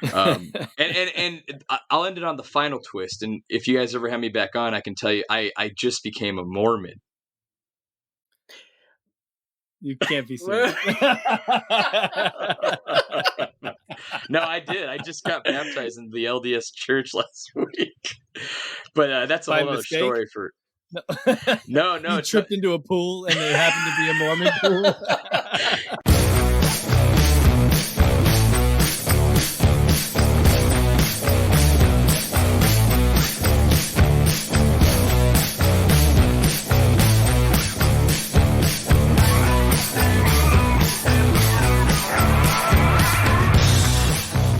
And I'll end it on the final twist. And if you guys ever have me back on, I can tell you, I just became a Mormon. You can't be serious. No, I did. I just got baptized in the LDS church last week. But that's a By whole other mistake? story for. No. No, You tripped into a pool and it happened to be a Mormon pool.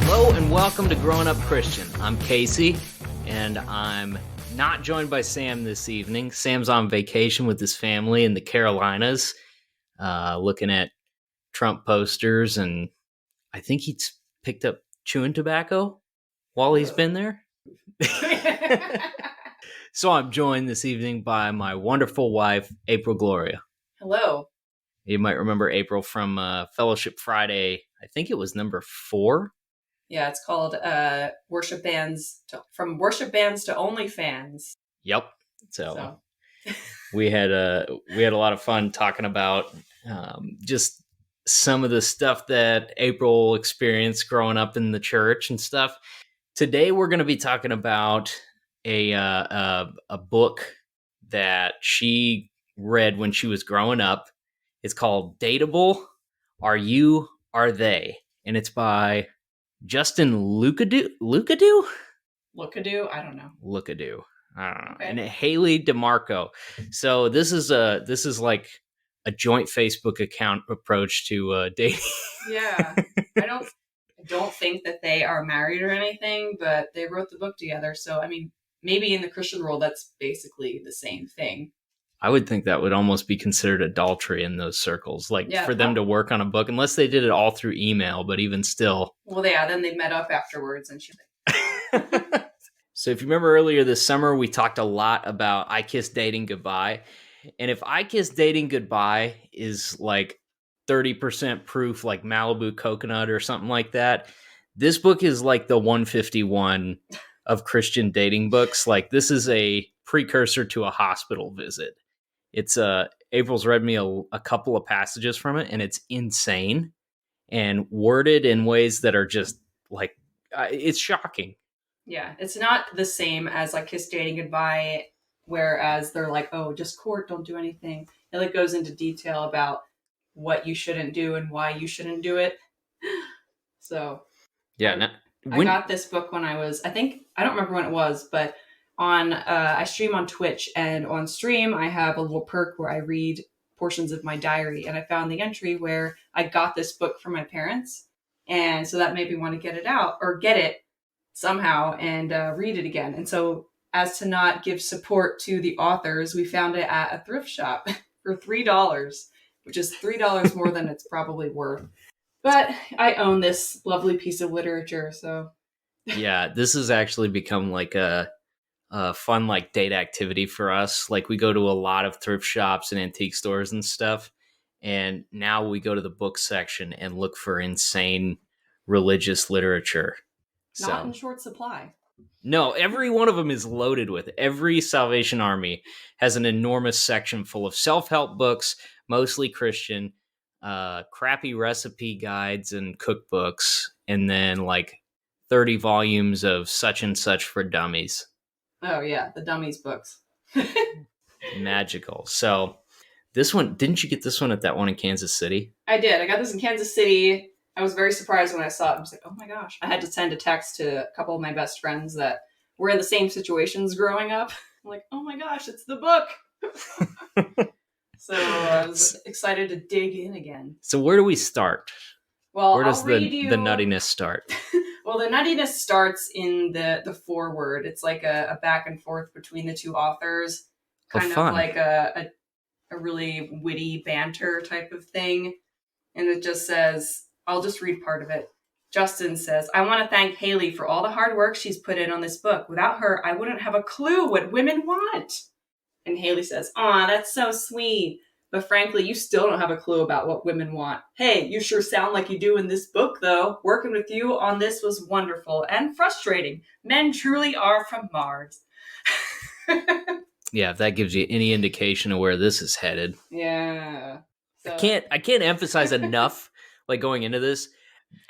Hello and welcome to Growing Up Christian. I'm Casey, and I'm not joined by Sam this evening. Sam's on vacation with his family in the Carolinas, looking at Trump posters, and I think he's picked up chewing tobacco while he's been there. So I'm joined this evening by my wonderful wife, April Gloria. Hello. You might remember April from Fellowship Friday. I think it was number 4. Yeah, it's called Worship Bands from Worship Bands to OnlyFans. Yep. So. we had a lot of fun talking about just some of the stuff that April experienced growing up in the church and stuff. Today we're going to be talking about a book that she read when she was growing up. It's called Dateable. Are You? Are They? And it's by Dustin Philipson? Lookadoo? I don't know. Lookadoo. I don't know. Okay. And Haley DeMarco. So this is like a joint Facebook account approach to dating. Yeah. I don't think that they are married or anything, but they wrote the book together. So, I mean, maybe in the Christian world, that's basically the same thing. I would think that would almost be considered adultery in those circles, for them to work on a book, unless they did it all through email, but even still. Well, yeah, then they met up afterwards and shit. So if you remember earlier this summer, we talked a lot about I Kiss Dating Goodbye. And if I Kiss Dating Goodbye is like 30% proof, like Malibu Coconut or something like that, this book is like the 151 of Christian dating books. Like, this is a precursor to a hospital visit. It's April's read me a couple of passages from it, and it's insane and worded in ways that are just like, it's shocking. Yeah, it's not the same as like Kiss Dating Goodbye, whereas they're like, oh, just court, don't do anything. It like goes into detail about what you shouldn't do and why you shouldn't do it. So yeah, I got this book when I don't remember when it was, but I stream on Twitch, and on stream I have a little perk where I read portions of my diary, and I found the entry where I got this book from my parents, and so that made me want to get it somehow and read it again. And so, as to not give support to the authors, we found it at a thrift shop for $3, which is $3 more than it's probably worth. But I own this lovely piece of literature, so. Yeah, this has actually become like a fun like date activity for us. Like, we go to a lot of thrift shops and antique stores and stuff, and now we go to the book section and look for insane religious literature. Not in short supply. No, every one of them is loaded with. Every Salvation Army has an enormous section full of self-help books, mostly Christian, crappy recipe guides and cookbooks, and then like 30 volumes of such and such for dummies. Oh yeah, the dummies books. Magical. So this one, didn't you get this one at that one in Kansas City? I did. I got this in Kansas City. I was very surprised when I saw it. I was like, oh my gosh. I had to send a text to a couple of my best friends that were in the same situations growing up. I'm like, oh my gosh, it's the book. So I was excited to dig in again. So where do we start? Well, where does the nuttiness start? Well, the nuttiness starts in the foreword. It's like a back and forth between the two authors. Kind of like a really witty banter type of thing. And it just says, I'll just read part of it. Justin says, I want to thank Haley for all the hard work she's put in on this book. Without her, I wouldn't have a clue what women want. And Haley says, aw, that's so sweet. But frankly, you still don't have a clue about what women want. Hey, you sure sound like you do in this book, though. Working with you on this was wonderful and frustrating. Men truly are from Mars. Yeah, if that gives you any indication of where this is headed. Yeah. So, I can't emphasize enough, like going into this,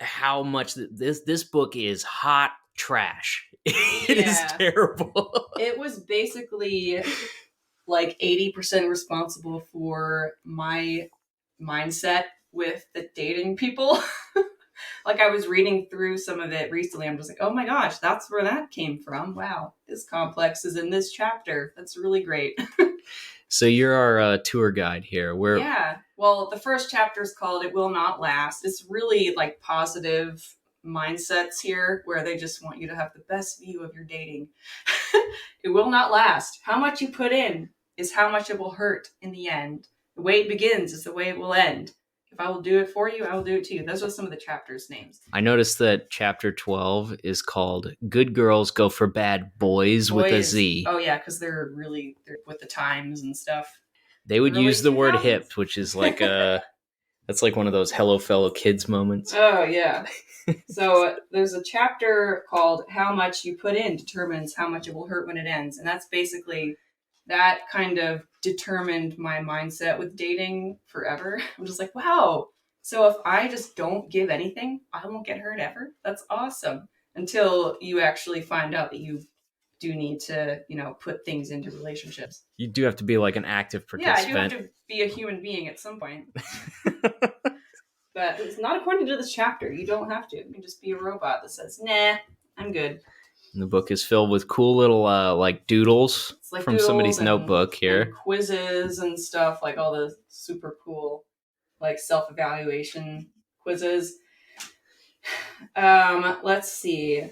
how much this book is hot trash. It is Yeah. terrible. It was basically like 80% responsible for my mindset with the dating people. Like, I was reading through some of it recently. I'm just like, oh my gosh, that's where that came from. Wow, this complex is in this chapter. That's really great. So you're our tour guide here. Yeah. Well, the first chapter is called It Will Not Last. It's really like positive mindsets here where they just want you to have the best view of your dating. It will not last. How much you put in is how much it will hurt in the end. The way it begins is the way it will end. If I will do it for you, I will do it to you. Those are some of the chapters' names. I noticed that chapter 12 is called Good Girls Go for Bad Boys with a Z. Oh, yeah, because they're with the times and stuff. They would Early use the word 2000s. hip, which is like that's like one of those hello fellow kids moments. Oh, yeah. So there's a chapter called How Much You Put In Determines How Much It Will Hurt When It Ends. And that's basically, that kind of determined my mindset with dating forever. I'm just like, wow. So if I just don't give anything, I won't get hurt ever. That's awesome. Until you actually find out that you do need to, put things into relationships. You do have to be like an active participant. Yeah, I do have to be a human being at some point. But it's not according to this chapter. You don't have to. You can just be a robot that says, nah, I'm good. And the book is filled with cool little like doodles Like from doodles somebody's notebook here. And quizzes and stuff, like all the super cool like self-evaluation quizzes. Let's see.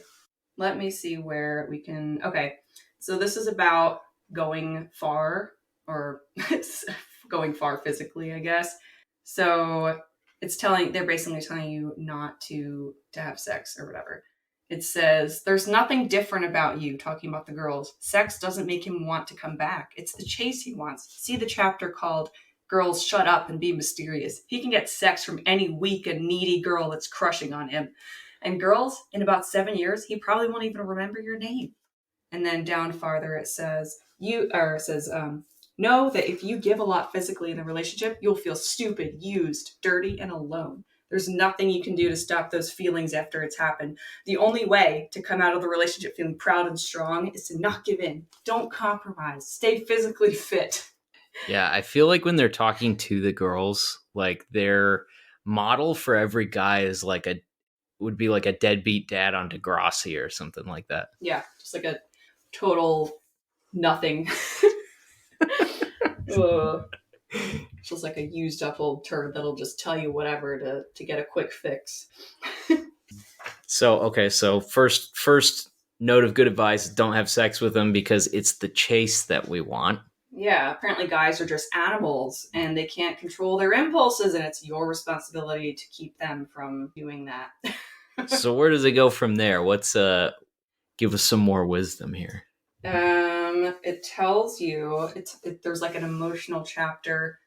Let me see where we can... Okay, so this is about going far, or going far physically, I guess. So they're basically telling you not to have sex or whatever. It says, there's nothing different about you, talking about the girls. Sex doesn't make him want to come back. It's the chase he wants. See the chapter called Girls Shut Up and Be Mysterious. He can get sex from any weak and needy girl that's crushing on him. And girls, in about 7 years, he probably won't even remember your name. And then down farther it says, know that if you give a lot physically in a relationship, you'll feel stupid, used, dirty, and alone. There's nothing you can do to stop those feelings after it's happened. The only way to come out of the relationship feeling proud and strong is to not give in. Don't compromise. Stay physically fit. Yeah, I feel like when they're talking to the girls, like their model for every guy is would be like a deadbeat dad on Degrassi or something like that. Yeah, just like a total nothing. Just like a used up old turd that'll just tell you whatever to get a quick fix. So first note of good advice, don't have sex with them because it's the chase that we want. Yeah, apparently guys are just animals and they can't control their impulses, and it's your responsibility to keep them from doing that. So where does it go from there? Give us some more wisdom here. It tells you, there's like an emotional chapter,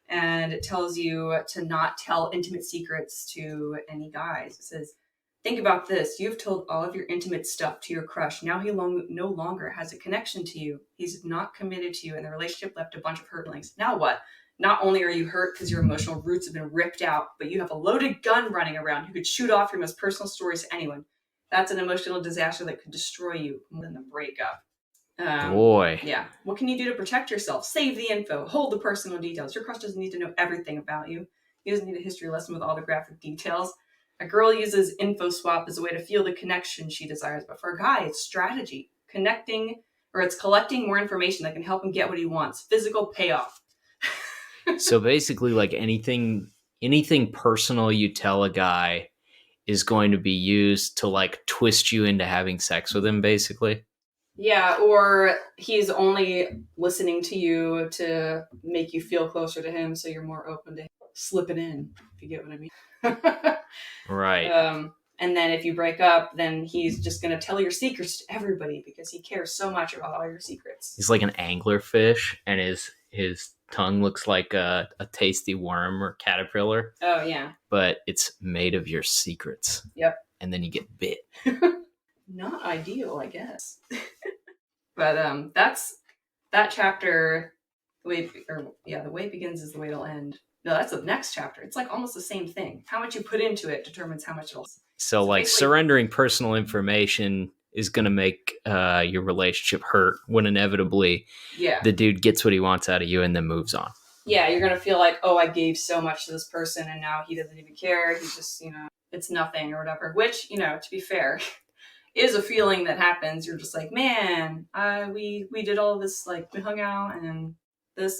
and it tells you to not tell intimate secrets to any guys. It says, think about this. You've told all of your intimate stuff to your crush. Now he no longer has a connection to you. He's not committed to you, and the relationship left a bunch of hurt feelings. Now what? Not only are you hurt because your emotional roots have been ripped out, but you have a loaded gun running around who could shoot off your most personal stories to anyone. That's an emotional disaster that could destroy you more than the breakup. Boy. Yeah. What can you do to protect yourself? Save the info. Hold the personal details. Your crush doesn't need to know everything about you. He doesn't need a history lesson with all the graphic details. A girl uses info swap as a way to feel the connection she desires. But for a guy, it's strategy. It's collecting more information that can help him get what he wants. Physical payoff. So basically, like anything personal you tell a guy is going to be used to like twist you into having sex with him, basically. Yeah, or he's only listening to you to make you feel closer to him, so you're more open to slipping in, if you get what I mean. Right. And then if you break up, then he's just going to tell your secrets to everybody because he cares so much about all your secrets. He's like an anglerfish, and his tongue looks like a tasty worm or caterpillar. Oh, yeah. But it's made of your secrets. Yep. And then you get bit. Not ideal, I guess. But that's that chapter. The way it begins is the way it'll end. No, that's the next chapter. It's like almost the same thing. How much you put into it determines how much it'll. So like surrendering personal information is going to make your relationship hurt when inevitably the dude gets what he wants out of you and then moves on. Yeah, you're going to feel like, oh, I gave so much to this person and now he doesn't even care. He's just, it's nothing or whatever. Which, to be fair, is a feeling that happens. You're just like, man, we did all this, like we hung out and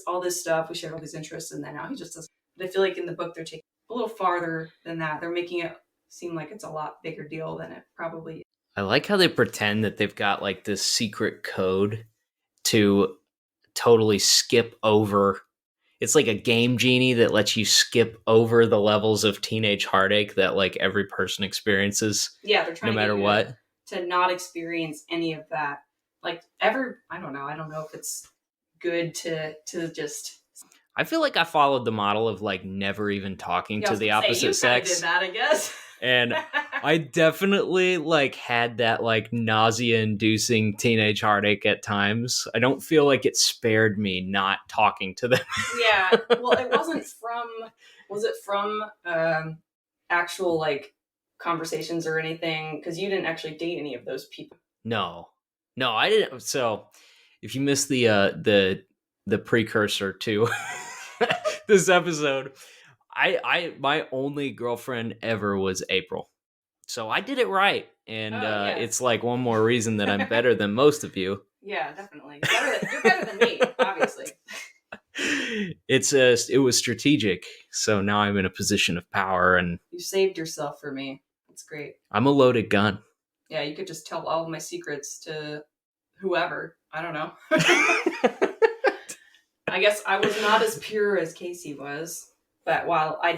all this stuff. We shared all these interests and then now he just doesn't. But I feel like in the book they're taking a little farther than that. They're making it seem like it's a lot bigger deal than it probably is. I like how they pretend that they've got like this secret code to totally skip over. It's like a game genie that lets you skip over the levels of teenage heartache that like every person experiences. Yeah, they're trying no matter what to not experience any of that. Like I don't know if it's good to just. I feel like I followed the model of like never even talking to the opposite sex. Did that, I guess. And I definitely like had that like nausea-inducing teenage heartache at times. I don't feel like it spared me not talking to them. Yeah, well, it wasn't from. Was it from actual like conversations or anything? Because you didn't actually date any of those people. No, I didn't. So if you missed the precursor to this episode. My only girlfriend ever was April. So I did it right. And it's like one more reason that I'm better than most of you. Yeah, definitely. You're better than me, obviously. It was strategic. So now I'm in a position of power and you saved yourself for me. That's great. I'm a loaded gun. Yeah, you could just tell all of my secrets to whoever. I don't know. I guess I was not as pure as Casey was. But while I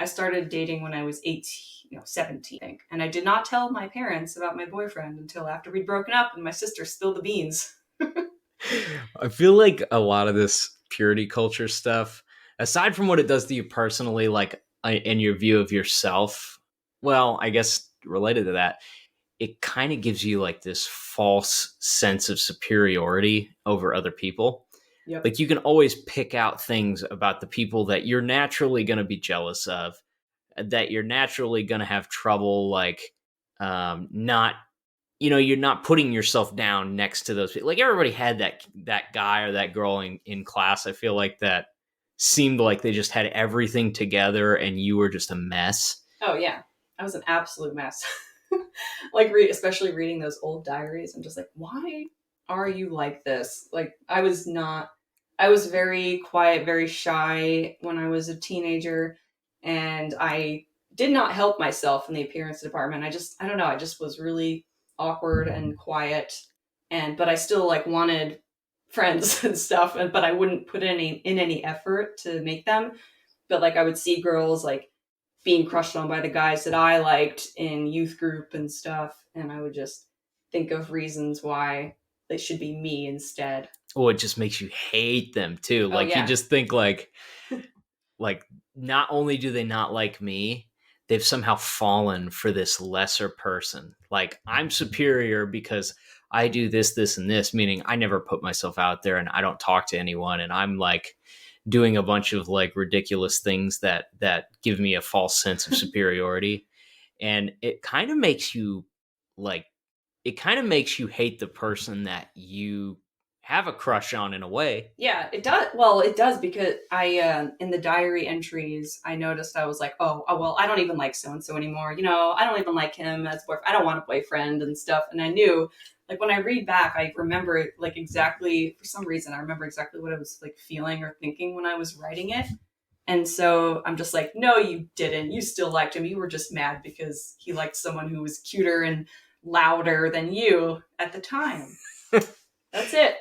started dating when I was 17, I think. And I did not tell my parents about my boyfriend until after we'd broken up and my sister spilled the beans. I feel like a lot of this purity culture stuff, aside from what it does to you personally, like in your view of yourself, well, I guess related to that, it kind of gives you like this false sense of superiority over other people. Yep. Like you can always pick out things about the people that you're naturally going to be jealous of, that you're naturally going to have trouble, like not, you're not putting yourself down next to those people. Like everybody had that guy or that girl in class. I feel like that seemed like they just had everything together and you were just a mess. Oh yeah. I was an absolute mess. Like especially reading those old diaries and just like, why are you like this? Like I was very quiet, very shy when I was a teenager, and I did not help myself in the appearance department. I don't know. I just was really awkward and quiet, but I still like wanted friends and stuff, but I wouldn't put in any effort to make them. But like I would see girls like being crushed on by the guys that I liked in youth group and stuff, and I would just think of reasons why they should be me instead. Oh, it just makes you hate them too. Like you just think like not only do they not like me, they've somehow fallen for this lesser person. Like I'm superior because I do this, this, and this, meaning I never put myself out there and I don't talk to anyone. And I'm like doing a bunch of like ridiculous things that give me a false sense of superiority. And it kind of makes you hate the person that you have a crush on in a way. Yeah, it does. Well, it does because I, in the diary entries, I noticed I was like, oh, well, I don't even like so-and-so anymore. I don't even like him as boyfriend. I don't want a boyfriend and stuff. And I knew, like, when I read back, I remember, like, exactly, for some reason, I remember exactly what I was, like, feeling or thinking when I was writing it. And so I'm just like, no, you didn't. You still liked him. You were just mad because he liked someone who was cuter and louder than you at the time. That's it.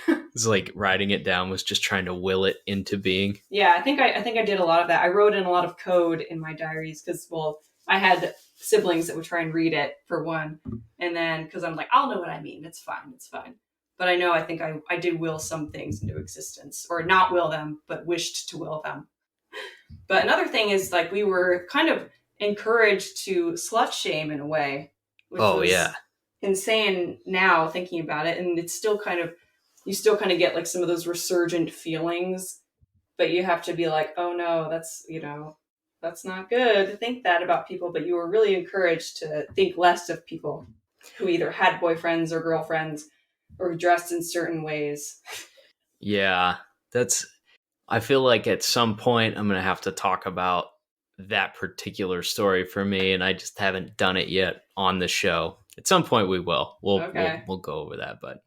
It's like writing it down was just trying to will it into being. Yeah, I think I did a lot of that. I wrote in a lot of code in my diaries because, well, I had siblings that would try and read it for one, and then because I'm like, I'll know what I mean. It's fine. But I think I did will some things into existence, or not will them, but wished to will them. But another thing is, like, we were kind of encouraged to slut shame in a way, which was insane now thinking about it. And it's still kind of, you still kind of get like some of those resurgent feelings, but you have to be like, oh no, that's, that's not good to think that about people. But you were really encouraged to think less of people who either had boyfriends or girlfriends or dressed in certain ways. Yeah, I feel like at some point I'm going to have to talk about that particular story for me, and I just haven't done it yet on the show. At some point we will. We'll go over that. But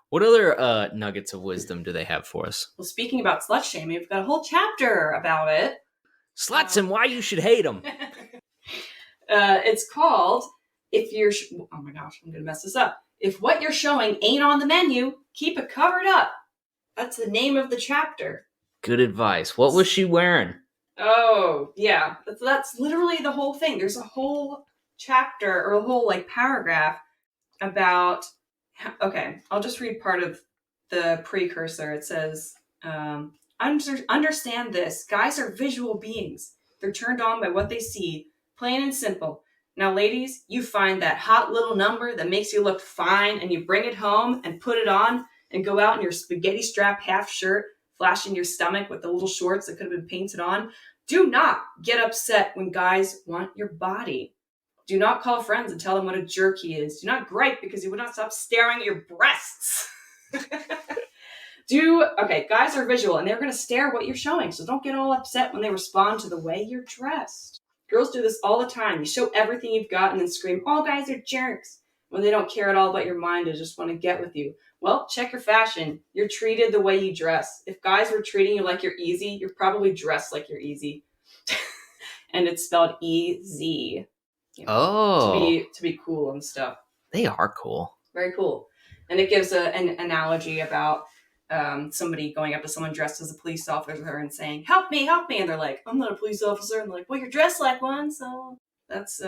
what other nuggets of wisdom do they have for us? Well, speaking about slut shaming, we've got a whole chapter about it. Sluts and why you should hate them. It's called, oh my gosh, I'm going to mess this up. If what you're showing ain't on the menu, keep it covered up. That's the name of the chapter. Good advice. What was she wearing? Oh, yeah. That's literally the whole thing. There's a whole chapter, or a whole like paragraph about, okay, I'll just read part of the precursor. It says, understand this. Guys are visual beings. They're turned on by what they see, plain and simple. Now, ladies, you find that hot little number that makes you look fine, and you bring it home and put it on and go out in your spaghetti strap half shirt, flashing your stomach with the little shorts that could have been painted on. Do not get upset when guys want your body. Do not call friends and tell them what a jerk he is. Do not gripe because he would not stop staring at your breasts. Okay, guys are visual, and they're going to stare at what you're showing, so don't get all upset when they respond to the way you're dressed. Girls do this all the time. You show everything you've got and then scream, all guys are jerks, when they don't care at all about your mind and just want to get with you. Well, check your fashion. You're treated the way you dress. If guys were treating you like you're easy, you're probably dressed like you're easy. And it's spelled E-Z. To be cool and stuff. They are cool. Very cool. And it gives an analogy about somebody going up to someone dressed as a police officer and saying, help me. And they're like, I'm not a police officer. And they're like, well, you're dressed like one. So that's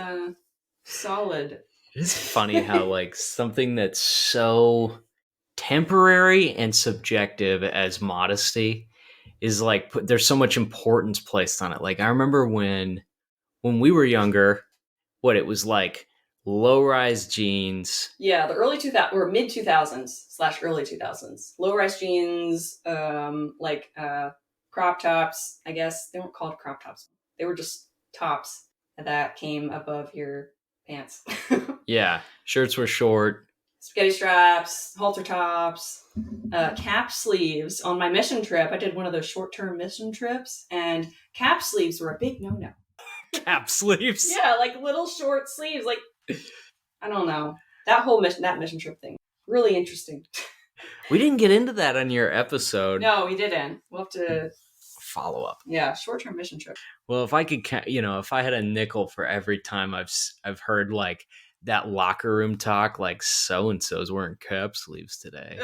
solid. It's funny how like something that's so temporary and subjective as modesty is like, there's so much importance placed on it. Like I remember when we were younger, it was like low-rise jeans. Yeah, the early 2000s or mid 2000s / early 2000s. Low-rise jeans, crop tops. I guess they weren't called crop tops. They were just tops that came above your pants. Yeah, shirts were short. Spaghetti straps, halter tops, cap sleeves. On my mission trip, I did one of those short-term mission trips, and cap sleeves were a big no-no. Cap sleeves? Yeah, like little short sleeves. Like, I don't know. That mission trip thing, really interesting. We didn't get into that on your episode. No, we didn't. We'll have to follow up. Yeah, short-term mission trip. Well, if I could, if I had a nickel for every time I've heard like that locker room talk, like so and so's wearing cap sleeves today.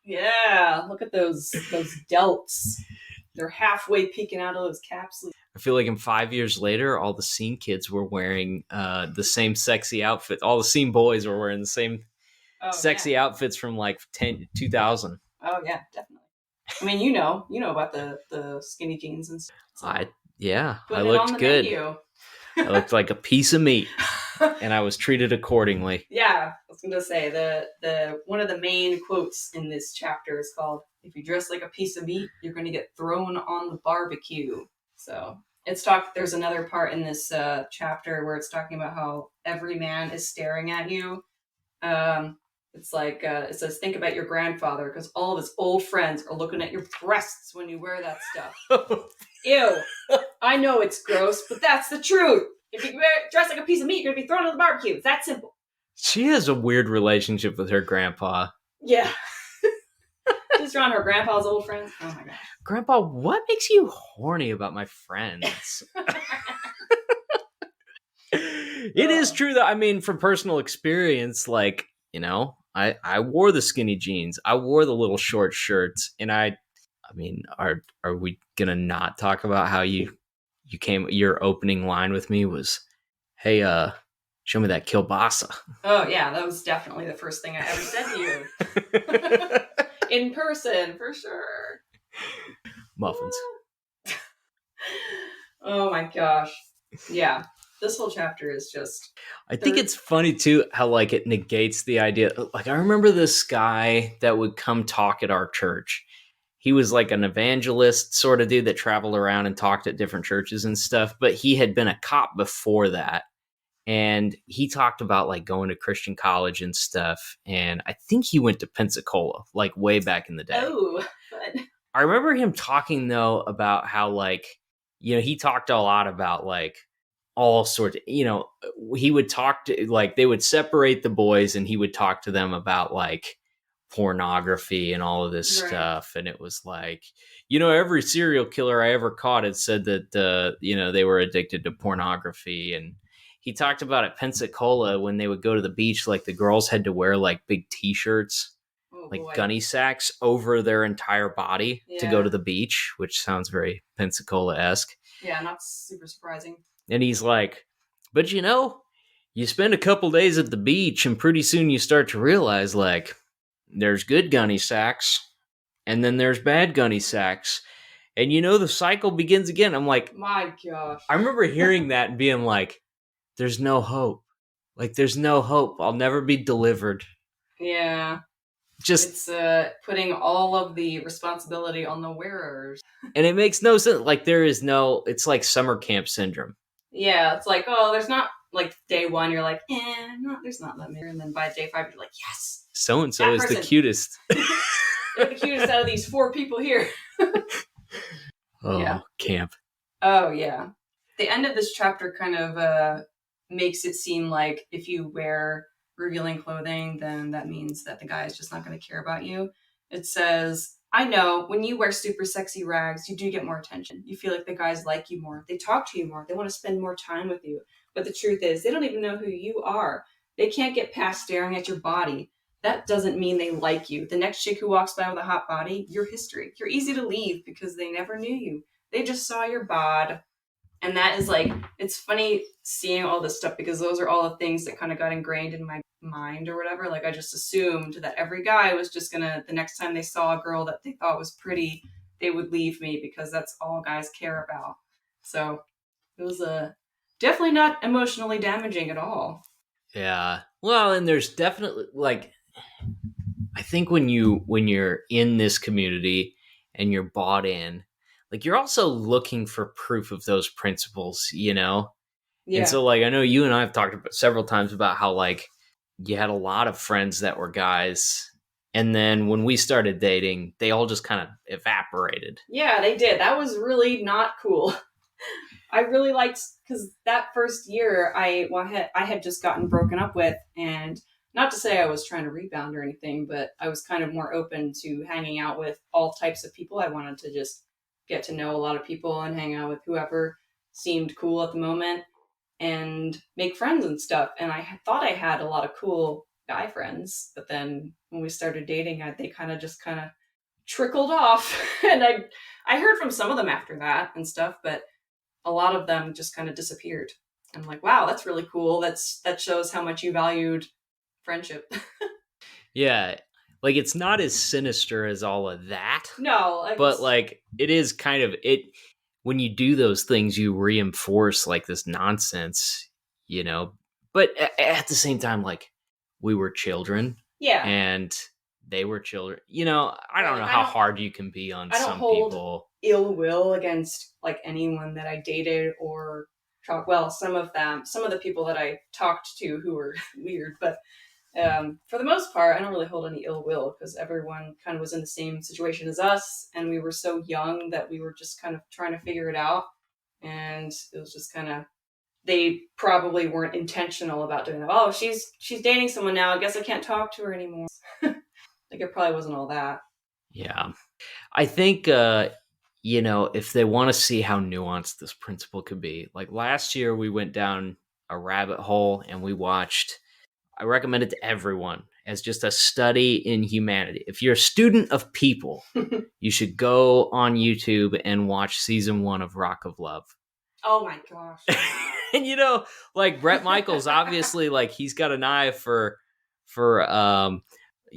Yeah, look at those delts. They're halfway peeking out of those cap sleeves. I feel like in 5 years later, all the scene kids were wearing the same sexy outfit. All the scene boys were wearing the same sexy outfits from like 2000. Oh yeah, definitely. I mean, you know about the skinny jeans and stuff. So I looked good. Menu. I looked like a piece of meat, and I was treated accordingly. Yeah, I was going to say the one of the main quotes in this chapter is called, "If you dress like a piece of meat, you're going to get thrown on the barbecue." So there's another part in this chapter where it's talking about how every man is staring at you. It's like, it says, think about your grandfather, because all of his old friends are looking at your breasts when you wear that stuff. Ew. I know it's gross, but that's the truth. If you dress like a piece of meat, you're going to be thrown on the barbecue. It's that simple. She has a weird relationship with her grandpa. Yeah. She's around her grandpa's old friends. Oh my gosh. Grandpa, what makes you horny about my friends? It is true that, I mean, from personal experience, like, I wore the skinny jeans. I wore the little short shirts. And I mean, are we going to not talk about how you came, your opening line with me was, hey, show me that kielbasa. Oh, yeah, that was definitely the first thing I ever said to you. In person, for sure. Muffins. Oh my gosh. Yeah, this whole chapter is just... I think it's funny, too, how, like, it negates the idea. Like, I remember this guy that would come talk at our church. He was like an evangelist sort of dude that traveled around and talked at different churches and stuff, but he had been a cop before that. And he talked about like going to Christian college and stuff. And I think he went to Pensacola, like way back in the day. Oh, but... I remember him talking though about how like, you know, he talked a lot about like all sorts of, you know, he would talk to like, they would separate the boys and he would talk to them about like pornography and all of this stuff. And it was like, you know, every serial killer I ever caught had said that, you know, they were addicted to pornography. And he talked about at Pensacola when they would go to the beach, like the girls had to wear like big t-shirts, gunny sacks over their entire body to go to the beach, which sounds very Pensacola-esque. Yeah, not super surprising. And he's like, but you know, you spend a couple days at the beach and pretty soon you start to realize like there's good gunny sacks and then there's bad gunny sacks. And you know, the cycle begins again. I'm like, my gosh. I remember hearing that and being like, there's no hope. Like, there's no hope. I'll never be delivered. Yeah. Just it's putting all of the responsibility on the wearers. And it makes no sense. Like, there is no, it's like summer camp syndrome. Yeah, it's like, oh, there's not, like, day one, you're like, no, there's not that many. And then by day 5, you're like, yes. So-and-so is the cutest. They're the cutest out of these 4 people here. Camp. Oh, yeah. The end of this chapter kind of makes it seem like if you wear revealing clothing, then that means that the guy is just not going to care about you. It says, I know, when you wear super sexy rags, you do get more attention. You feel like the guys like you more. They talk to you more. They want to spend more time with you. But the truth is, they don't even know who you are. They can't get past staring at your body. That doesn't mean they like you. The next chick who walks by with a hot body, you're history. You're easy to leave because they never knew you. They just saw your bod. And that is like, it's funny seeing all this stuff because those are all the things that kind of got ingrained in my mind or whatever. Like I just assumed that every guy was just gonna, the next time they saw a girl that they thought was pretty, they would leave me because that's all guys care about. So it was definitely not emotionally damaging at all. Yeah. Well, and there's definitely like, I think when you're in this community and you're bought in, like you're also looking for proof of those principles, you know? Yeah. And so like, I know you and I have talked about several times about how like you had a lot of friends that were guys. And then when we started dating, they all just kind of evaporated. Yeah, they did. That was really not cool. I really liked, because that first year I had just gotten broken up with, and not to say I was trying to rebound or anything, but I was kind of more open to hanging out with all types of people. I wanted to just get to know a lot of people and hang out with whoever seemed cool at the moment and make friends and stuff. And I thought I had a lot of cool guy friends, but then when we started dating, they kind of trickled off. And I heard from some of them after that and stuff, but a lot of them just kind of disappeared. I'm like, wow, that's really cool. That shows how much you valued friendship. Yeah. Like, it's not as sinister as all of that. No. But, like, it is kind of, when you do those things, you reinforce, like, this nonsense, you know? But at the same time, like, we were children. Yeah. And they were children. You know, I don't know how hard you can be on some people. Ill will against, like, anyone that I dated or talked. Well, some of the people that I talked to who were weird, but for the most part, I don't really hold any ill will because everyone kind of was in the same situation as us, and we were so young that we were just kind of trying to figure it out, and it was just kind of, they probably weren't intentional about doing that. Oh, she's dating someone now. I guess I can't talk to her anymore. Like, it probably wasn't all that. Yeah. I think, you know, if they want to see how nuanced this principle could be, like last year we went down a rabbit hole and we watched, I recommend it to everyone as just a study in humanity. If you're a student of people, you should go on YouTube and watch season 1 of Rock of Love. Oh my gosh. And like Bret Michaels, obviously, like he's got an eye for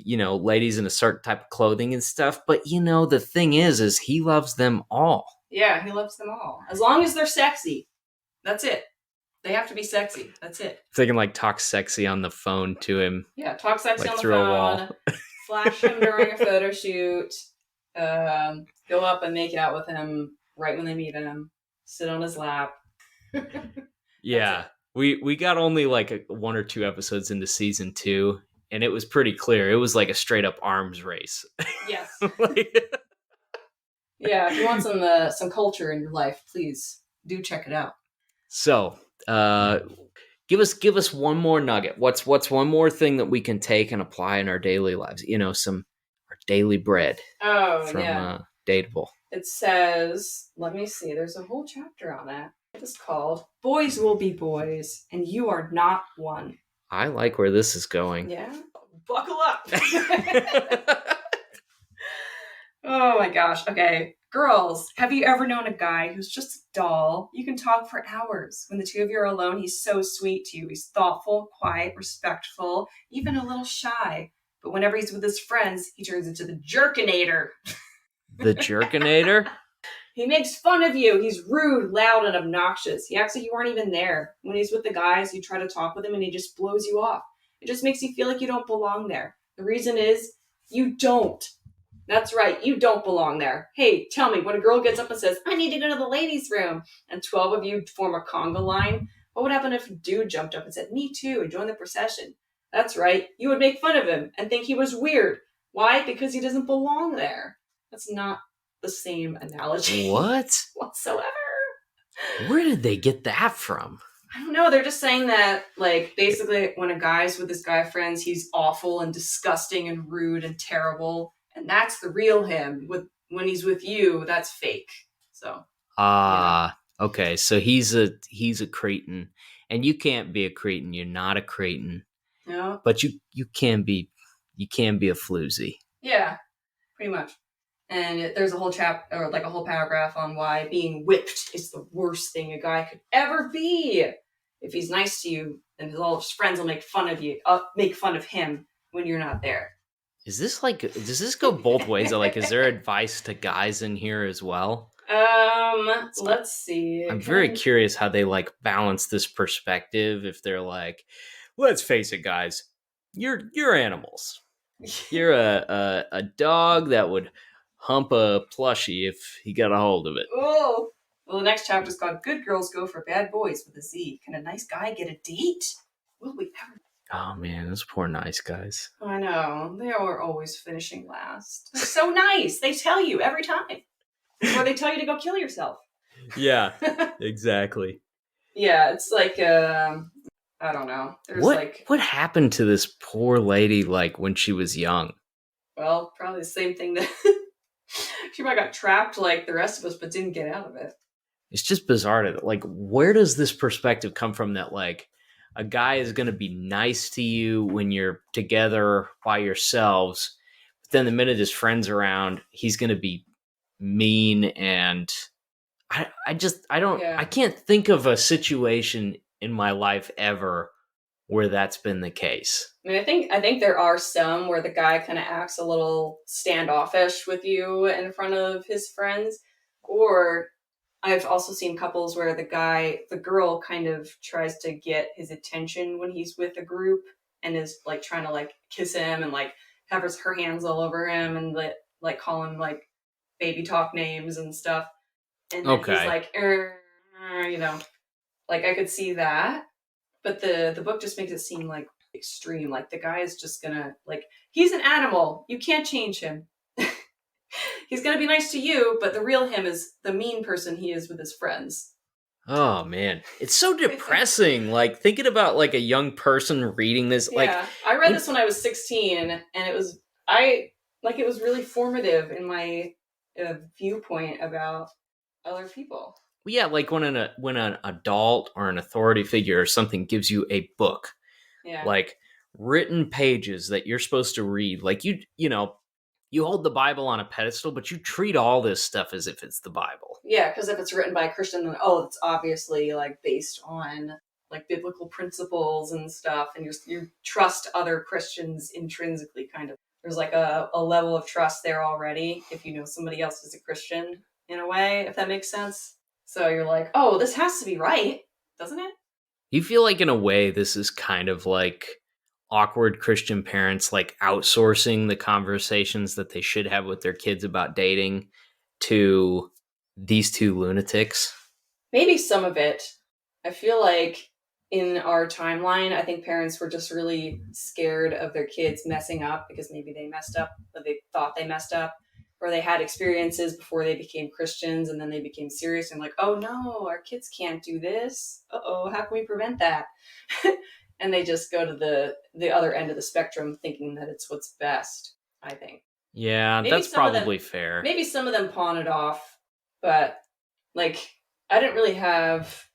ladies in a certain type of clothing and stuff. But the thing is he loves them all. Yeah, he loves them all. As long as they're sexy. That's it. They have to be sexy. That's it. If they can like talk sexy on the phone to him. Yeah, talk sexy like on the through phone. A wall. Flash him during a photo shoot. Go up and make out with him right when they meet him. Sit on his lap. Yeah. We got only like 1 or 2 episodes into season 2, and it was pretty clear. It was like a straight up arms race. Yes. Like, yeah, if you want some culture in your life, please do check it out. So, give us one more nugget. What's one more thing that we can take and apply in our daily lives? Our daily bread. Oh, from yeah. Dateable. It says, let me see, there's a whole chapter on it. It's called Boys Will Be Boys, and You Are Not One. I like where this is going. Yeah? Buckle up! Oh my gosh. Okay. Girls, have you ever known a guy who's just a doll? You can talk for hours. When the two of you are alone, he's so sweet to you. He's thoughtful, quiet, respectful, even a little shy. But whenever he's with his friends, he turns into the jerkinator. The jerkinator? He makes fun of you. He's rude, loud, and obnoxious. He acts like you weren't even there. When he's with the guys, you try to talk with him and he just blows you off. It just makes you feel like you don't belong there. The reason is, you don't. That's right, you don't belong there. Hey, tell me, when a girl gets up and says, I need to go to the ladies' room, and 12 of you form a conga line, what would happen if a dude jumped up and said, me too, and joined the procession? That's right, you would make fun of him and think he was weird. Why? Because he doesn't belong there. That's not the same analogy. What? Whatsoever. Where did they get that from? I don't know. They're just saying that, like, basically when a guy's with his guy friends, he's awful and disgusting and rude and terrible. And that's the real him. When he's with you, that's fake. So. Okay. So he's a cretin. And you can't be a cretin. You're not a cretin. No. But you can be a floozy. Yeah, pretty much. And there's a whole chapter, or like a whole paragraph on why being whipped is the worst thing a guy could ever be. If he's nice to you, then all his friends will make fun of you, make fun of him when you're not there. Is this like, does this go both ways? Like, is there advice to guys in here as well? Let's see. I'm very curious how they like balance this perspective. If they're like, let's face it, guys, you're animals. You're a dog that would hump a plushie if he got a hold of it. Oh, well, the next chapter is called "Good Girls Go for Bad Boys" with a Z. Can a nice guy get a date? Will we ever? Oh man, those poor nice guys. I know. They are always finishing last. They're so nice. They tell you every time. Or they tell you to go kill yourself. Yeah, exactly. Yeah, it's like, I don't know. There's what happened to this poor lady, like, when she was young? Well, probably the same thing that she might got trapped like the rest of us, but didn't get out of it. It's just bizarre to, like, where does this perspective come from that, like, a guy is going to be nice to you when you're together by yourselves, but then the minute his friend's around, he's going to be mean. And I can't think of a situation in my life ever where that's been the case. I mean, I think there are some where the guy kind of acts a little standoffish with you in front of his friends, or I've also seen couples where the girl kind of tries to get his attention when he's with a group and is like trying to like kiss him and like have her hands all over him and like call him like baby talk names and stuff. And then he's like, like I could see that, but the book just makes it seem like extreme. Like the guy is just gonna like, he's an animal. You can't change him. He's going to be nice to you, but the real him is the mean person he is with his friends. Oh, man. It's so depressing. Like, thinking about, like, a young person reading this. Yeah. Like, I read this when I was 16, and it was really formative in my viewpoint about other people. Yeah, like when an adult or an authority figure or something gives you a book. Yeah. Like, written pages that you're supposed to read. Like, you know, you hold the Bible on a pedestal, but you treat all this stuff as if it's the Bible. Yeah, because if it's written by a Christian, then it's obviously like based on like biblical principles and stuff, and you trust other Christians intrinsically, kind of. There's like a level of trust there already if you know somebody else is a Christian, in a way, if that makes sense. So you're like, oh, this has to be right, doesn't it? You feel like in a way this is kind of like awkward Christian parents like outsourcing the conversations that they should have with their kids about dating to these two lunatics? Maybe some of it. I feel like in our timeline, I think parents were just really scared of their kids messing up because maybe they messed up, or they thought they messed up, or they had experiences before they became Christians and then they became serious and like, oh no, our kids can't do this. Uh-oh, how can we prevent that? And they just go to the other end of the spectrum thinking that it's what's best, I think. Yeah, Maybe that's some of them- probably fair. Maybe some of them pawn it off, but like I didn't really have,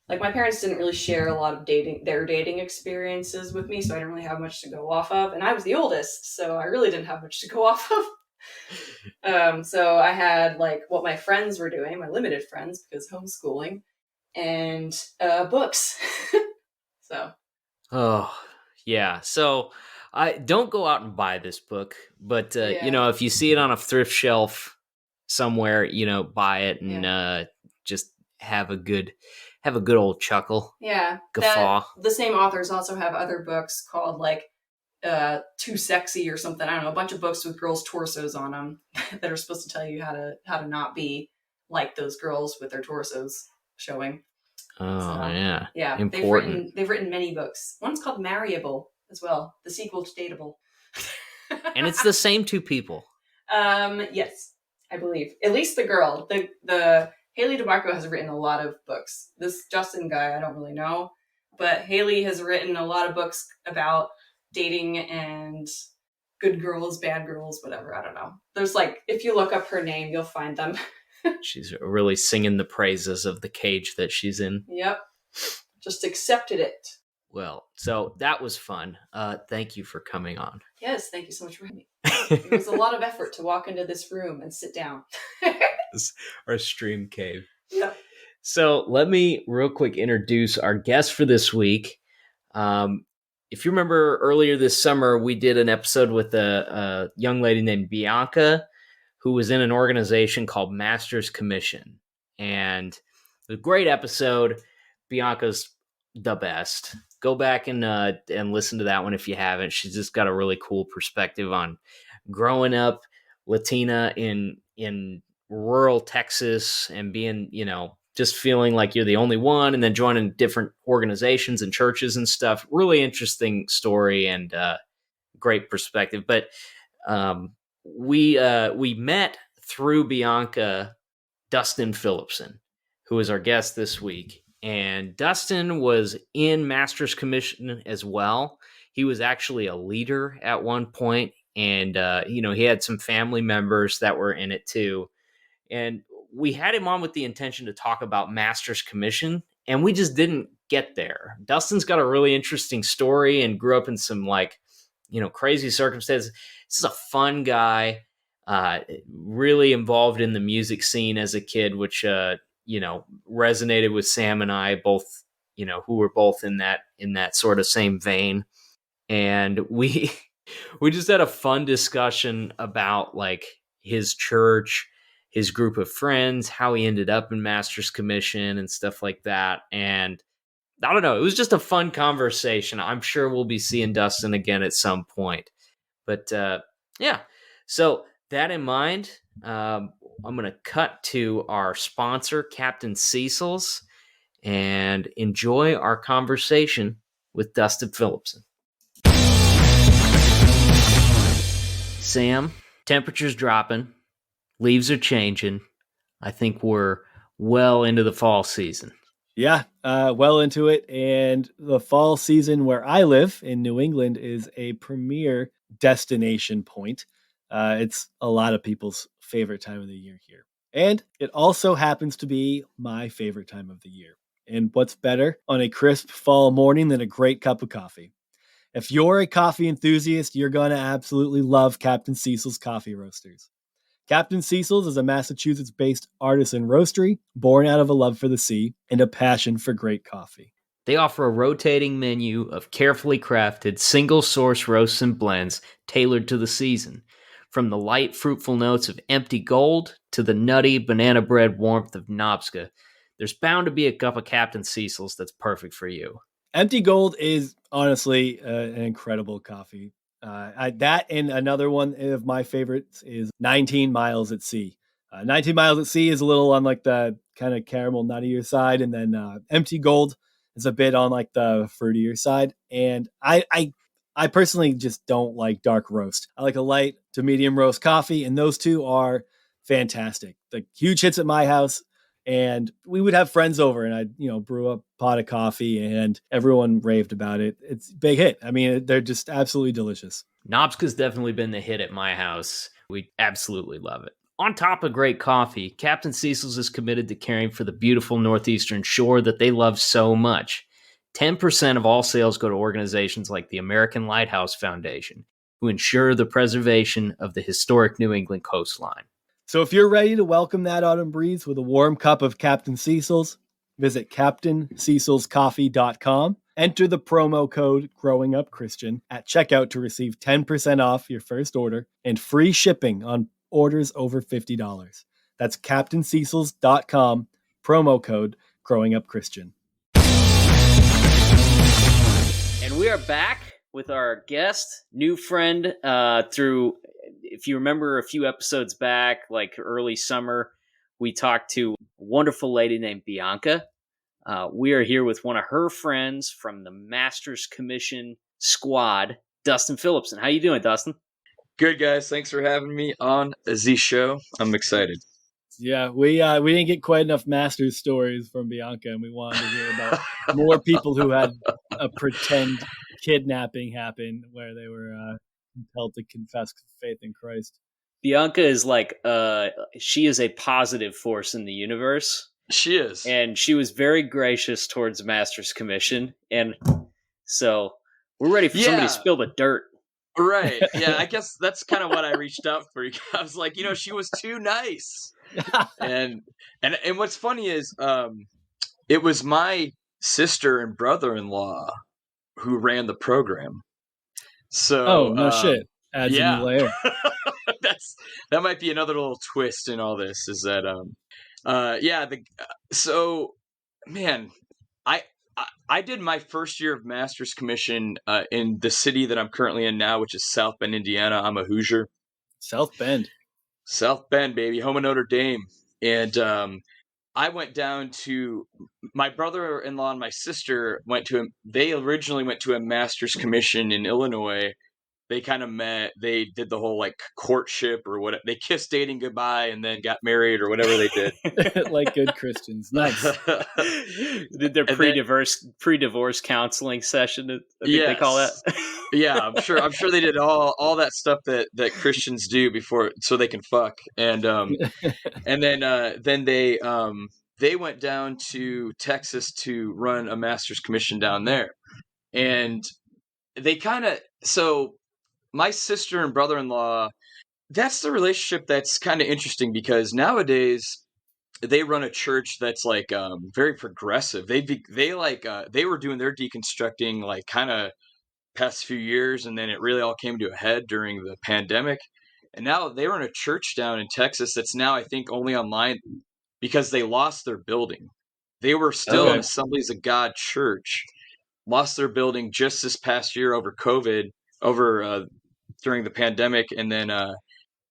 like my parents didn't really share a lot of their dating experiences with me, so I didn't really have much to go off of, and I was the oldest, so I really didn't have much to go off of. So I had like what my friends were doing, my limited friends, because homeschooling, and books. So. Oh, yeah. So I don't go out and buy this book, but if you see it on a thrift shelf somewhere, buy it and just have a good old chuckle. Yeah. Guffaw. The same authors also have other books called like Too Sexy or something. I don't know, a bunch of books with girls' torsos on them that are supposed to tell you how to not be like those girls with their torsos showing. Oh, so, yeah. Yeah. Important. They've written many books. One's called Marryable as well, the sequel to Dateable. And it's the same two people. Yes, I believe. At least the girl. The Haley DeMarco has written a lot of books. This Justin guy, I don't really know. But Haley has written a lot of books about dating and good girls, bad girls, whatever. I don't know. There's like, if you look up her name, you'll find them. She's really singing the praises of the cage that she's in. Yep. Just accepted it. Well, so that was fun. Thank you for coming on. Yes, thank you so much for having me. It was a lot of effort to walk into this room and sit down. Our stream cave. Yep. So let me real quick introduce our guest for this week. If you remember earlier this summer, we did an episode with a young lady named Bianca, who was in an organization called Master's Commission. And it was a great episode. Bianca's the best. Go back and listen to that one if you haven't. She's just got a really cool perspective on growing up Latina in rural Texas and being, just feeling like you're the only one, and then joining different organizations and churches and stuff. Really interesting story and great perspective. But we met through Bianca, Dustin Philipson, who is our guest this week. And Dustin was in Master's Commission as well. He was actually a leader at one point, and he had some family members that were in it too. And we had him on with the intention to talk about Master's Commission, and we just didn't get there. Dustin's got a really interesting story and grew up in some crazy circumstances. This is a fun guy, really involved in the music scene as a kid, which resonated with Sam and I both, who were both in that sort of same vein. And we just had a fun discussion about like his church, his group of friends, how he ended up in Master's Commission and stuff like that. And I don't know, it was just a fun conversation. I'm sure we'll be seeing Dustin again at some point. But yeah, so that in mind, I'm going to cut to our sponsor, Captain Cecil's, and enjoy our conversation with Dustin Philipson. Sam, temperature's dropping. Leaves are changing. I think we're well into the fall season. Yeah, well into it. And the fall season where I live in New England is a premier destination point. It's a lot of people's favorite time of the year here. And it also happens to be my favorite time of the year. And what's better on a crisp fall morning than a great cup of coffee? If you're a coffee enthusiast, you're going to absolutely love Captain Cecil's Coffee Roasters. Captain Cecil's is a Massachusetts-based artisan roastery born out of a love for the sea and a passion for great coffee. They offer a rotating menu of carefully crafted single-source roasts and blends tailored to the season. From the light, fruitful notes of Empty Gold to the nutty banana bread warmth of Nobska, there's bound to be a cup of Captain Cecil's that's perfect for you. Empty Gold is honestly an incredible coffee. That and another one of my favorites is 19 Miles at Sea. 19 Miles at Sea is a little on like the kind of caramel nuttier side, and then Empty Gold is a bit on like the fruitier side. And I personally just don't like dark roast. I like a light to medium roast coffee, and those two are fantastic. The huge hits at my house. And we would have friends over and I'd, brew up a pot of coffee and everyone raved about it. It's a big hit. I mean, they're just absolutely delicious. Nobska's definitely been the hit at my house. We absolutely love it. On top of great coffee, Captain Cecil's is committed to caring for the beautiful northeastern shore that they love so much. 10% of all sales go to organizations like the American Lighthouse Foundation, who ensure the preservation of the historic New England coastline. So if you're ready to welcome that autumn breeze with a warm cup of Captain Cecil's, visit CaptainCecilsCoffee.com. Enter the promo code Growing Up Christian at checkout to receive 10% off your first order and free shipping on orders over $50. That's CaptainCecils.com, promo code Growing Up Christian. And we are back with our guest, new friend, through, if you remember a few episodes back, like early summer, we talked to a wonderful lady named Bianca. We are here with one of her friends from the Master's Commission squad, Dustin Philipson. How you doing, Dustin? Good, guys. Thanks for having me on the show. I'm excited. Yeah, we didn't get quite enough Master's stories from Bianca, and we wanted to hear about more people who had a pretend kidnapping happen where they were compelled to confess faith in Christ. Bianca is like, she is a positive force in the universe. She is. And she was very gracious towards Master's Commission. And so we're ready for somebody to spill the dirt. Right. Yeah, I guess that's kind of what I reached out for. I was like, she was too nice. and what's funny is it was my sister and brother-in-law who ran the program. So no shit. Adds a new layer. That might be another little twist in all this, is that I did my first year of Master's Commission in the city that I'm currently in now, which is South Bend, Indiana. I'm a Hoosier. South Bend, baby, home of Notre Dame. And I went down to, my brother-in-law and my sister they originally went to a Master's Commission in Illinois. They kind of met, they did the whole like courtship or what, they kissed dating goodbye and then got married or whatever they did. Like good Christians. Nice. Did their pre-divorce counseling session, I think they call that. Yeah, I'm sure they did all that stuff that Christians do before, so they can fuck. And and then they went down to Texas to run a Master's Commission down there. And they so my sister and brother-in-law, that's the relationship that's kind of interesting, because nowadays they run a church that's like very progressive. They were doing their deconstructing like kind of past few years, and then it really all came to a head during the pandemic. And now they run a church down in Texas that's now, I think, only online because they lost their building. They were still an Assemblies of God church, lost their building just this past year over COVID, during the pandemic, and then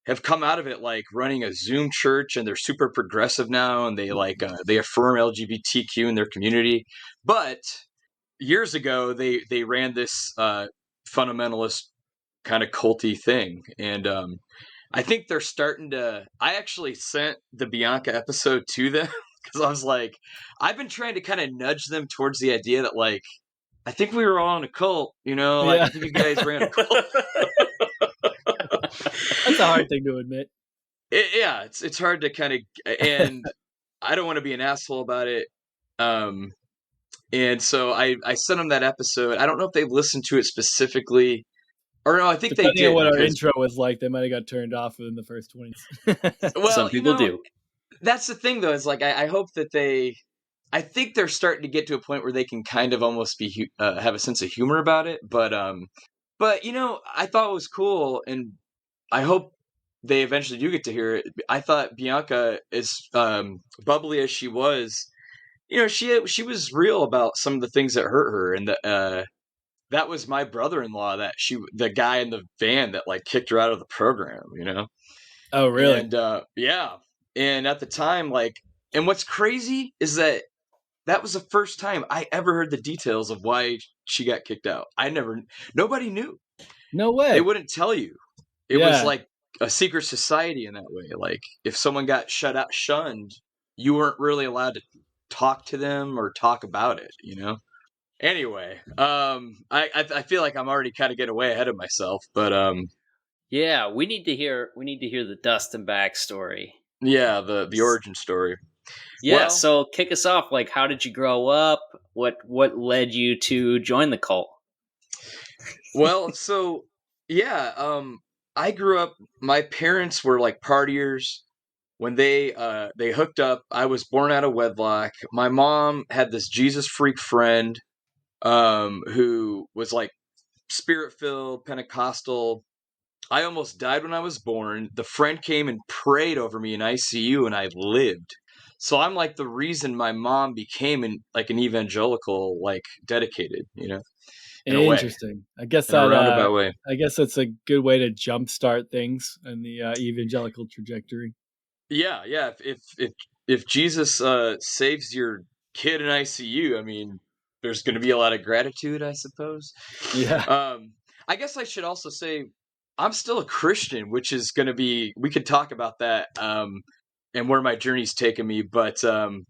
have come out of it like running a Zoom church, and they're super progressive now, and they they affirm LGBTQ in their community. But years ago, they ran this fundamentalist kind of culty thing, and I think they're starting to. I actually sent the Bianca episode to them because I was like, I've been trying to kind of nudge them towards the idea that like, I think we were all in a cult, like I think you guys ran a cult. That's a hard thing to admit. It's hard to kind of, and I don't want to be an asshole about it. And so I sent them that episode. I don't know if they've listened to it specifically, or no, I think they Depending on did what our because, intro was like, they might have got turned off within the first 20. well, Some people do. That's the thing though. Is like I hope that I think they're starting to get to a point where they can kind of almost be have a sense of humor about it. But I thought it was cool, and I hope they eventually do get to hear it. I thought Bianca, as bubbly as she was, she was real about some of the things that hurt her, and that was my brother-in-law, the guy in the van that like kicked her out of the program, Oh, really? and yeah, and at the time, like, and what's crazy is that was the first time I ever heard the details of why she got kicked out. Nobody knew. No way. They wouldn't tell you. It was like a secret society in that way. Like if someone got shunned, you weren't really allowed to talk to them or talk about it, Anyway, I feel like I'm already kind of getting way ahead of myself, but Yeah, we need to hear the Dustin backstory. yeah, the origin story. Yeah, Well, so kick us off. Like, how did you grow up? What led you to join the cult? Well, so yeah, I grew up. My parents were like partiers. When they hooked up, I was born out of wedlock. My mom had this Jesus freak friend, who was like spirit filled, Pentecostal. I almost died when I was born. The friend came and prayed over me in ICU, and I lived. So I'm like the reason my mom became an evangelical, like dedicated, in a way, Interesting. I guess in a roundabout way. I guess that's a good way to jumpstart things in the evangelical trajectory. Yeah, yeah. If Jesus saves your kid in ICU, I mean, there's going to be a lot of gratitude, I suppose. Yeah. I guess I should also say I'm still a Christian, which is going to be. We could talk about that, and where my journey's taken me, but I'm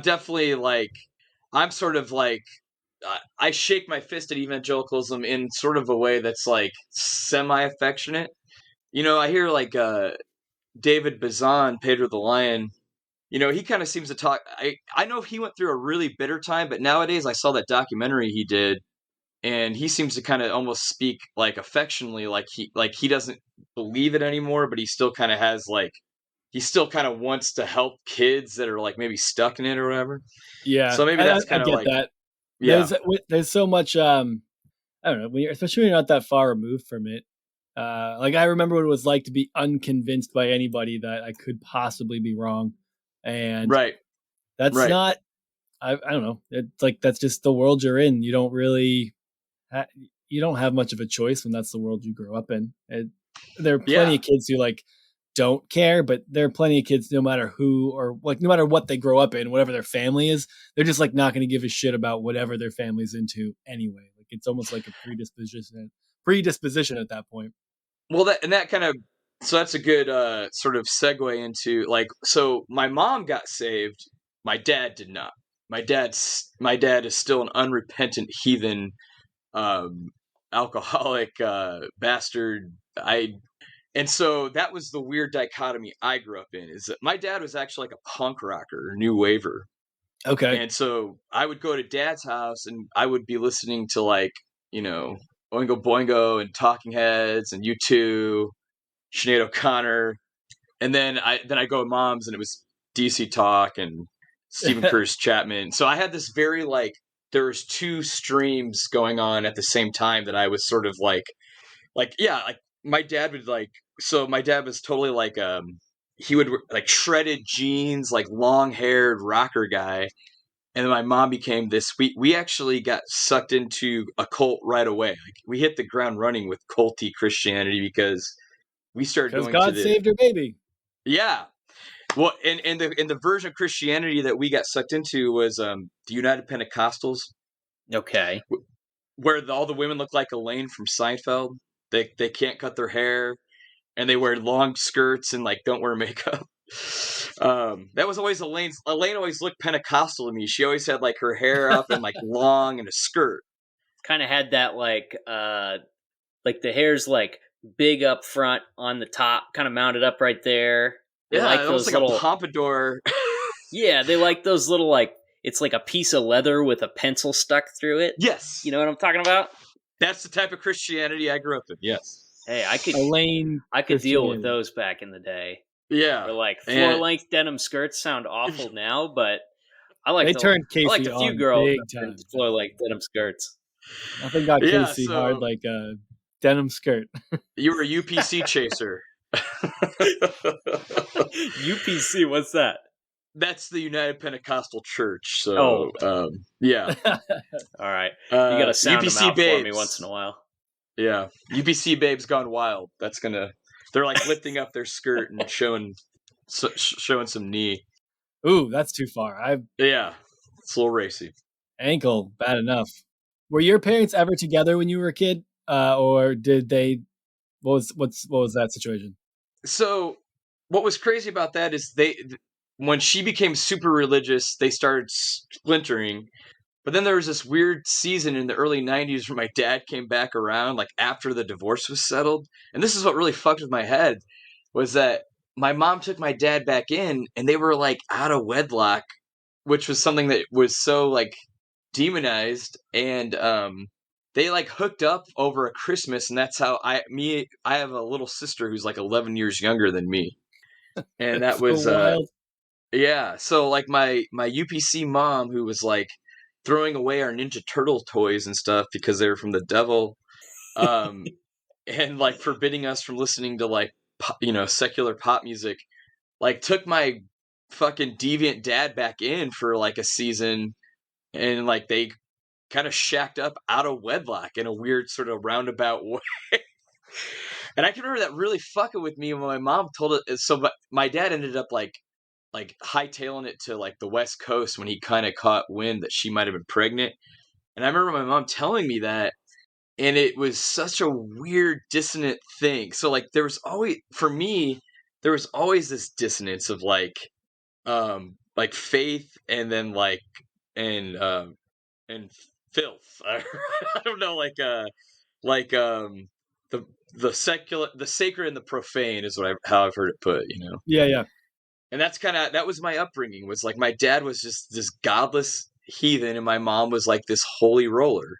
definitely like I'm sort of like I shake my fist at evangelicalism in sort of a way that's like semi-affectionate. I hear like David Bazan, Pedro the Lion, he kind of seems to talk. I know he went through a really bitter time, but nowadays I saw that documentary he did, and he seems to kind of almost speak like affectionately, like he doesn't believe it anymore, but he still kind of has like he still kind of wants to help kids that are like maybe stuck in it or whatever. Yeah. So maybe that's I kind of get like that. yeah, There's so much I don't know, especially when you're not that far removed from it. Like I remember what it was like to be unconvinced by anybody that I could possibly be wrong, and right, that's right, not. I don't know. It's like that's just the world you're in. You don't really, you don't have much of a choice when that's the world you grow up in. There are plenty of kids who like don't care, but there are plenty of kids, no matter who or like no matter what they grow up in, whatever their family is, they're just like not going to give a shit about whatever their family's into anyway. Like it's almost like a predisposition at that point. Well, that kind of so that's a good sort of segue into like so my mom got saved, my dad did not. My dad is still an unrepentant heathen, alcoholic bastard. And so that was the weird dichotomy I grew up in. Is that my dad was actually like a punk rocker, new waver. Okay. And so I would go to dad's house and I would be listening to like, Oingo Boingo and Talking Heads and U2, Sinead O'Connor. And then I go to mom's and it was DC Talk and Stephen Curtis Chapman. So I had this very like there was two streams going on at the same time that I was sort of like yeah, like my dad would like so my dad was totally like he would like shredded jeans, like long-haired rocker guy. And then my mom became this. We actually got sucked into a cult right away. Like we hit the ground running with culty Christianity because we started going God to the saved her baby. yeah. Well, and the version of Christianity that we got sucked into was the United Pentecostals. Okay. Where all the women look like Elaine from Seinfeld. They can't cut their hair, and they wear long skirts and like don't wear makeup. That was always Elaine always looked Pentecostal to me. She always had like her hair up and like long and a skirt. Kind of had that like the hair's like big up front on the top, kind of mounted up right there. They Yeah, like it was like little, a pompadour. yeah, they like those little like it's like a piece of leather with a pencil stuck through it. Yes. You know what I'm talking about? That's the type of Christianity I grew up in. Yes. Hey, I could Elaine deal with Christianity. those back in the day. Yeah. Or like floor-length denim skirts sound awful now, but I like They turned I liked Casey a few on girls big in time. floor-length denim skirts. Nothing got Yeah, Casey so- hard like a denim skirt. You were a UPC chaser. UPC, what's that? That's the United Pentecostal Church. So, yeah. All right. You got to sound UPC them out babes. for me once in a while. Yeah. UPC babes gone wild. That's gonna. They're like lifting up their skirt and showing some knee. Ooh, that's too far. Yeah, it's a little racy. Ankle, bad enough. Were your parents ever together when you were a kid, or did they? What was that situation? So, what was crazy about that is when she became super religious, they started splintering. But then there was this weird season in the early 90s where my dad came back around, like after the divorce was settled. And this is what really fucked with my head, was that my mom took my dad back in and they were like out of wedlock, which was something that was so like demonized. And they like hooked up over a Christmas. And that's how I have a little sister who's like 11 years younger than me. And that So was, wild. yeah. So like my UPC mom, who was like throwing away our Ninja Turtle toys and stuff because they were from the devil, and like forbidding us from listening to like secular pop music, like took my fucking deviant dad back in for like a season, and like they kind of shacked up out of wedlock in a weird sort of roundabout way. And I can remember that really fucking with me when my mom told it. So my dad ended up like hightailing it to like the West Coast when he kind of caught wind that she might have been pregnant. And I remember my mom telling me that, and it was such a weird dissonant thing. So like there was always, for me, there was always this dissonance of like faith and then and filth. I don't know, the secular, the sacred and the profane is how I've heard it put, Yeah. And that was my upbringing, was like my dad was just this godless heathen and my mom was like this holy roller.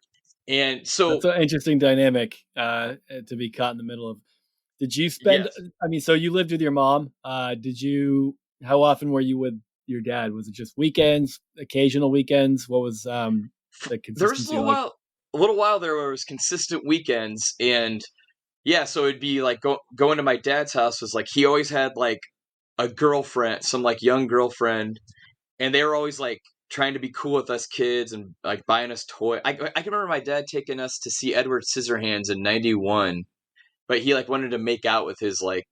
And so that's an interesting dynamic to be caught in the middle of. Did you spend? Yes. I mean, so you lived with your mom. How often were you with your dad? Was it just weekends, occasional weekends? What was the consistency? There was a little while there where it was consistent weekends, and yeah, so it'd be like going to my dad's house was like he always had like a girlfriend, some like young girlfriend, and they were always like trying to be cool with us kids and like buying us toys. I can remember my dad taking us to see Edward Scissorhands in '91, but he like wanted to make out with his like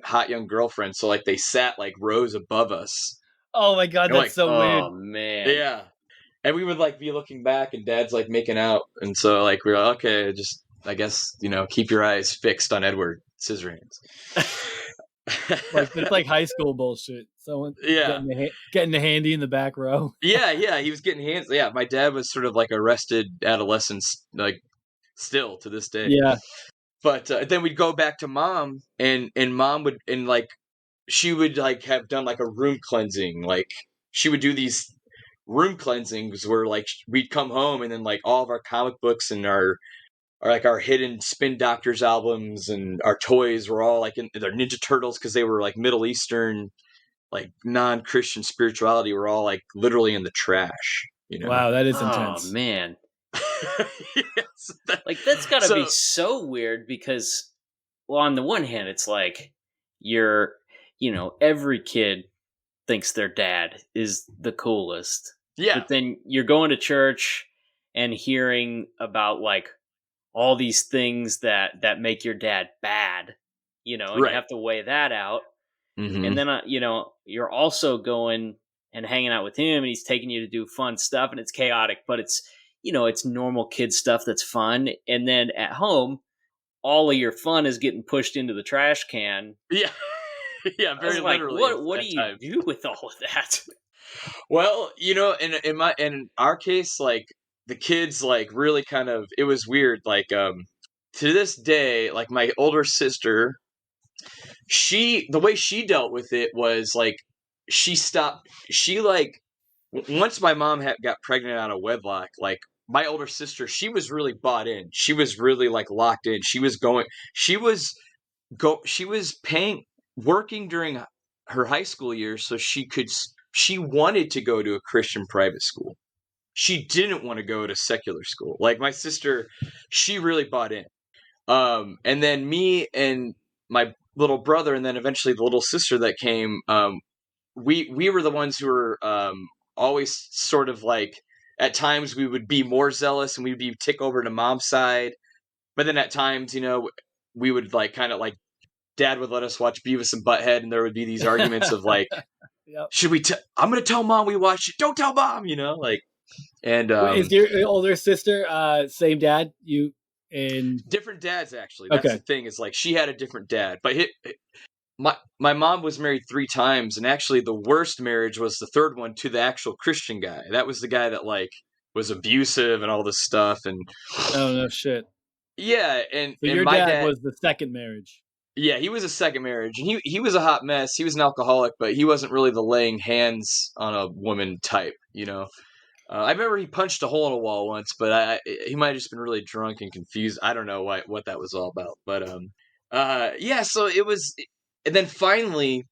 hot young girlfriend, so like they sat like rows above us. Oh my god, that's so weird. Oh man. Yeah. And we would like be looking back and dad's like making out, and so like we were like, okay, just I guess keep your eyes fixed on Edward Scissorhands. Like it's like high school bullshit. Someone getting the handy in the back row. yeah, he was getting hands. Yeah, my dad was sort of like arrested adolescence, like still to this day. Yeah, but then we'd go back to mom, and mom would she would like have done like a room cleansing. Like she would do these room cleansings where like we'd come home and then like all of our comic books and our hidden Spin Doctors albums and our toys were all like in their Ninja Turtles, because they were like Middle Eastern, like non-Christian spirituality, were all like literally in the trash. Wow, that is intense. Oh man. Yes, like that's gotta be so weird, because well, on the one hand it's like every kid thinks their dad is the coolest. Yeah. But then you're going to church and hearing about like all these things that make your dad bad, and Right. you have to weigh that out. Mm-hmm. And then you're also going and hanging out with him, and he's taking you to do fun stuff, and it's chaotic, but it's it's normal kid stuff that's fun. And then at home, all of your fun is getting pushed into the trash can. Yeah. Yeah, very literally. What do you do with all of that? Well, in our case, like the kids, like really kind of, it was weird. Like, to this day, like my older sister, the way she dealt with it was like, she once my mom got pregnant out of wedlock, like my older sister, she was really bought in. She was really like locked in. She was paying, working during her high school years so she wanted to go to a Christian private school. She didn't want to go to secular school. Like my sister, she really bought in. And then me and my little brother, and then eventually the little sister that came, we were the ones who were always sort of like, at times we would be more zealous and we'd be tick over to mom's side. But then at times, we would like kind of like, Dad would let us watch Beavis and Butthead, and there would be these arguments of like, Yep. should we? I'm going to tell Mom we watched it. Don't tell Mom, like. And is your older sister same dad? You and different dads actually. That's okay. The thing is like she had a different dad, but my mom was married 3 times, and actually the worst marriage was the third one to the actual Christian guy. That was the guy that like was abusive and all this stuff. And oh no shit. Yeah, and your my dad was the second marriage. Yeah, he was a second marriage, and he was a hot mess. He was an alcoholic, but he wasn't really the laying hands on a woman type, I remember he punched a hole in a wall once, but he might have just been really drunk and confused. I don't know what that was all about, but yeah. So it was, and then finally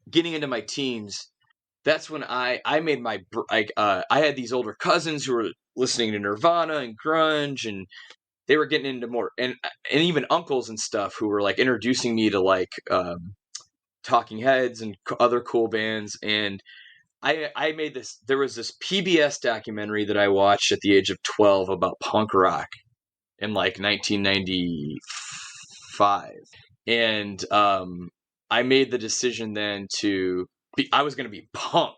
getting into my teens, that's when I made I had these older cousins who were listening to Nirvana and grunge, and they were getting into more, and even uncles and stuff who were like introducing me to like Talking Heads and other cool bands. And I made this. There was this PBS documentary that I watched at the age of 12 about punk rock in like 1995, and I made the decision then to be. I was going to be punk.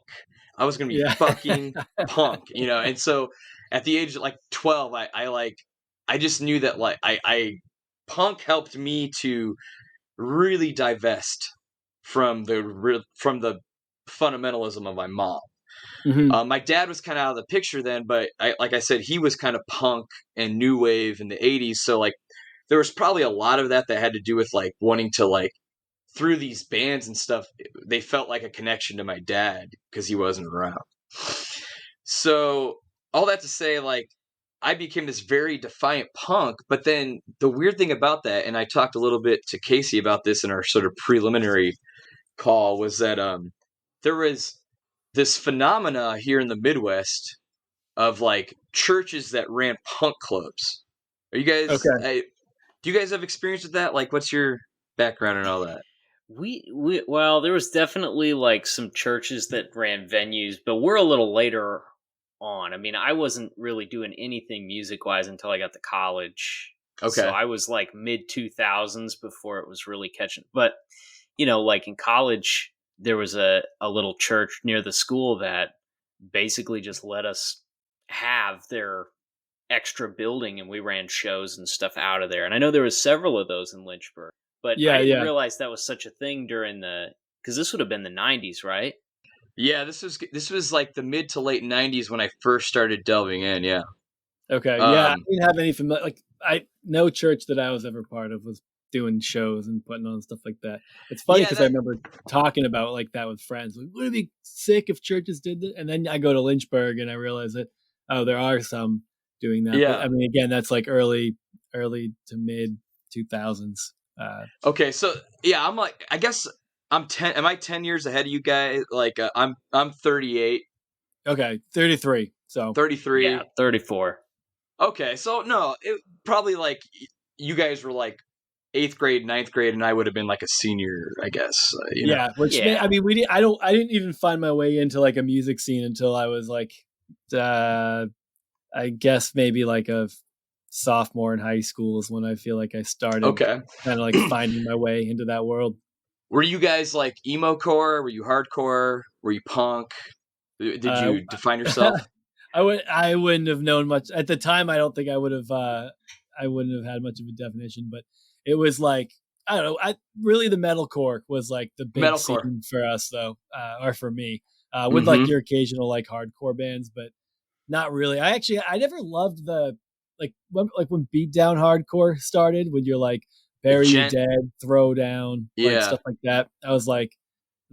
I was going to be fucking punk, And so at the age of like 12, I just knew that like I punk helped me to really divest from the fundamentalism of my mom. Mm-hmm. My dad was kind of out of the picture then, but like I said, he was kind of punk and new wave in the 80s. So like there was probably a lot of that had to do with like wanting to like, through these bands and stuff, they felt like a connection to my dad because he wasn't around. So all that to say, like, I became this very defiant punk. But then the weird thing about that, and I talked a little bit to Casey about this in our sort of preliminary call, was that there was this phenomena here in the Midwest of like churches that ran punk clubs. Are you guys okay? Do you guys have experience with that? Like, what's your background and all that? Well, there was definitely like some churches that ran venues, but we're a little later on. I mean, I wasn't really doing anything music wise until I got to college. Okay. So I was like mid 2000s before it was really catching. But, like in college, there was a little church near the school that basically just let us have their extra building, and we ran shows and stuff out of there. And I know there was several of those in Lynchburg, but I didn't realize that was such a thing during because this would have been the 90s, right? Yeah, this was like the mid to late 90s when I first started delving in. Yeah. Okay. Yeah, I didn't have any no church that I was ever part of was doing shows and putting on stuff like that. It's funny because I remember talking about like that with friends. Like, would it be sick if churches did that? And then I go to Lynchburg and I realize that there are some doing that. Yeah. But, I mean, again, that's like early to mid 2000s. Okay, so yeah, I'm like, I guess I'm 10. Am I 10 years ahead of you guys? Like, I'm 38. Okay, 33. So 33. Yeah, 34. Okay, so no, it probably like you guys were like 8th grade, 9th grade, and I would have been like a senior, I guess. Yeah, which I mean, I didn't even find my way into like a music scene until I was like, I guess maybe like a sophomore in high school is when I feel like I started kind of like finding my way into that world. Were you guys like emo core? Were you hardcore? Were you punk? Did you define yourself? I wouldn't have known much at the time. I don't think I would have. I wouldn't have had much of a definition, but it was like, I don't know. Really, the metalcore was like the big scene for us, though, or for me. With like your occasional like hardcore bands, but not really. I never loved the when beatdown hardcore started. When you're like bury you dead, throw down, like stuff like that. I was like,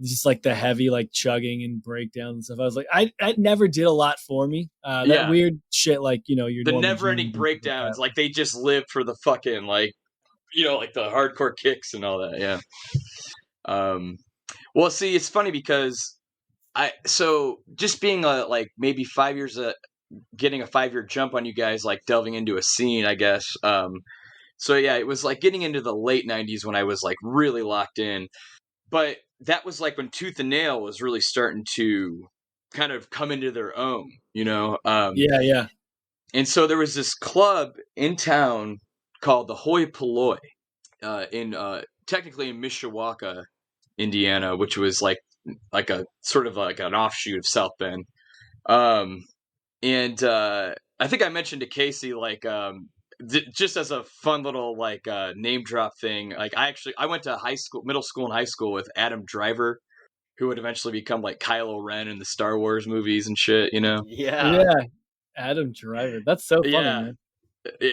just like the heavy like chugging and breakdowns and stuff. I was like, I never did a lot for me. That Yeah. weird shit, like, you know, your The Norma never-ending Jean, breakdowns, like they just live for the fucking like, you know, like the hardcore kicks and all that. Yeah. Well, see, it's funny because so just being like maybe 5 years, getting a 5-year jump on you guys, like delving into a scene, I guess. So yeah, it was like getting into the late 90s when I was like really locked in. But that was like when Tooth and Nail was really starting to kind of come into their own, you know? Yeah. And so there was this club in town called the Hoi Polloi, in technically in Mishawaka, Indiana, which was like a sort of like an offshoot of South Bend. And I think I mentioned to Casey, like, just as a fun little like name drop thing, like I went to middle school and high school with Adam Driver, who would eventually become like Kylo Ren in the Star Wars movies and shit, you know? Yeah. Adam Driver. That's so funny, Yeah. man.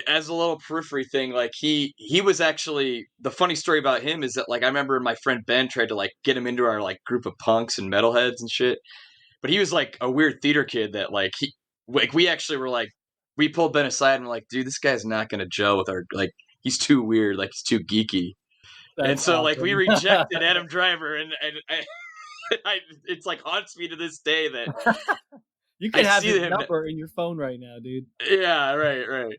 As a little periphery thing, like he was actually, the funny story about him is that like I remember my friend Ben tried to like get him into our like group of punks and metalheads and shit, but he was like a weird theater kid that like we actually were like, we pulled Ben aside and we're like, dude, this guy's not gonna gel with our, like, he's too weird, like he's too geeky. That's and so awesome. like we rejected Adam Driver, and it's like haunts me to this day that You can I have see his him number in your phone right now, dude. Yeah, right.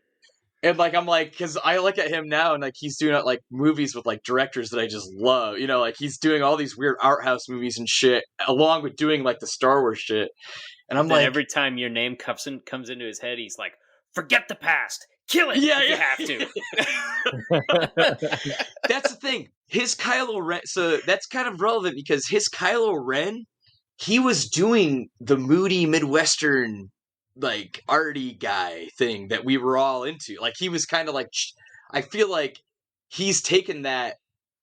And like I'm like, because I look at him now and like he's doing like movies with like directors that I just love, you know, like he's doing all these weird art house movies and shit, along with doing like the Star Wars shit. And I'm like, every time your name comes into his head, he's like, "Forget the past, kill it if you have to." That's the thing. His Kylo Ren. So that's kind of relevant because his Kylo Ren, he was doing the moody Midwestern, like arty guy thing that we were all into. Like he was kind of like, I feel like he's taken that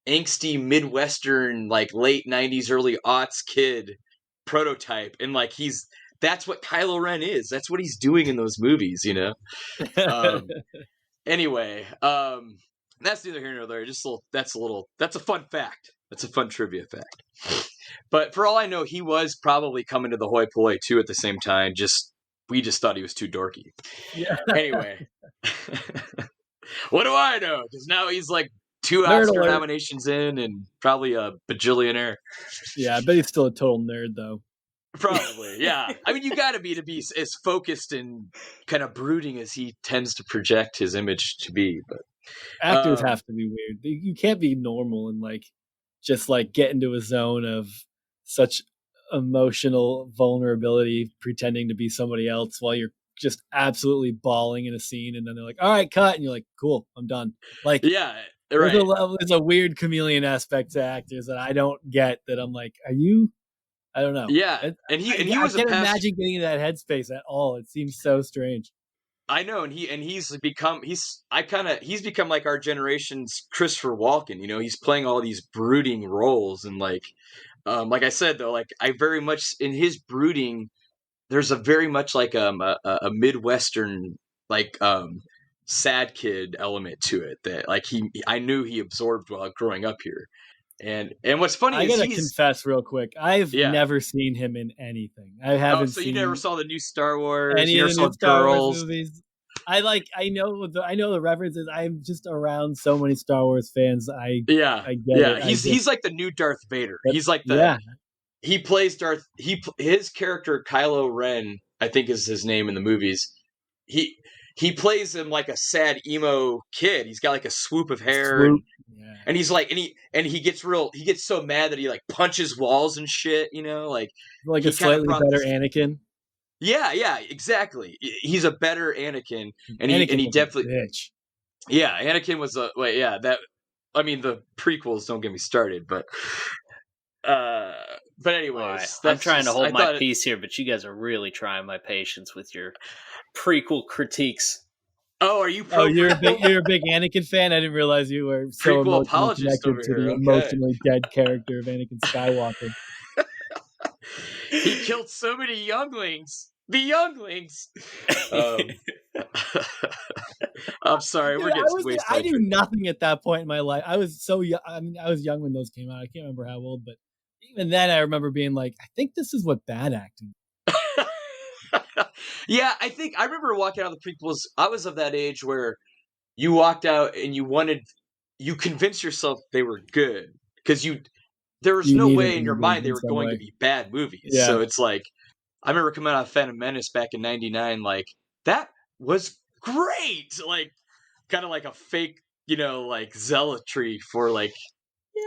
angsty Midwestern, like late 90s, early aughts kid prototype, and like that's what Kylo Ren is. That's what he's doing in those movies, you know? Anyway, that's neither here nor there. That's a fun fact. That's a fun trivia fact. But for all I know, he was probably coming to the Hoi Polloi too at the same time. We just thought he was too dorky. Yeah. Anyway, what do I know? Because now he's like 2 Oscar nominations in and probably a bajillionaire. Yeah, I bet he's still a total nerd though. Probably, yeah. I mean, you got to be as focused and kind of brooding as he tends to project his image to be. But actors have to be weird. You can't be normal and like just like get into a zone of such emotional vulnerability, pretending to be somebody else while you're just absolutely bawling in a scene, and then they're like, "All right, cut," and you're like, "Cool, I'm done." Like, yeah, right. There's a weird chameleon aspect to actors that I don't get. That I'm like, are you? I don't know. Yeah, I can't imagine getting into that headspace at all. It seems so strange. I know, and he's become like our generation's Christopher Walken. You know, he's playing all these brooding roles, and like I said though, like I very much in his brooding, there's a very much like a Midwestern like sad kid element to it that like I knew he absorbed while growing up here. And what's funny is I gotta confess real quick, I've never seen him in anything. I haven't. So you never saw the new Star Wars? Any of the new Star Wars movies? I know the references. I'm just around so many Star Wars fans. I get it. He's like the new Darth Vader. He's like he plays Darth. His character Kylo Ren, I think is his name in the movies. He plays him like a sad emo kid. He's got like a swoop of hair. And he's like, and he gets so mad that he like punches walls and shit, you know, like a slightly better Anakin. Yeah, exactly. He's a better Anakin, and he definitely, yeah, Anakin was I mean, the prequels don't get me started, but anyways, I'm trying to hold my peace here, but you guys are really trying my patience with your prequel critiques. Oh, are you? You're a big Anakin fan. I didn't realize you were so emotionally connected to the emotionally dead character of Anakin Skywalker. He killed so many younglings. The younglings. I'm sorry. We're getting way I knew nothing at that point in my life. I was so young. I mean, I was young when those came out. I can't remember how old, but even then, I remember being like, I think this is what bad acting. Yeah, I remember walking out of the prequels. I was of that age where you walked out and you convinced yourself they were good because there was no way in your mind they were going to be bad movies. Yeah. So it's like, I remember coming out of Phantom Menace back in '99, like, that was great. Like, kind of like a fake, like zealotry for like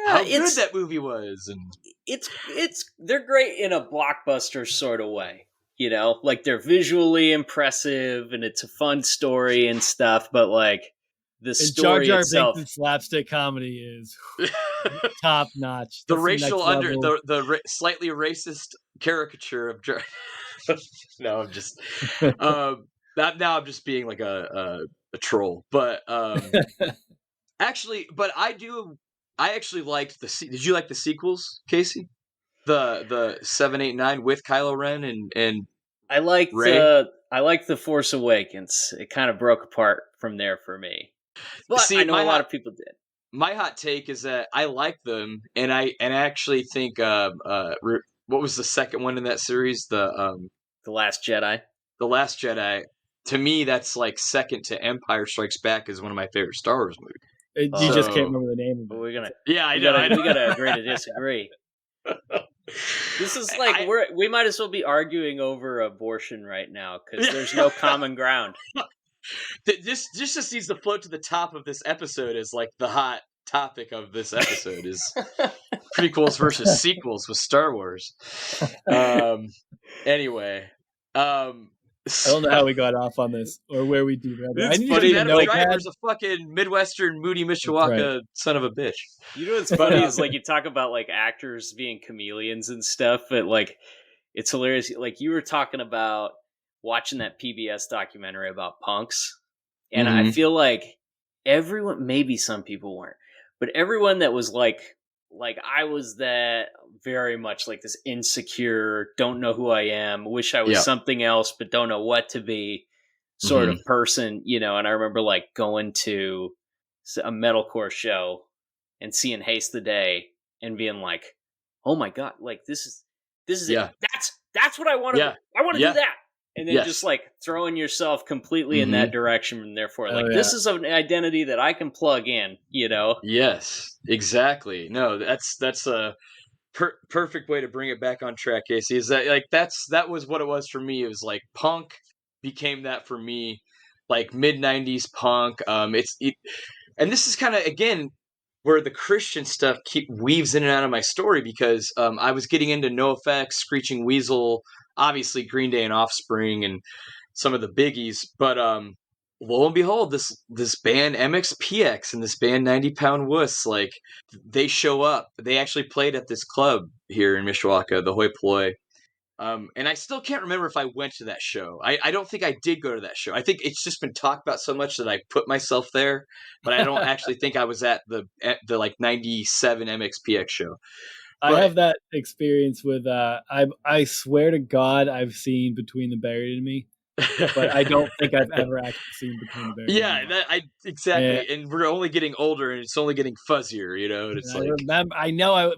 how good that movie was. And they're great in a blockbuster sort of way. Like they're visually impressive and it's a fun story and stuff, but like the story Jar Jar itself, Binks' slapstick comedy is top notch. The racial the slightly racist caricature of Jar. No, I'm just now I'm just being like a troll, but actually, but I actually liked did you like the sequels, Casey? The 7, 8, 9 with Kylo Ren and I liked Rey? I liked The Force Awakens. It kind of broke apart from there for me. But See, I know a lot of people did. My hot take is that I like them, and I actually think what was the second one in that series? The Last Jedi. The Last Jedi. To me, that's like second to Empire Strikes Back is one of my favorite Star Wars movies. You just can't remember the name of it. We're gonna. Yeah, I we know. Gotta, we gotta agree to disagree. This is like we might as well be arguing over abortion right now because there's no common ground. This just needs to float to the top of this episode as like the hot topic of this episode is prequels versus sequels with Star Wars. Anyway, I don't know how we got off on this or where we do that. It's funny that the driver's a fucking Midwestern Moody Mishawaka son of a bitch. You know what's funny is like you talk about like actors being chameleons and stuff, but like it's hilarious. Like you were talking about watching that PBS documentary about punks, and I feel like everyone, maybe some people weren't, but everyone that was like I was that very much like this insecure, don't know who I am, wish I was something else, but don't know what to be sort of person, and I remember like going to a metalcore show and seeing Haste the Day and being like, oh my God, like this is it. That's what I want to, I want to do that. And then just like throwing yourself completely in that direction, and therefore like this is an identity that I can plug in, Yes, exactly. No, that's a perfect way to bring it back on track, Casey. Is that like that was what it was for me. It was like punk became that for me, like mid-90s punk. And this is kind of again where the Christian stuff weaves in and out of my story because I was getting into NoFX, Screeching Weasel, obviously Green Day and Offspring and some of the biggies, but lo and behold, this band MXPX and this band 90 Pound Wuss, like they show up. They actually played at this club here in Mishawaka, the Hoi Polloi. And I still can't remember if I went to that show. I don't think I did go to that show. I think it's just been talked about so much that I put myself there, but I don't actually think I was at the like 97 MXPX show. I have that experience with I swear to God I've seen Between the Buried and Me, but I don't think I've ever actually seen Between the Buried. Yeah, exactly. And we're only getting older, and it's only getting fuzzier, And it's like I know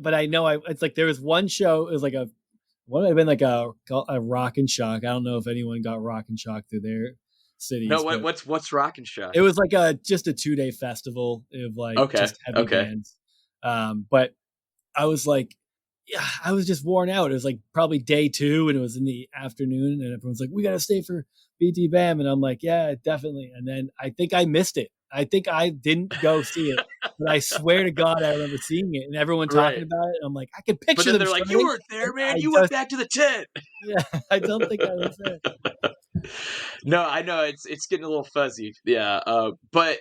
it's like there was one show. It was like what had been like a Rock and Shock. I don't know if anyone got Rock and Shock through their cities. No, what's Rock and Shock? It was like just a 2-day festival of like just heavy bands. But I was like, I was just worn out. It was like probably day 2 and it was in the afternoon and everyone's like, we got to stay for BT Bam. And I'm like, yeah, definitely. And then I think I missed it. I think I didn't go see it, but I swear to God, I remember seeing it and everyone talking about it. And I'm like, I can picture them. They're like, you weren't there, man. You went back to the tent. Yeah, I don't think I was there. No, I know it's getting a little fuzzy. Yeah. But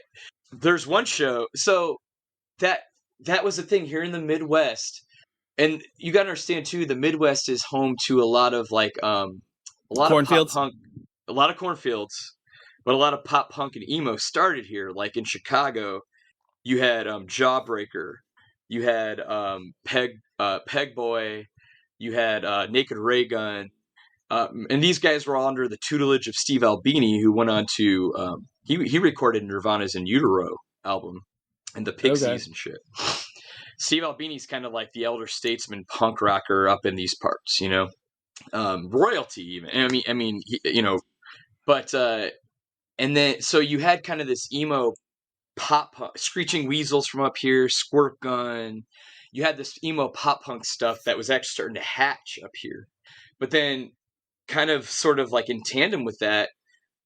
there's one show. So that was the thing here in the Midwest. And you got to understand too, the Midwest is home to a lot of like a lot cornfields. of pop punk, a lot of cornfields, but a lot of pop punk and emo started here. Like in Chicago, you had Jawbreaker, you had Peg Boy, you had Naked Ray Gun, and these guys were all under the tutelage of Steve Albini, who went on to he recorded Nirvana's In Utero album and the Pixies and shit. Steve Albini's kind of like the elder statesman punk rocker up in these parts, you know, royalty even. I mean, but and then so you had kind of this emo pop punk, Screeching Weasels from up here, Squirt Gun. You had this emo pop punk stuff that was actually starting to hatch up here, but then kind of sort of like in tandem with that,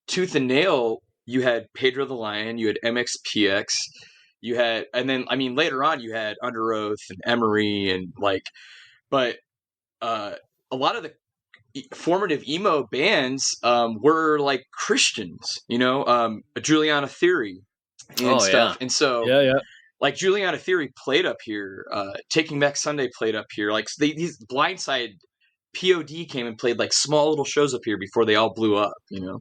tooth and nail, you had Pedro the Lion, you had MXPX, you had, and then I mean later on you had Under Oath and Emery and like, but a lot of the formative emo bands were like Christians, you know, Juliana Theory and stuff, and so yeah. like Juliana Theory played up here, Taking Back Sunday played up here, like these Blindside, POD came and played like small little shows up here before they all blew up, you know.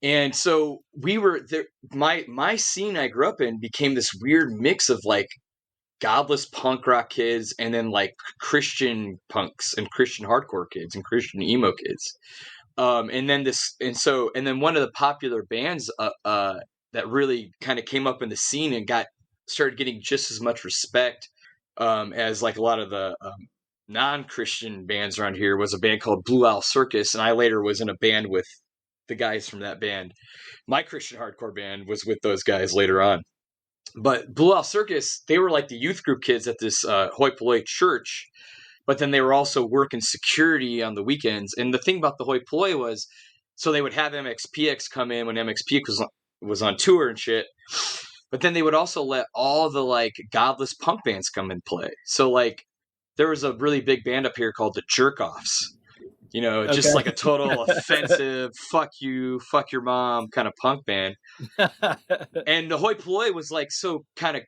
And so we were there. My scene I grew up in became this weird mix of like godless punk rock kids and then like Christian punks and Christian hardcore kids and Christian emo kids. And then one of the popular bands that really kind of came up in the scene and started getting just as much respect as like a lot of the non-Christian bands around here was a band called Blue Owl Circus, and I later was in a band with the guys from that band. My Christian hardcore band was with those guys later on. But Blue Owl Circus, they were like the youth group kids at this hoi polloi church, but then they were also working security on the weekends. And the thing about the hoi polloi was, so they would have MXPX come in when MXPX was on tour and shit, but then they would also let all the like godless punk bands come and play. So like there was a really big band up here called the Jerk Offs, you know, just like a total offensive, fuck you, fuck your mom kind of punk band. And the hoi polloi was like so kind of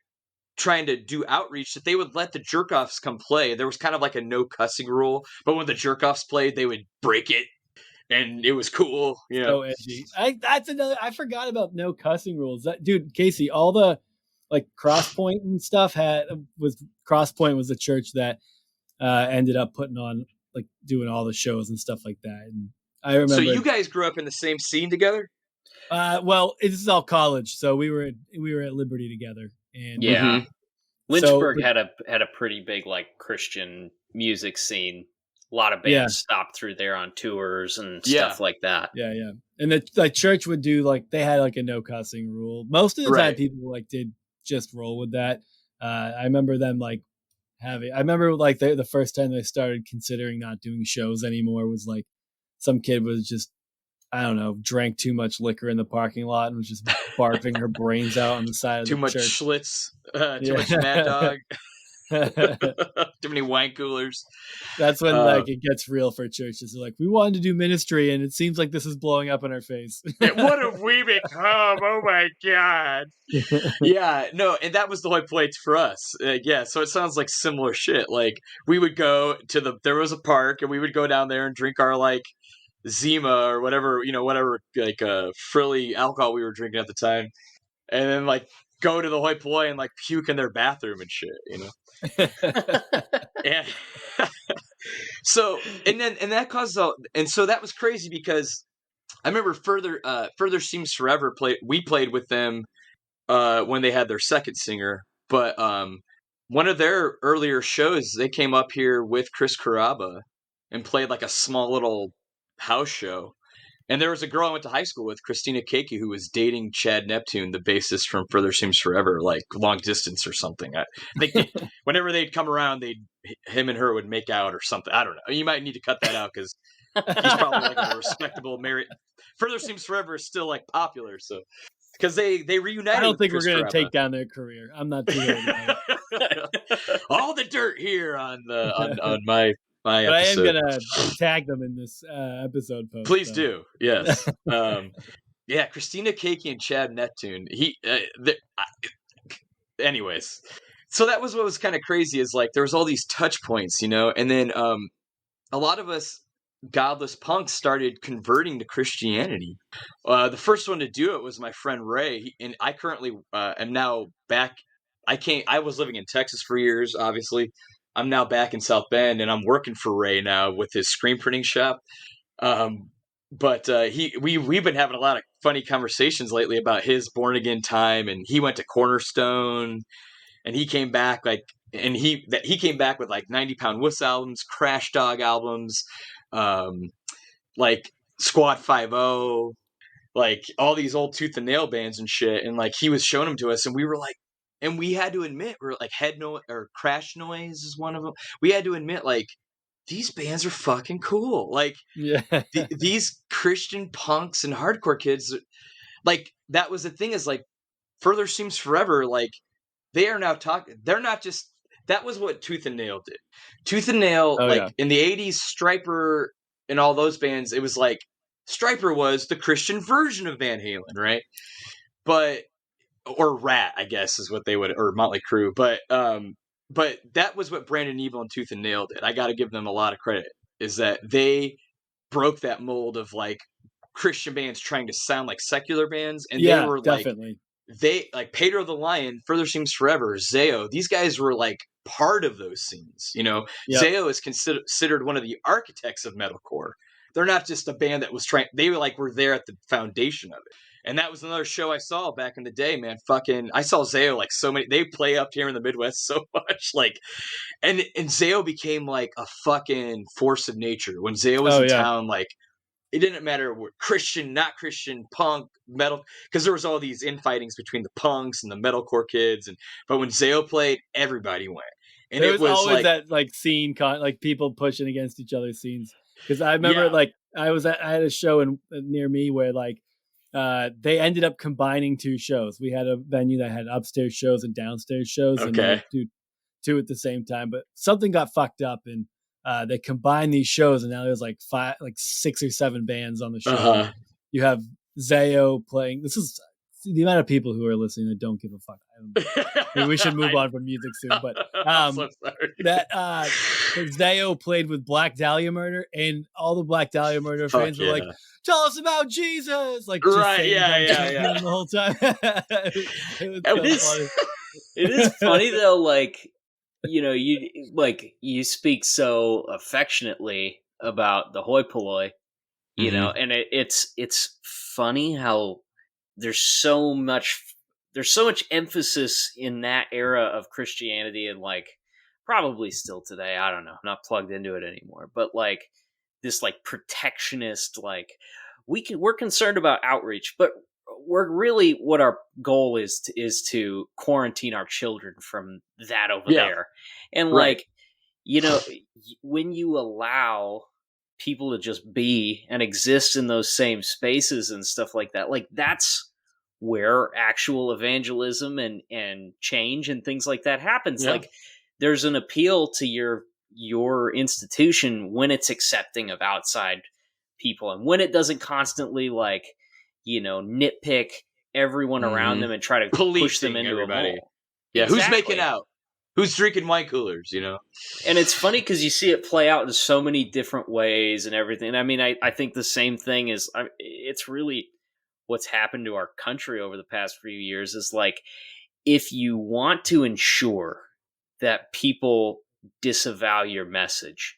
trying to do outreach that they would let the Jerk Offs come play. There was kind of like a no cussing rule, but when the Jerk Offs played, they would break it. And it was cool, you know. So edgy. I forgot about no cussing rules. Dude, Casey, all the like Crosspoint and stuff Crosspoint was the church that ended up putting on like doing all the shows and stuff like that. And I remember. So you guys grew up in the same scene together? Well, this is all college, so we were at Liberty together. And yeah, Lynchburg had a pretty big like Christian music scene. A lot of bands stopped through there on tours and stuff like that. Yeah. And the church would do like they had like a no cussing rule. Most of the time, people like did just roll with that. I remember them like the first time they started considering not doing shows anymore was like some kid was just, I don't know, drank too much liquor in the parking lot and was just barfing her brains out on the side of the church. Too much Schlitz, too much Mad Dog, too many wine coolers. That's when like it gets real for churches. They're like, we wanted to do ministry and it seems like this is blowing up in our face. What have we become? Oh my God. Yeah, no, and that was the hoi polloi for us. So it sounds like similar shit. Like we would go there was a park and we would go down there and drink our like Zima or whatever like frilly alcohol we were drinking at the time, and then like go to the hoi polloi and like puke in their bathroom and shit, you know. And so that caused and so that was crazy because I remember Further Seems Forever we played with them when they had their second singer, but one of their earlier shows they came up here with Chris Carrabba and played like a small little house show. And there was a girl I went to high school with, Christina Keiki, who was dating Chad Neptune, the bassist from Further Seems Forever, like long distance or something. I think whenever they'd come around, him and her would make out or something. I don't know. You might need to cut that out because he's probably like a respectable married. Further Seems Forever is still like popular, so because they reunited. I don't think Chris we're going to Carrabba. Take down their career. I'm not too worried about it. All the dirt here on my but episode. I am gonna tag them in this episode post. Please do. Yes. Christina Keiki and Chad Neptune. Anyways, so that was what was kind of crazy is like there was all these touch points, you know, and then a lot of us godless punks started converting to Christianity. The first one to do it was my friend Ray, and I currently am now back. I was living in Texas for years, obviously. I'm now back in South Bend, and I'm working for Ray now with his screen printing shop. But we've been having a lot of funny conversations lately about his born again time, and he went to Cornerstone, and he came back he came back with like 90-Pound Wuss albums, Crash Dog albums, like Squad 5-0, like all these old Tooth and Nail bands and shit, and like he was showing them to us, and we were like, and we had to admit, we're like Crash Noise is one of them. We had to admit, like, these bands are fucking cool. Like, these Christian punks and hardcore kids, like, that was the thing, is like Further Seems Forever, like, they are now talking. They're not just. That was what Tooth and Nail did. Tooth and Nail, in the 80s, Stryper and all those bands, it was like Stryper was the Christian version of Van Halen, right? Or Rat, I guess, is what they would, or Motley Crue. But that was what Brandon Evil and Tooth and Nail did. I got to give them a lot of credit, is that they broke that mold of like Christian bands trying to sound like secular bands, and they were definitely. Like Pedro the Lion, Further Seems Forever, Zao, these guys were like part of those scenes, you know. Zao is considered one of the architects of metalcore. They're not just a band that was trying, they were there at the foundation of it. And that was another show I saw back in the day, man. I saw Zao like so many, they play up here in the Midwest so much, like, and Zao became like a fucking force of nature. When Zao was in town, like, it didn't matter what Christian, not Christian, punk, metal, because there was all these infightings between the punks and the metalcore kids, but when Zao played, everybody went. And there was always that like scene, like people pushing against each other's scenes. Because I remember, like, I had a show near me where like they ended up combining two shows. We had a venue that had upstairs shows and downstairs shows, and they do two at the same time. But something got fucked up, and they combined these shows, and now there's like 6 or 7 bands on the show. You have Zao playing. This is the amount of people who are listening that don't give a fuck. Maybe we should move on from music soon. But so that Zao played with Black Dahlia Murder, and all the Black Dahlia Murder fans were like, "Tell us about Jesus!" Like, the whole time. It is funny though, like, you know, you speak so affectionately about the hoi polloi, you know, and it's funny how there's so much emphasis in that era of Christianity, and like probably still today. I don't know, I'm not plugged into it anymore, but like this like protectionist, like we're concerned about outreach, but we're really, what our goal is to quarantine our children from that over there. And like, you know, when you allow people to just be and exist in those same spaces and stuff like that, like that's where actual evangelism and change and things like that happens. Like there's an appeal to your institution when it's accepting of outside people, and when it doesn't constantly, like, you know, nitpick everyone around them and try to push them into everybody. A mold. Yeah, exactly. Who's making out? Who's drinking wine coolers, you know? And it's funny because you see it play out in so many different ways and everything. I mean, I think the same thing is, it's really what's happened to our country over the past few years is like, if you want to ensure that people disavow your message,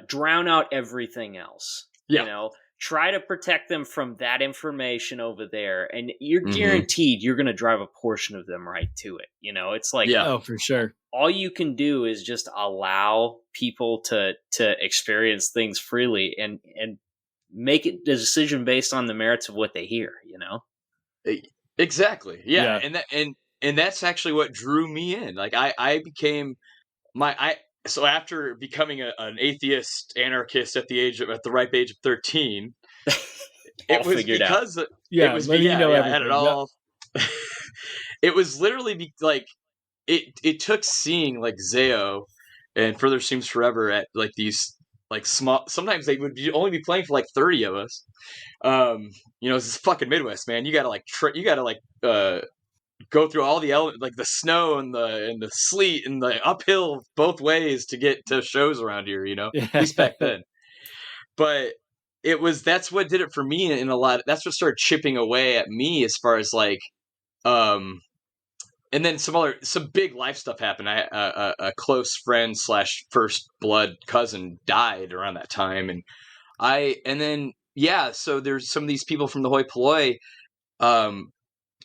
drown out everything else, you know? Try to protect them from that information over there, and you're guaranteed you're going to drive a portion of them right to it. You know, it's like, oh, for sure. All you can do is just allow people to experience things freely and make it the decision based on the merits of what they hear. You know, exactly. Yeah. And that's actually what drew me in. Like I became so after becoming an atheist anarchist at the ripe age of 13, it was because I had it all. It was literally like it took seeing like Zao and Further Seems Forever at like these like small. Sometimes they would only be playing for like 30 of us. You know, it's this fucking Midwest, man. You gotta go through all the elements, like the snow and the sleet and the uphill both ways to get to shows around here, you know, at least back then. But that's what did it for me in a lot. That's what started chipping away at me as far as like, and then some big life stuff happened. A close friend / first blood cousin died around that time. So there's some of these people from the hoi polloi,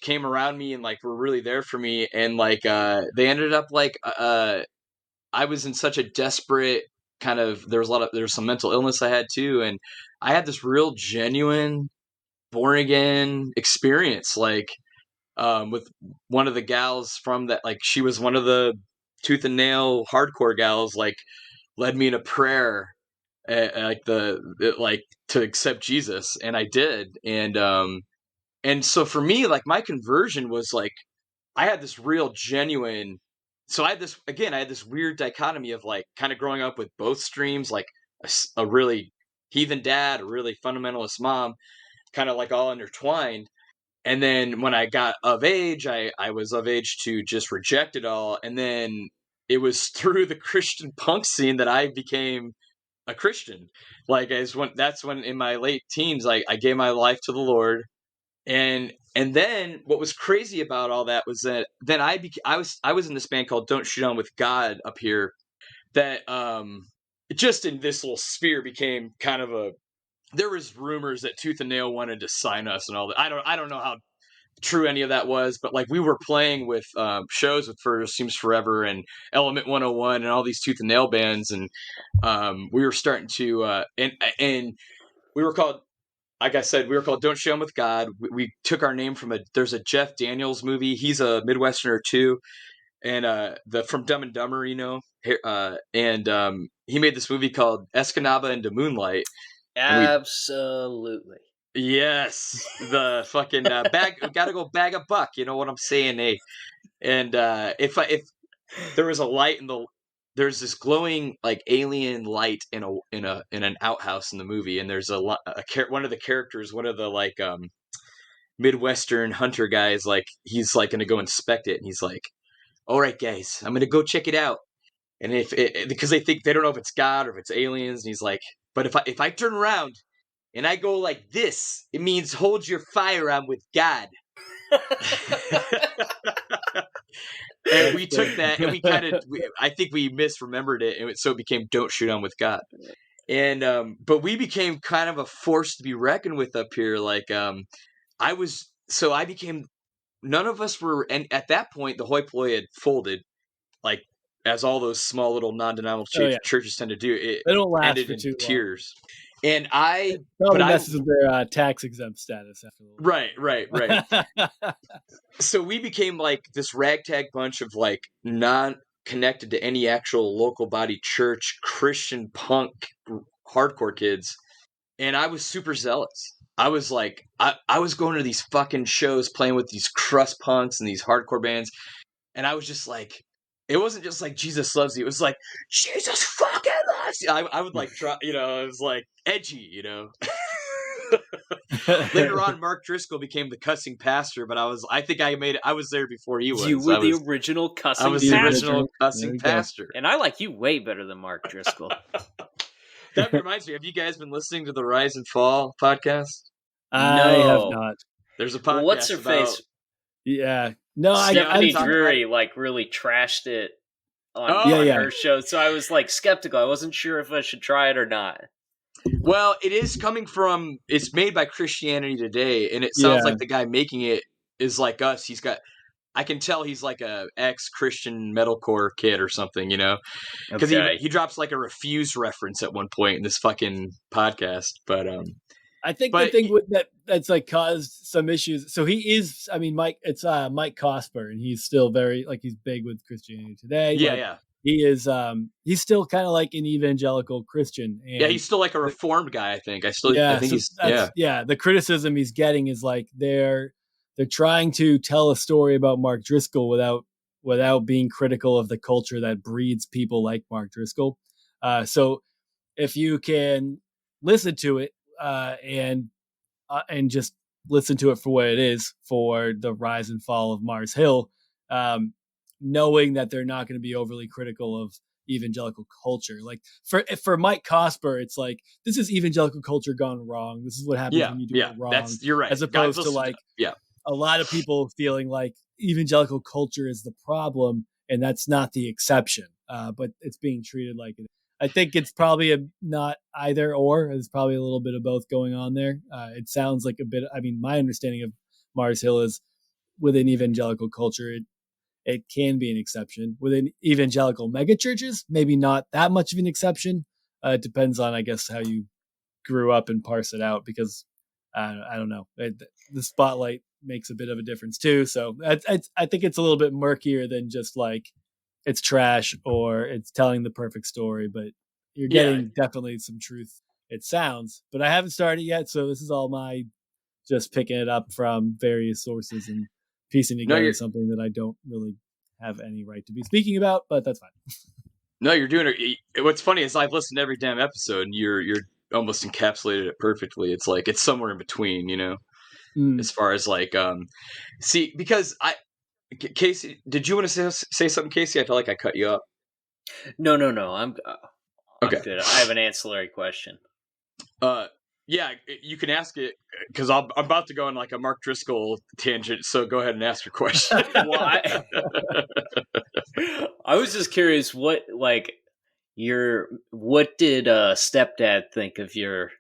came around me and like were really there for me, and like they ended up like I was in such a desperate kind of, there was some mental illness I had too, and I had this real genuine born again experience, like with one of the gals from that, like she was one of the tooth and nail hardcore gals, like led me in a prayer, like like to accept Jesus, and I did, and so for me, like my conversion was like I had this real genuine. So I had this weird dichotomy of like kind of growing up with both streams, like a really heathen dad, a really fundamentalist mom, kind of like all intertwined. And then when I got of age, I was of age to just reject it all. And then it was through the Christian punk scene that I became a Christian. Like that's when in my late teens, I gave my life to the Lord. And then what was crazy about all that was that then I was in this band called Don't Shoot On With God up here, that just in this little sphere became kind of a, there was rumors that Tooth and Nail wanted to sign us and all that. I don't know how true any of that was, but like we were playing with shows with First Seems Forever and Element 101 and all these Tooth and Nail bands, and we were starting to and we were called, like I said, we were called Don't Shoot On With God. We took our name from there's a Jeff Daniels movie. He's a Midwesterner too. And from Dumb and Dumber, you know, and he made this movie called Escanaba into Moonlight. Absolutely. Yes, the fucking gotta go bag a buck. You know what I'm saying, eh? And if there was a light there's this glowing like alien light in an outhouse in the movie, and there's one of the characters, one of the like Midwestern hunter guys, like he's like gonna go inspect it, and he's like, "All right, guys, I'm gonna go check it out." And because they don't know if it's God or if it's aliens, and he's like, "But if I turn around and I go like this, it means hold your fire. I'm with God." And we took that, and I think we misremembered it, and so it became Don't Shoot On With God. And but we became kind of a force to be reckoned with up here. Like I became, none of us were, and at that point the hoi polloi had folded, like as all those small little non-denominational churches tend to do. They don't last ended for in too tears. long. And it probably messes with their tax exempt status after a right. So we became like this ragtag bunch of like non-connected to any actual local body church Christian punk hardcore kids, and I was super zealous. I was like, I was going to these fucking shows, playing with these crust punks and these hardcore bands, and I was just like, it wasn't just like Jesus loves you. It was like, Jesus fucking loves you. I would like try, you know, it was like edgy, you know. Later on, Mark Driscoll became the cussing pastor, but I was there before he was. You were the original cussing pastor. I was the original cussing pastor. And I like you way better than Mark Driscoll. That reminds me, have you guys been listening to the Rise and Fall podcast? I have not. There's a podcast. Well, what's her face? Yeah. No, Stephanie Drury like really trashed it on her show, so I was like skeptical. I wasn't sure if I should try it or not. Well, it's made by Christianity Today, and it sounds like the guy making it is like us. I can tell he's like a ex-Christian metalcore kid or something, you know, because he drops like a Refused reference at one point in this fucking podcast. But I think the thing that's like caused some issues. So he is, I mean, it's Mike Cosper, and he's still very like, he's big with Christianity Today. Yeah. He is, he's still kind of like an evangelical Christian. And he's still like a reformed guy, I think. I think he's. The criticism he's getting is like they're trying to tell a story about Mark Driscoll without being critical of the culture that breeds people like Mark Driscoll. So if you can listen to it and just listen to it for what it is, for the rise and fall of Mars Hill, knowing that they're not going to be overly critical of evangelical culture. Like for Mike Cosper, it's like, this is evangelical culture gone wrong. This is what happens when you do it wrong. You're right. As opposed to like, a lot of people feeling like evangelical culture is the problem and that's not the exception. But it's being treated like it. I think it's probably not either or. There's probably a little bit of both going on there. It sounds like a bit. I mean, my understanding of Mars Hill is within evangelical culture, it can be an exception. Within evangelical megachurches, maybe not that much of an exception. It depends on, I guess, how you grew up and parse it out, because I don't know. The spotlight makes a bit of a difference too. So I think it's a little bit murkier than just like it's trash or it's telling the perfect story, but you're getting definitely some truth. It sounds, but I haven't started yet. So this is all my just picking it up from various sources and piecing together something that I don't really have any right to be speaking about, but that's fine. No, you're doing it. What's funny is I've listened to every damn episode, and you're almost encapsulated it perfectly. It's like it's somewhere in between, as far as like see, because Casey, did you want to say something, Casey? I felt like I cut you up. No. I'm okay. Good. I have an ancillary question. Yeah, you can ask it, because I'm about to go on like a Mark Driscoll tangent. So go ahead and ask your question. Well, I was just curious, what did stepdad think of your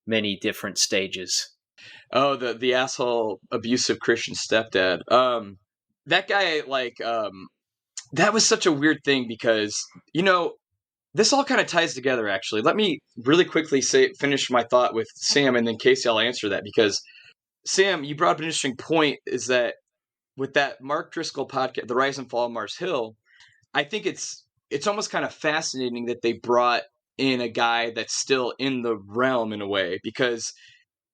many different stages? Oh, the asshole abusive Christian stepdad. That guy, like, that was such a weird thing, because this all kind of ties together, actually. Let me really quickly finish my thought with Sam, and then Casey, I'll answer that, because Sam, you brought up an interesting point, is that with that Mark Driscoll podcast, The Rise and Fall of Mars Hill, I think it's almost kind of fascinating that they brought in a guy that's still in the realm in a way, because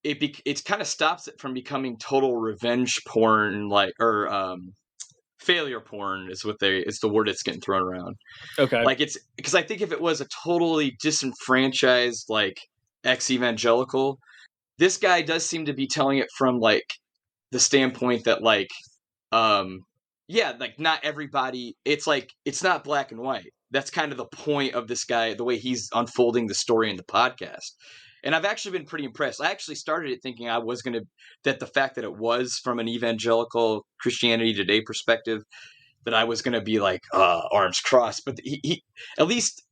it kind of stops it from becoming total revenge porn, like, or failure porn is the word that's getting thrown around. Okay. Like, it's because I think if it was a totally disenfranchised, like, ex-evangelical, this guy does seem to be telling it from like the standpoint that like, like not everybody, it's like, it's not black and white. That's kind of the point of this guy, the way he's unfolding the story in the podcast. And I've actually been pretty impressed. I actually started it thinking that the fact that it was from an evangelical Christianity Today perspective, that I was going to be like, arms crossed. But he, at least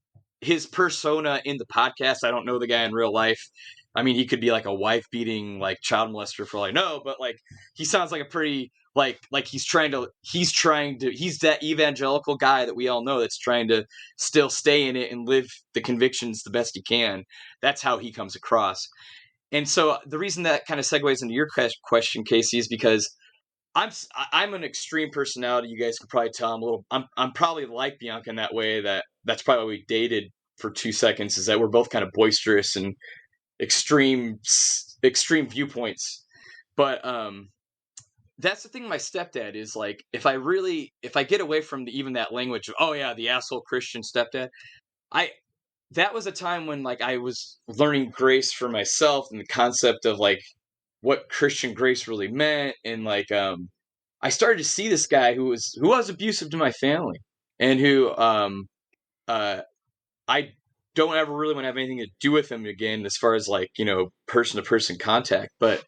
his persona in the podcast, I don't know the guy in real life. I mean, he could be like a wife-beating, like, child molester for all I know, but like, he sounds like a pretty, like he's that evangelical guy that we all know that's trying to still stay in it and live the convictions the best he can. That's how he comes across. And so the reason that kind of segues into your question, Casey, is because I'm an extreme personality. You guys can probably tell I'm probably like Bianca in that way. That's probably why we dated for 2 seconds, is that we're both kind of boisterous and extreme viewpoints. But that's the thing. My stepdad is like, if I get away from even that language of, oh yeah, the asshole Christian stepdad, that was a time when like I was learning grace for myself and the concept of like what Christian grace really meant, and like I started to see this guy who was abusive to my family, and who I don't ever really want to have anything to do with him again, as far as like, person to person contact. But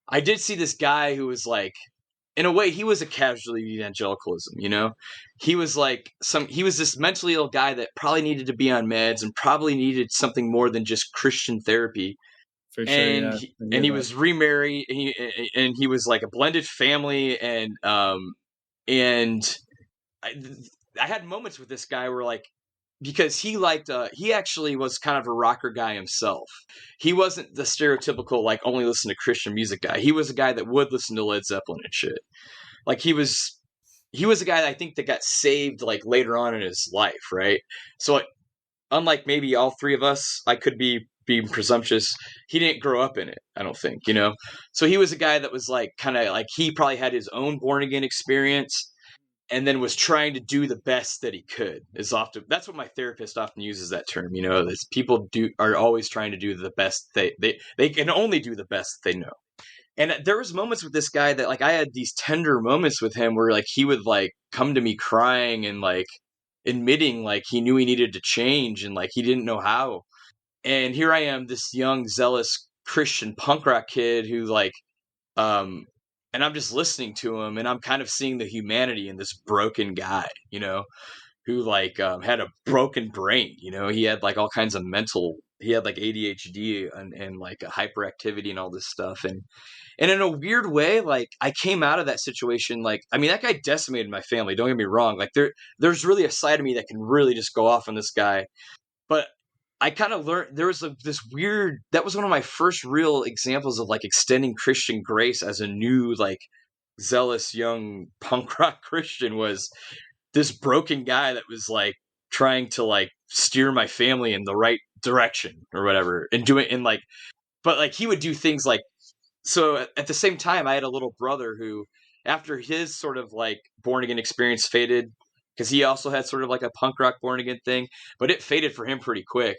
I did see this guy who was like, in a way, he was a casualty of evangelicalism. He was like he was this mentally ill guy that probably needed to be on meds and probably needed something more than just Christian therapy. For sure, and he was remarried, and he was like a blended family, and I had moments with this guy where, like, because he actually was kind of a rocker guy himself. He wasn't the stereotypical like only listen to Christian music guy. He was a guy that would listen to Led Zeppelin and shit. Like, he was a guy that I think that got saved like later on in his life, right? So unlike maybe all three of us, I could be being presumptuous, he didn't grow up in it, I don't think, So he was a guy that was like kind of like, he probably had his own born again experience, and then was trying to do the best that he could. That's what my therapist often uses that term, is people are always trying to do the best they can only do the best they know. And there was moments with this guy that like I had these tender moments with him where like he would like come to me crying and like admitting like he knew he needed to change and like he didn't know how. And here I am, this young, zealous Christian punk rock kid who like, and I'm just listening to him, and I'm kind of seeing the humanity in this broken guy, who like had a broken brain. He had like all kinds of mental had like ADHD and like a hyperactivity and all this stuff. And in a weird way, like I came out of that situation, like, I mean, that guy decimated my family. Don't get me wrong. Like there's really a side of me that can really just go off on this guy. But I kind of learned there was this weird, that was one of my first real examples of like extending Christian grace as a new, like zealous young punk rock Christian, was this broken guy that was like trying to like steer my family in the right direction or whatever and do it in like, but like he would do things like, so at the same time I had a little brother who, after his sort of like born again experience faded, because he also had sort of like a punk rock born again thing, but it faded for him pretty quick.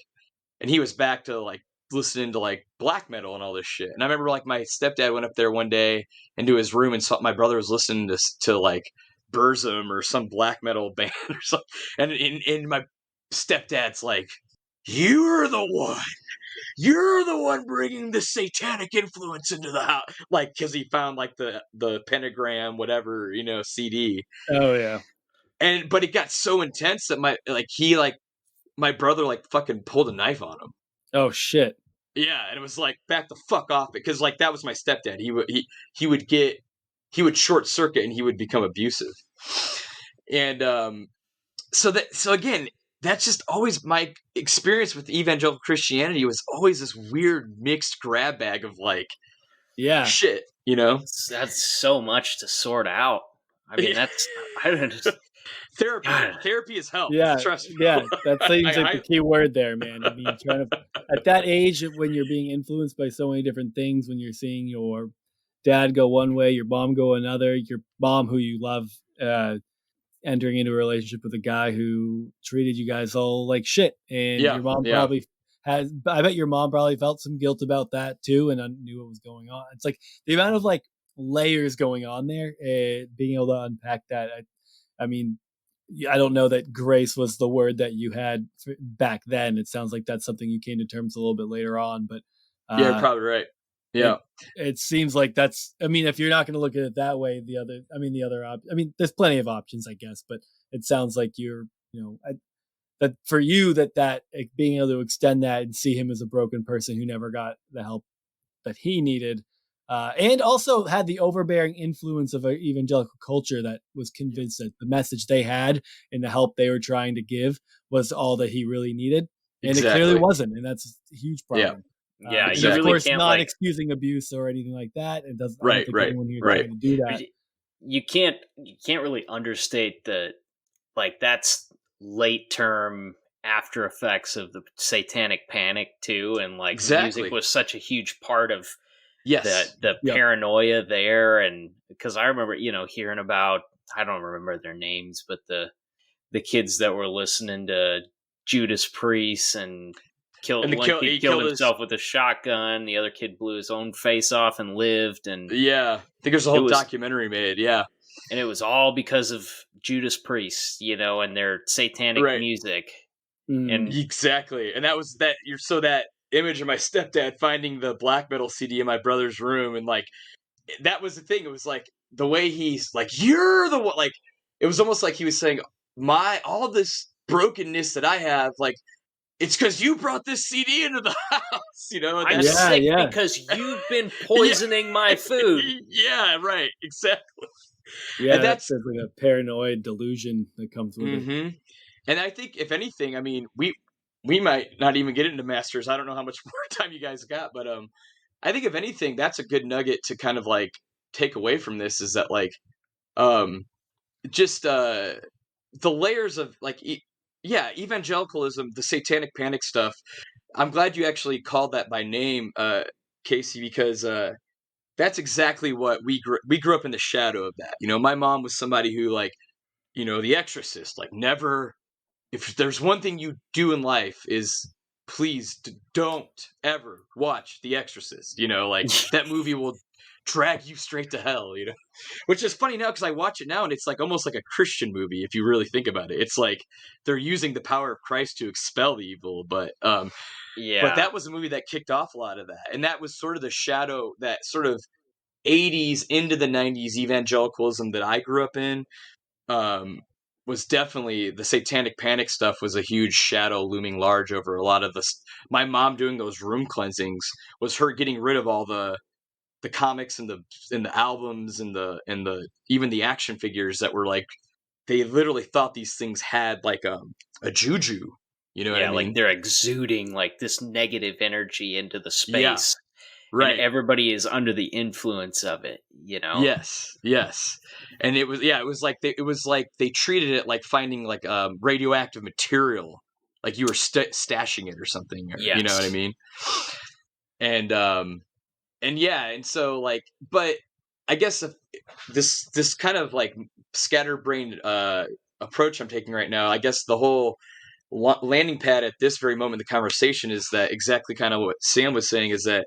And he was back to like listening to like black metal and all this shit. And I remember like my stepdad went up there one day into his room and saw my brother was listening to like Burzum or some black metal band or something. And my stepdad's like, You're the one bringing the satanic influence into the house. Like, because he found like the pentagram, whatever, CD. Oh yeah. But it got so intense that my brother like fucking pulled a knife on him. Oh shit. Yeah, and it was like, back the fuck off, because like that was my stepdad. He would short circuit and he would become abusive. And so again, that's just always my experience with evangelical Christianity, was always this weird mixed grab bag of like, yeah, shit, That's so much to sort out. I mean, I don't know. Therapy is help. Yeah, Trust me. yeah, that seems like the key word there, man. I mean, at that age when you're being influenced by so many different things, when you're seeing your dad go one way, your mom go another, your mom who you love entering into a relationship with a guy who treated you guys all like shit, and your mom probably I bet your mom probably felt some guilt about that too, and knew what was going on. It's like the amount of like layers going on there, being able to unpack that. I mean, I don't know that grace was the word that you had back then. It sounds like that's something you came to terms a little bit later on, but yeah, you're probably right. Yeah. It seems like that's, I mean, if you're not going to look at it that way, there's plenty of options, I guess, but it sounds like you're, that for you, that being able to extend that and see him as a broken person who never got the help that he needed, and also had the overbearing influence of an evangelical culture that was convinced that the message they had and the help they were trying to give was all that he really needed. And It clearly wasn't. And that's a huge problem. Yeah, you really of course, not excusing abuse or anything like that. It doesn't. Right. Anyone here trying to do that. You can't really understate that's late term after effects of the satanic panic too, and like music was such a huge part of the paranoia there. And because I remember hearing about, I don't remember their names, but the kids that were listening to Judas Priest and he killed himself with a shotgun. The other kid blew his own face off and lived. And yeah, I think there's a whole documentary made. Yeah, and it was all because of Judas Priest, and their satanic music. And exactly, and that was that. So that image of my stepdad finding the black metal CD in my brother's room, and like that was the thing. It was like the way he's like, "You're the one." Like it was almost like he was saying, all this brokenness that I have, like, it's because you brought this CD into the house, I'm sick because you've been poisoning my food. Yeah, right, exactly. Yeah, and that's like a paranoid delusion that comes with it. And I think, if anything, I mean, we might not even get into Masters. I don't know how much more time you guys got, but I think if anything, that's a good nugget to kind of like take away from this, is that like just the layers of like evangelicalism, the satanic panic stuff. I'm glad you actually called that by name, Casey, because that's exactly what we grew up in the shadow of that. My mom was somebody who, like, The Exorcist, like, never, if there's one thing you do in life, is please don't ever watch The Exorcist. Like that movie will drag you straight to hell, which is funny now because I watch it now and it's like almost like a Christian movie if you really think about it. It's like they're using the power of Christ to expel the evil, but that was a movie that kicked off a lot of that, and that was sort of the shadow, that sort of 80s into the 90s evangelicalism that I grew up in. was definitely the satanic panic stuff was a huge shadow looming large over a lot of this. My mom doing those room cleansings was her getting rid of all the comics and the albums and the even the action figures that were like, they literally thought these things had like a juju. You know what I mean? Like they're exuding like this negative energy into the Yeah, space. right. And everybody is under the influence of it, Yes. And it was like they treated it like finding like radioactive material, like you were stashing it or something, or, you know what I Yes. mean? And yeah, and so like, but I guess this kind of like scatterbrained approach I'm taking right now, I guess the whole landing pad at this very moment in the conversation is that exactly kind of what Sam was saying, is that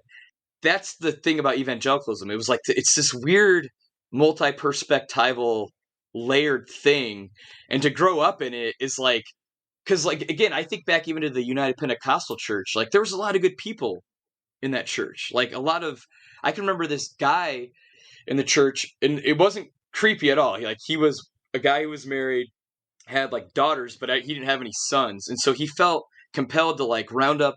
that's the thing about evangelicalism. It was like it's this weird multi-perspectival layered thing, and to grow up in it is like, because like again, I think back even to the United Pentecostal Church, like there was a lot of good people in that church. Like a lot of, I can remember this guy in the church, and it wasn't creepy at all. He was a guy who was married, had like daughters, but he didn't have any sons, and so he felt compelled to like round up,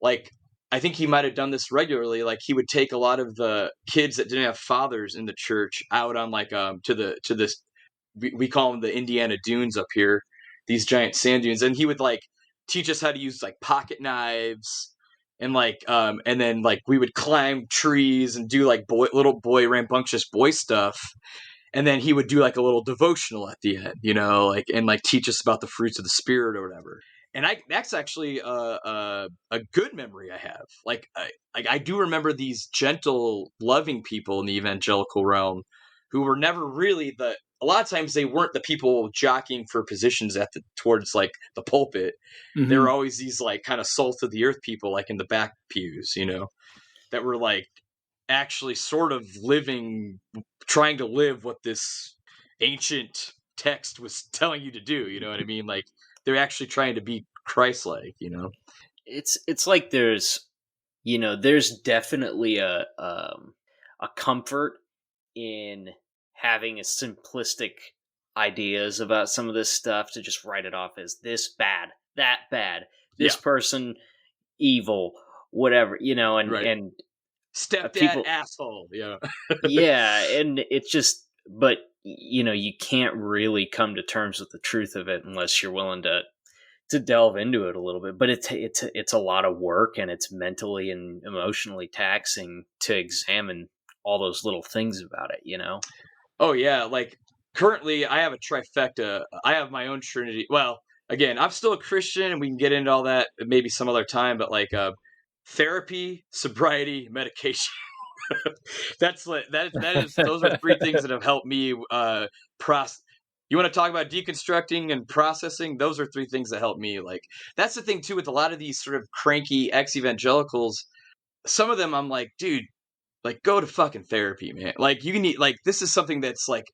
like, I think he might have done this regularly. Like he would take a lot of the kids that didn't have fathers in the church out on like to this, we call them the Indiana dunes up here, these giant sand dunes, and he would like teach us how to use like pocket knives, and like and then like we would climb trees and do like little boy rambunctious boy stuff, and then he would do like a little devotional at the end, like, and like teach us about the fruits of the spirit or whatever. And that's actually a good memory I have. Like I do remember these gentle, loving people in the evangelical realm who were never really a lot of times they weren't the people jockeying for positions towards like the pulpit. Mm-hmm. They were always these like kind of salt of the earth people, like in the back pews, that were like actually sort of trying to live what this ancient text was telling you to do. You know what I mean? Like they're actually trying to be Christ-like, It's like there's definitely a comfort in having a simplistic ideas about some of this stuff, to just write it off as this bad, that bad, this person evil, whatever, and right. and stepdad asshole, yeah, and it's just, but you can't really come to terms with the truth of it unless you're willing to delve into it a little bit. But it's a lot of work, and it's mentally and emotionally taxing to examine all those little things about it, Oh yeah, like currently I have a trifecta. I have my own Trinity. Well, again, I'm still a Christian, and we can get into all that maybe some other time, but like therapy, sobriety, medication. That's like that is those are three things that have helped me process. You want to talk about deconstructing and processing? Those are three things that help me. Like that's the thing too with a lot of these sort of cranky ex-evangelicals. Some of them I'm like, dude, like go to fucking therapy, man. Like you need, like, this is something that's like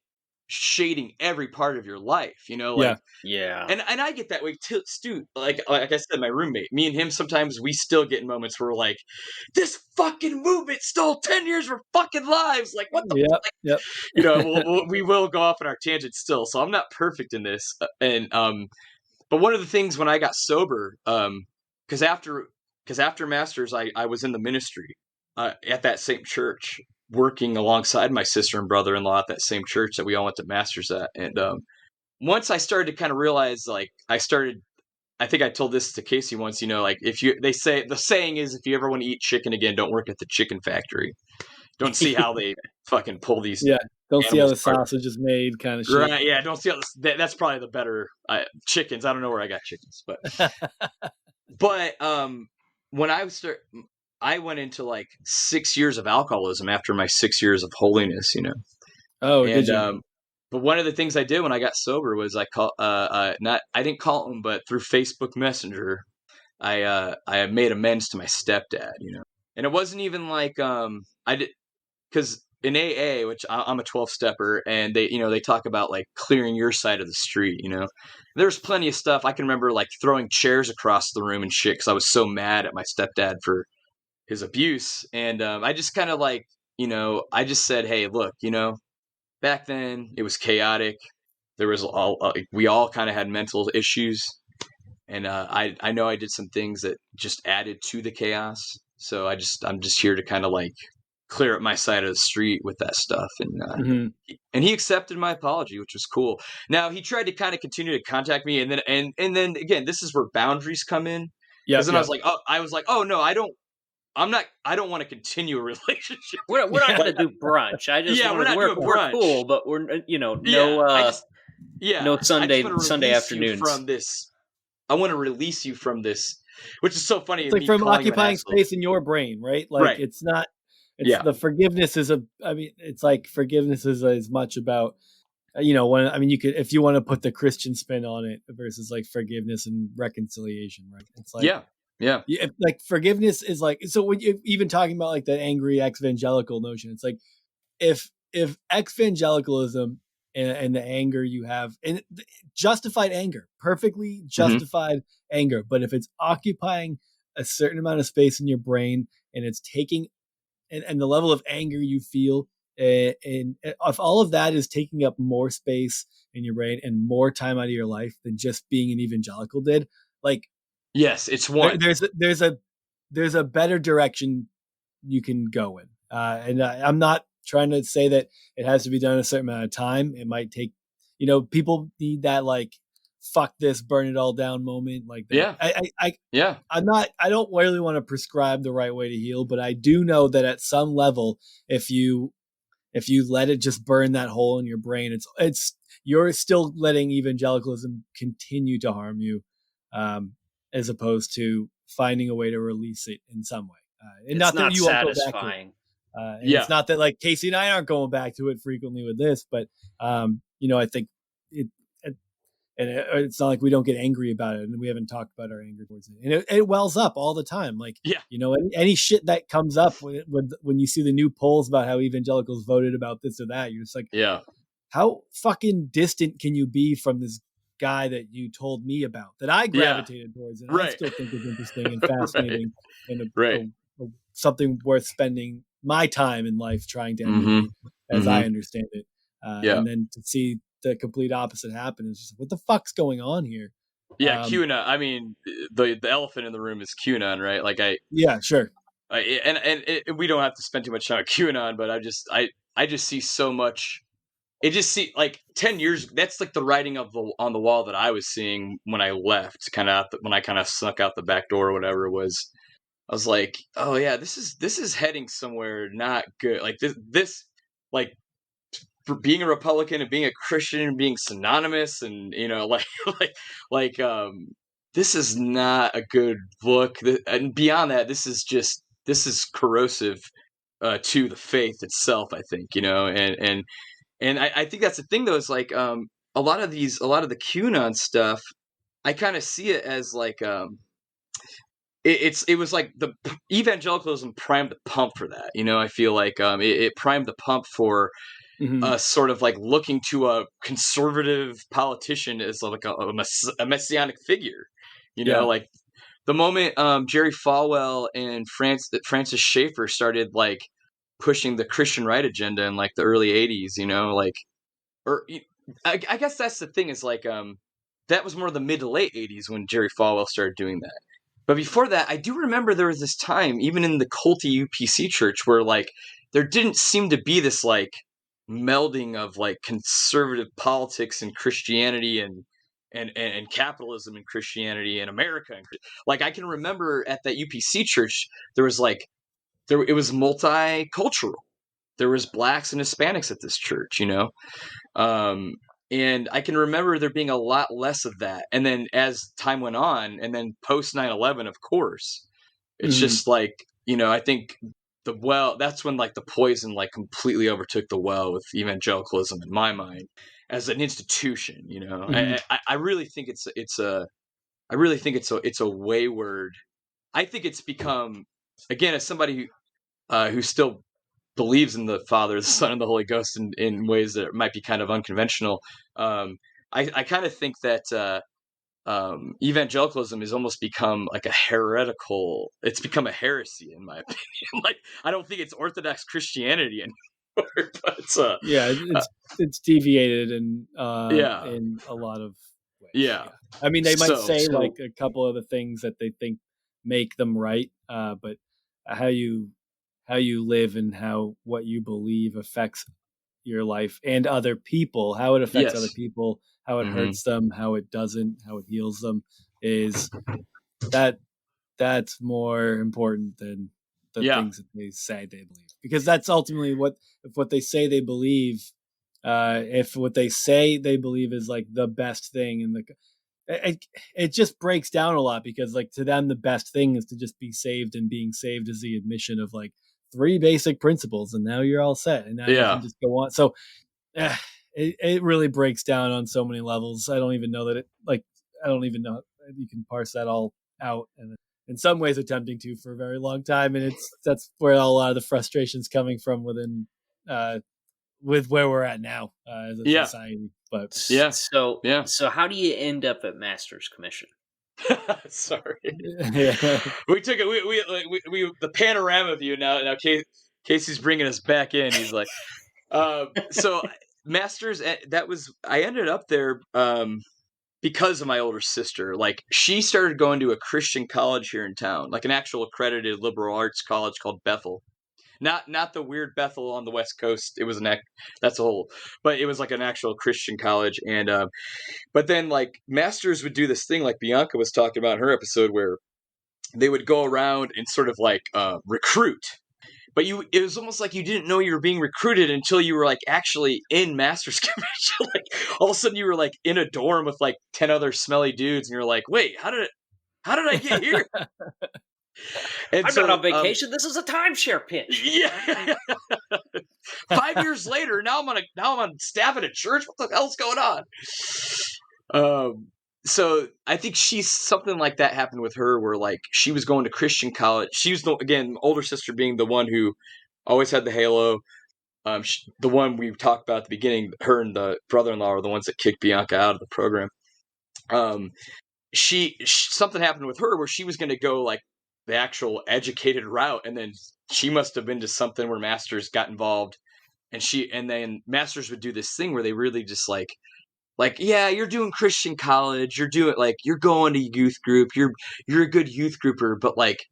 shading every part of your life, like, yeah. And I get that way too, Stu. Like I said, my roommate, me and him, sometimes we still get in moments where we're like, this fucking movement stole 10 years of our fucking lives. Like, what the fuck? Yep. We will go off on our tangents still. So I'm not perfect in this. But one of the things when I got sober, because after Masters, I was in the ministry at that same church, working alongside my sister and brother-in-law at that same church that we all went to Masters at. And once I started to kind of realize, like, I think I told this to Casey once, like the saying is, if you ever want to eat chicken again, don't work at the chicken factory. Don't see how they fucking pull these. Yeah. Don't see how the apart. sausage is made, kind of shit. Right. Yeah. Don't see how that's probably the better chickens. I don't know where I got chickens, but when I went into like 6 years of alcoholism after my 6 years of holiness, Oh, and, did you? But one of the things I did when I got sober was I didn't call him, but through Facebook Messenger, I made amends to my stepdad, and it wasn't even like I did, because in AA, which I'm a 12-stepper, and they talk about like clearing your side of the street, There's plenty of stuff. I can remember like throwing chairs across the room and shit because I was so mad at my stepdad for his abuse, and I just kind of like, I just said, hey, look, back then it was chaotic. there was we all kind of had mental issues, and I know I did some things that just added to the chaos. So I'm just here to kind of like clear up my side of the street with that stuff, and he accepted my apology, which was cool. Now he tried to kind of continue to contact me, and then again, this is where boundaries come in. Yeah. Because then I was like, oh no, I don't want to continue a relationship. We're not going to do brunch. I just we're not doing brunch. We're cool, but we're no Sunday afternoons from this. I want to release you from this, which is so funny. It's like from occupying space in your brain, right? Like right. It's not. It's the forgiveness is it's like forgiveness is as much about, you could, if you want to put the Christian spin on it versus like forgiveness and reconciliation, right? It's like, yeah. Like forgiveness is like, so when you even talking about like that angry evangelical notion, it's like, if evangelicalism and the anger you have, and justified anger, perfectly justified anger, but if it's occupying a certain amount of space in your brain and it's taking, and the level of anger you feel, and if all of that is taking up more space in your brain and more time out of your life than just being an evangelical did, like, yes, it's one. There's a better direction you can go in, and I'm not trying to say that it has to be done a certain amount of time. It might take, people need that like, fuck this, burn it all down moment. Like that. I don't really want to prescribe the right way to heal, but I do know that at some level, if you let it just burn that hole in your brain, it's you're still letting evangelicalism continue to harm you, as opposed to finding a way to release it in some way. And it's not that you satisfying. Won't go back to it. It's not that like Casey and I aren't going back to it frequently with this, but I think it's not like we don't get angry about it, and we haven't talked about our anger towards it. And it wells up all the time. Like, any shit that comes up when you see the new polls about how evangelicals voted about this or that, you're just like, how fucking distant can you be from this guy that you told me about, that I gravitated towards, and I still think is interesting and fascinating and something worth spending my time in life trying to emulate, as I understand it. And then to see the complete opposite happen is just, what the fuck's going on here? QAnon. I mean, the elephant in the room is QAnon, right? Like sure. We don't have to spend too much time on QAnon, but I just see so much. It just see like 10 years. That's like the writing on the wall that I was seeing when I left, when I kind of snuck out the back door or whatever it was. I was like, oh yeah, this is heading somewhere not good. Like this like, for being a Republican and being a Christian and being synonymous, and this is not a good look. And beyond that, this is corrosive to the faith itself, I think, and I think that's the thing though, is like a lot of the QAnon stuff, I kind of see it as like it was like the evangelicalism primed the pump for that, I feel like it primed the pump for sort of like looking to a conservative politician as like a messianic figure, like the moment Jerry Falwell and Francis Schaeffer started like pushing the Christian right agenda in like the early 80s, I guess that's the thing, is like that was more the mid to late 80s when Jerry Falwell started doing that. But before that, I do remember there was this time, even in the culty UPC church, where like there didn't seem to be this like melding of like conservative politics and Christianity and capitalism and Christianity and America. Like I can remember at that UPC church, there was like it was multicultural. There was blacks and Hispanics at this church, and I can remember there being a lot less of that. And then as time went on, and then post 9/11, of course, it's just like, I think that's when like the poison like completely overtook the well with evangelicalism in my mind as an institution. I really think it's a wayward. I think it's become, again, as somebody who still believes in the Father, the Son, and the Holy Ghost in ways that might be kind of unconventional. I kind of think that evangelicalism has almost become like a heretical. It's become a heresy, in my opinion. Like I don't think it's Orthodox Christianity anymore. But it's deviated in Yeah. in a lot of ways. Yeah. I mean, they might say So- like a couple of the things that they think make them right, but how you live and what you believe affects your life and other people. How it affects Yes. other people, how it hurts them, how it doesn't, how it heals them, is that's more important than the Yeah. things that they say they believe, because that's ultimately what they say they believe. If what they say they believe is like the best thing, and it just breaks down a lot, because like to them the best thing is to just be saved, and being saved is the admission of like 3 basic principles, and now you're all set, and now you Yeah. can just go on. So it really breaks down on so many levels. I don't even know you can parse that all out, and in some ways attempting to for a very long time, and that's where a lot of the frustration's coming from within with where we're at now as a society. But Yeah. So Yeah. so how do you end up at Master's Commission? Sorry. Yeah. We took it. We the panorama view now. Now Casey's bringing us back in. He's like, so Masters. That was I ended up there because of my older sister. Like she started going to a Christian college here in town, like an actual accredited liberal arts college called Bethel. Not the weird Bethel on the West Coast. It was that's a whole, but it was like an actual Christian college. And but then like Masters would do this thing like Bianca was talking about in her episode, where they would go around and sort of like recruit. But it was almost like you didn't know you were being recruited until you were like actually in Master's Commission. Like all of a sudden you were like in a dorm with like 10 other smelly dudes, and you're like, wait, how did I get here? And I'm not on vacation. This is a timeshare pitch. Yeah. 5 years later, now I'm on staff at a church. What the hell's going on? So I think something like that happened with her, where like she was going to Christian college. She was again, older sister being the one who always had the halo. The one we talked about at the beginning, her and the brother-in-law are the ones that kicked Bianca out of the program. Something happened with her where she was going to go like the actual educated route, and then she must have been to something where Masters got involved, and then Masters would do this thing where they really just like, yeah, you're doing Christian college, you're going to youth group, you're a good youth grouper, but like,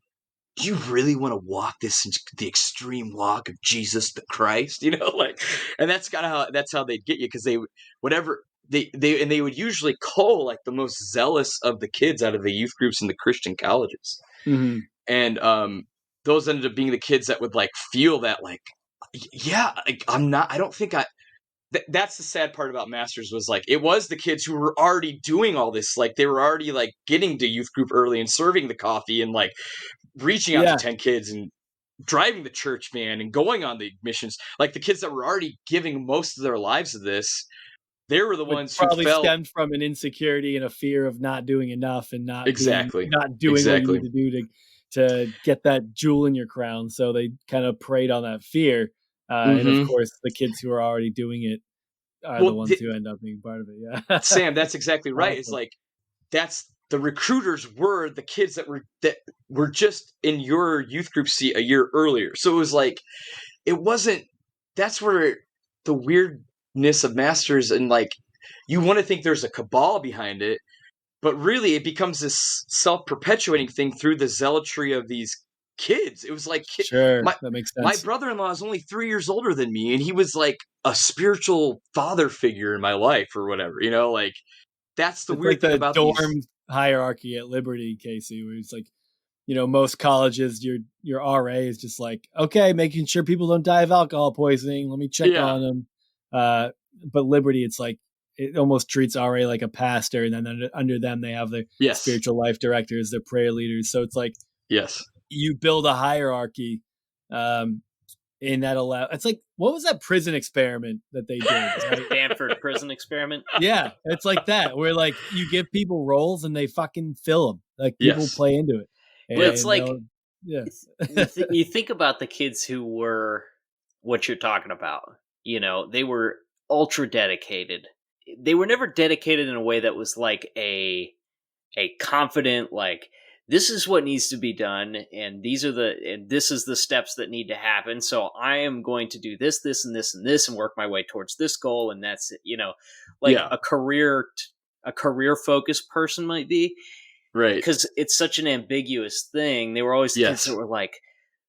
do you really want to walk the extreme walk of Jesus the Christ, like, and that's how they'd get you, because they would usually cull like the most zealous of the kids out of the youth groups in the Christian colleges. Mm-hmm. And those ended up being the kids that would like feel that like, yeah, like, I don't think that's the sad part about Masters, was like it was the kids who were already doing all this, like they were already like getting to youth group early and serving the coffee and like reaching out to 10 kids and driving the church van and going on the missions, like the kids that were already giving most of their lives to this. They were the ones who probably stemmed from an insecurity and a fear of not doing enough and not doing what you need to do to get that jewel in your crown. So they kind of preyed on that fear. And of course, the kids who are already doing it are the ones who end up being part of it. Yeah, Sam, that's exactly right. It's like the recruiters were the kids that were just in your youth group seat a year earlier. So it was like it wasn't. That's where the weirdness of Masters, and like you want to think there's a cabal behind it, but really it becomes this self-perpetuating thing through the zealotry of these kids. It was like, sure, that makes sense. My brother-in-law is only 3 years older than me, and he was like a spiritual father figure in my life or whatever, like that's the weird thing about dorm hierarchy at Liberty, Casey, where it's like, most colleges, your RA is just like, okay, making sure people don't die of alcohol poisoning. Let me check on them. But Liberty, it's like, it almost treats RA like a pastor, and then under them they have their spiritual life directors, their prayer leaders. So it's like, you build a hierarchy, in that it's like, what was that prison experiment that they did? Right? Stanford prison experiment. Yeah, it's like that, where like you give people roles and they fucking fill them. Like people play into it. Well, it's like, you think about the kids who were what you're talking about. They were ultra dedicated. They were never dedicated in a way that was like a confident, like, this is what needs to be done, and this is the steps that need to happen. So I am going to do this, this, and this, and this, and work my way towards this goal. And that's it. Like a career focused person might be, right? Because it's such an ambiguous thing. They were always the kids that were like,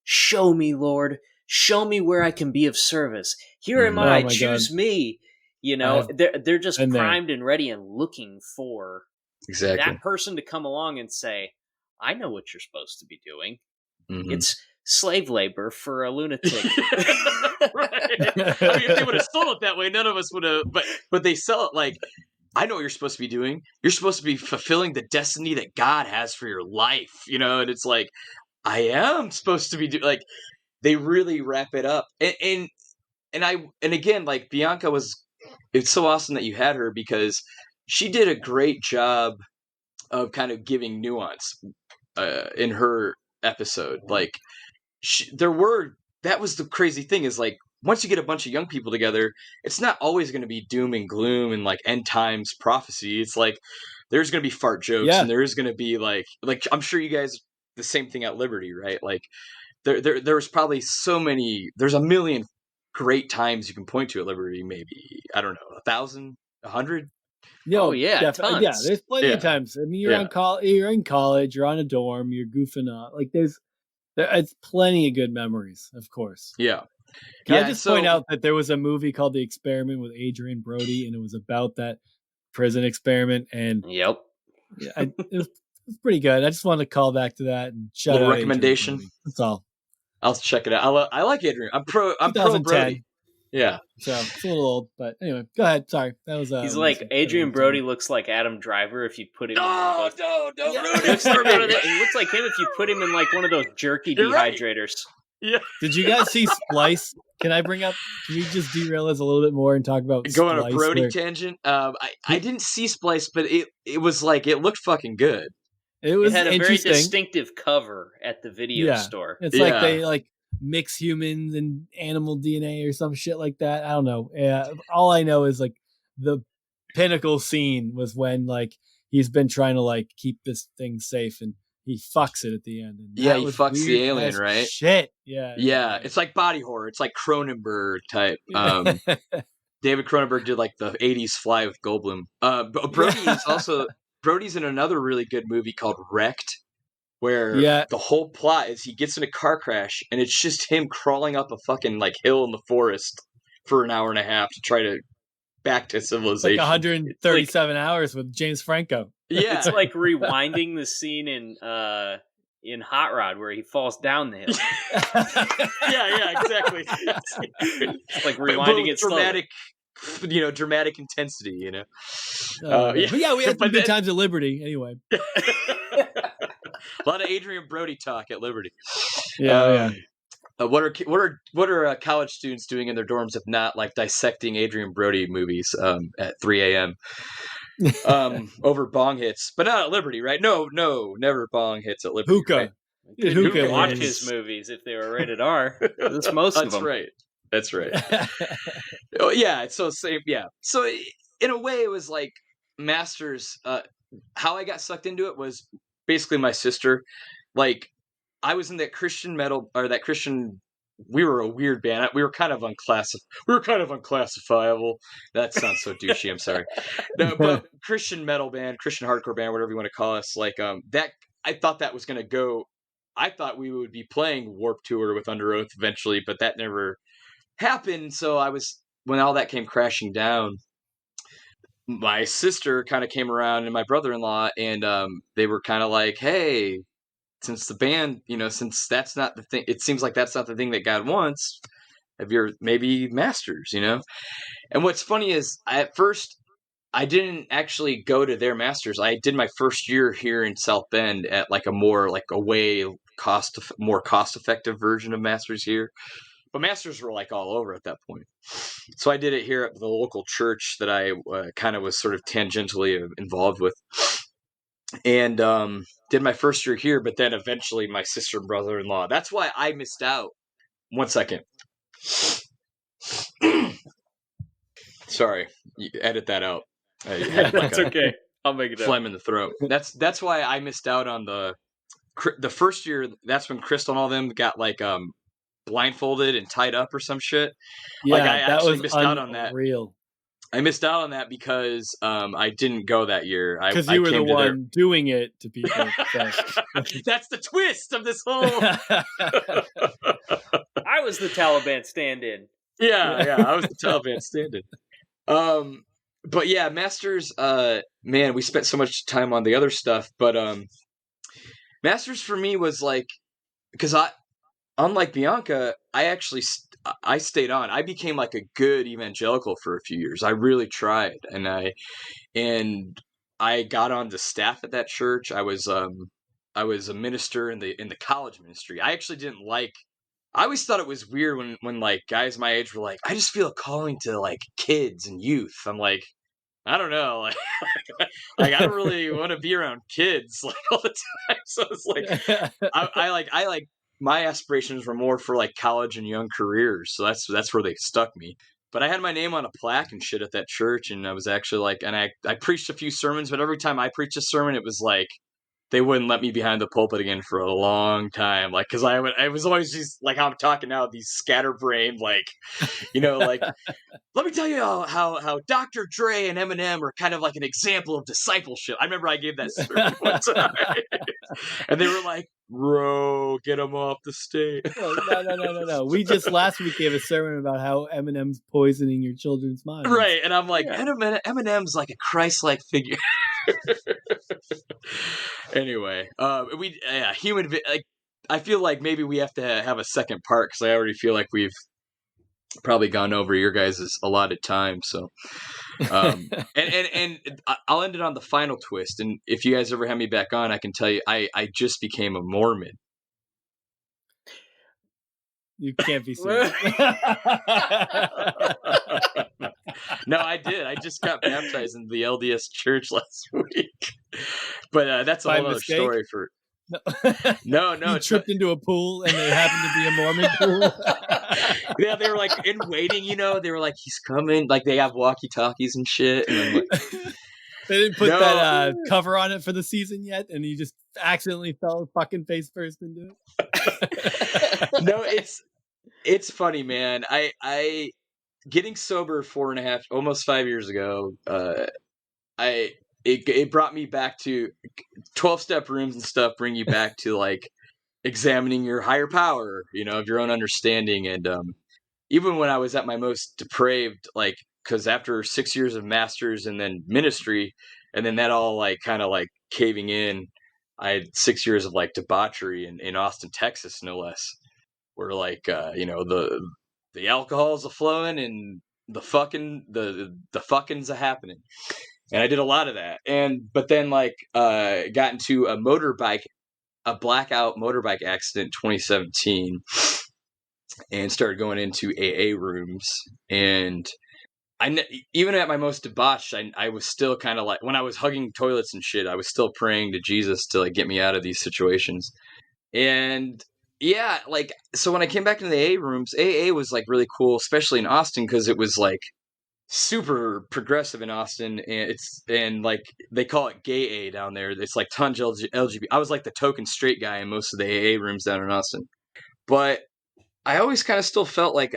"Show me, Lord, show me where I can be of service. Here am I, choose me." They're just primed and ready and looking for that person to come along and say, I know what you're supposed to be doing. Mm-hmm. It's slave labor for a lunatic. Right. I mean, if they would have sold it that way, none of us would have. But they sell it like, I know what you're supposed to be doing. You're supposed to be fulfilling the destiny that God has for your life. And it's like, I am supposed to be like. They really wrap it up, and again, like Bianca it's so awesome that you had her because she did a great job of kind of giving nuance in her episode. Like that was the crazy thing is like once you get a bunch of young people together, it's not always going to be doom and gloom and like end times prophecy. It's like there's going to be fart jokes and there's going to be like I'm sure you guys the same thing at Liberty, right? Like. There's probably there's a million great times you can point to at Liberty, maybe, I don't know, 1,000, 100? Oh, yeah, tons. Yeah, there's plenty of times. I mean, you're in college, you're on a dorm, you're goofing off. Like, it's plenty of good memories, of course. Yeah. Can I just point out that there was a movie called The Experiment with Adrian Brody, and it was about that prison experiment, and it was pretty good. I just wanted to call back to that and shout out recommendation. That's all. I'll check it out. I like Adrian. I'm pro Brody. Yeah. So it's a little old, but anyway, go ahead. Sorry. That was he's like Adrian Brody looks like Adam Driver if you put him don't ruin it. He looks like him if you put him in like one of those jerky dehydrators. Yeah. Did you guys see Splice? Can we just derail this a little bit more and talk about go on a Brody tangent? I didn't see Splice, but it was like it looked fucking good. It had a very distinctive cover at the video store. It's like they like mix humans and animal DNA or some shit like that. I don't know. All I know is like the pinnacle scene was when like he's been trying to like keep this thing safe and he fucks it at the end. And he fucks the alien, right? Shit. Yeah. Yeah. It's like body horror. It's like Cronenberg type. David Cronenberg did like the 80s Fly with Goldblum. Brody is also... Brody's in another really good movie called Wrecked, where the whole plot is he gets in a car crash and it's just him crawling up a fucking like hill in the forest for an hour and a half to try to back to civilization. Like 137 hours with James Franco. Yeah, it's like rewinding the scene in Hot Rod where he falls down the hill. yeah, exactly. It's like rewinding it dramatic. Dramatic intensity, But we had some good times at Liberty anyway. A lot of Adrian Brody talk at Liberty. What are college students doing in their dorms if not like dissecting Adrian Brody movies at 3 a.m. Over bong hits, but not at Liberty, right? No, never bong hits at Liberty. Hookah. Right? You could watch his movies if they were rated R. That's most of them. That's right. Oh yeah. So same. Yeah. So in a way, it was like Masters. How I got sucked into it was basically my sister. Like I was in that Christian metal or that Christian. We were a weird band. We were kind of unclassifiable. That sounds so douchey. I'm sorry. No, but Christian metal band, Christian hardcore band, whatever you want to call us. Like that. I thought that was going to go. I thought we would be playing Warped Tour with Under Oath eventually, but that never happened. So when all that came crashing down, my sister kind of came around and my brother-in-law, and they were kind of like, hey, since the band, since that's not the thing, it seems like that's not the thing that God wants, have your maybe Masters, And what's funny is at first I didn't actually go to their Masters. I did my first year here in South Bend at like a more like more cost-effective version of Masters here. But Masters were like all over at that point. So I did it here at the local church that I kind of was sort of tangentially involved with. And did my first year here, but then eventually my sister and brother-in-law. That's why I missed out. 1 second. Sorry. You edit that out. That's okay. I'll make it up. Phlegm in the throat. That's why I missed out on the the first year, that's when Crystal and all them got like blindfolded and tied up or some shit. Yeah, Like I that actually was missed out on that. unreal. I missed out on that because I didn't go that year. Because you were the one doing it to people. So. That's the twist of this whole. I was the Taliban stand-in. Yeah, I was the Taliban stand-in. But yeah, Masters. Man, we spent so much time on the other stuff, but Masters for me was like, because unlike Bianca, I actually I stayed on. I became like a good evangelical for a few years. I really tried, and I got on the staff at that church. I was a minister in the college ministry. I actually didn't like. I always thought it was weird when like guys my age were like, I just feel a calling to like kids and youth. I'm like, I don't know, like I don't really want to be around kids like all the time. So it's like I like my aspirations were more for like college and young careers. So that's where they stuck me. But I had my name on a plaque and shit at that church, and I was actually like, and I preached a few sermons, but every time I preached a sermon, it was like they wouldn't let me behind the pulpit again for a long time. Like, cause I was always just like how I'm talking now, these scatterbrained, like, like, let me tell you how Dr. Dre and Eminem are kind of like an example of discipleship. I remember I gave that sermon one time and they were like, bro, get him off the stage. No. We just last week gave a sermon about how Eminem's poisoning your children's minds. Right. And I'm like, Eminem's like a Christ-like figure. Anyway, human. Like, I feel like maybe we have to have a second part because I already feel like we've probably gone over your guys' allotted time. So, and I'll end it on the final twist. And if you guys ever have me back on, I can tell you, I just became a Mormon. You can't be serious. No, I did. I just got baptized in the LDS church last week. But that's a whole other story for. No. You tripped into a pool and there happened to be a Mormon pool. Yeah, they were like in waiting, they were like, he's coming. Like they have walkie-talkies and shit. And I'm like, they didn't put that cover on it for the season yet, and you just accidentally fell fucking face first into it. No, it's funny, man. I getting sober 4.5, almost 5 years ago. It brought me back to 12-step rooms and stuff. Bring you back to like examining your higher power, of your own understanding. And even when I was at my most depraved, like, because after 6 years of masters and then ministry, and then that all like kind of like caving in, I had 6 years of like debauchery in Austin, Texas, no less. Where like the alcohol's a flowing and the fucking's a happening. And I did a lot of that. But then like got into a blackout motorbike accident in 2017 and started going into AA rooms. And even at my most debauched, I was still kind of like, when I was hugging toilets and shit, I was still praying to Jesus to like get me out of these situations. And yeah, like, so when I came back into the AA rooms, AA was like really cool, especially in Austin, because it was like super progressive in Austin, and like they call it gay A down there. It's like tons of LGBT. I was like the token straight guy in most of the AA rooms down in Austin, but I always kind of still felt like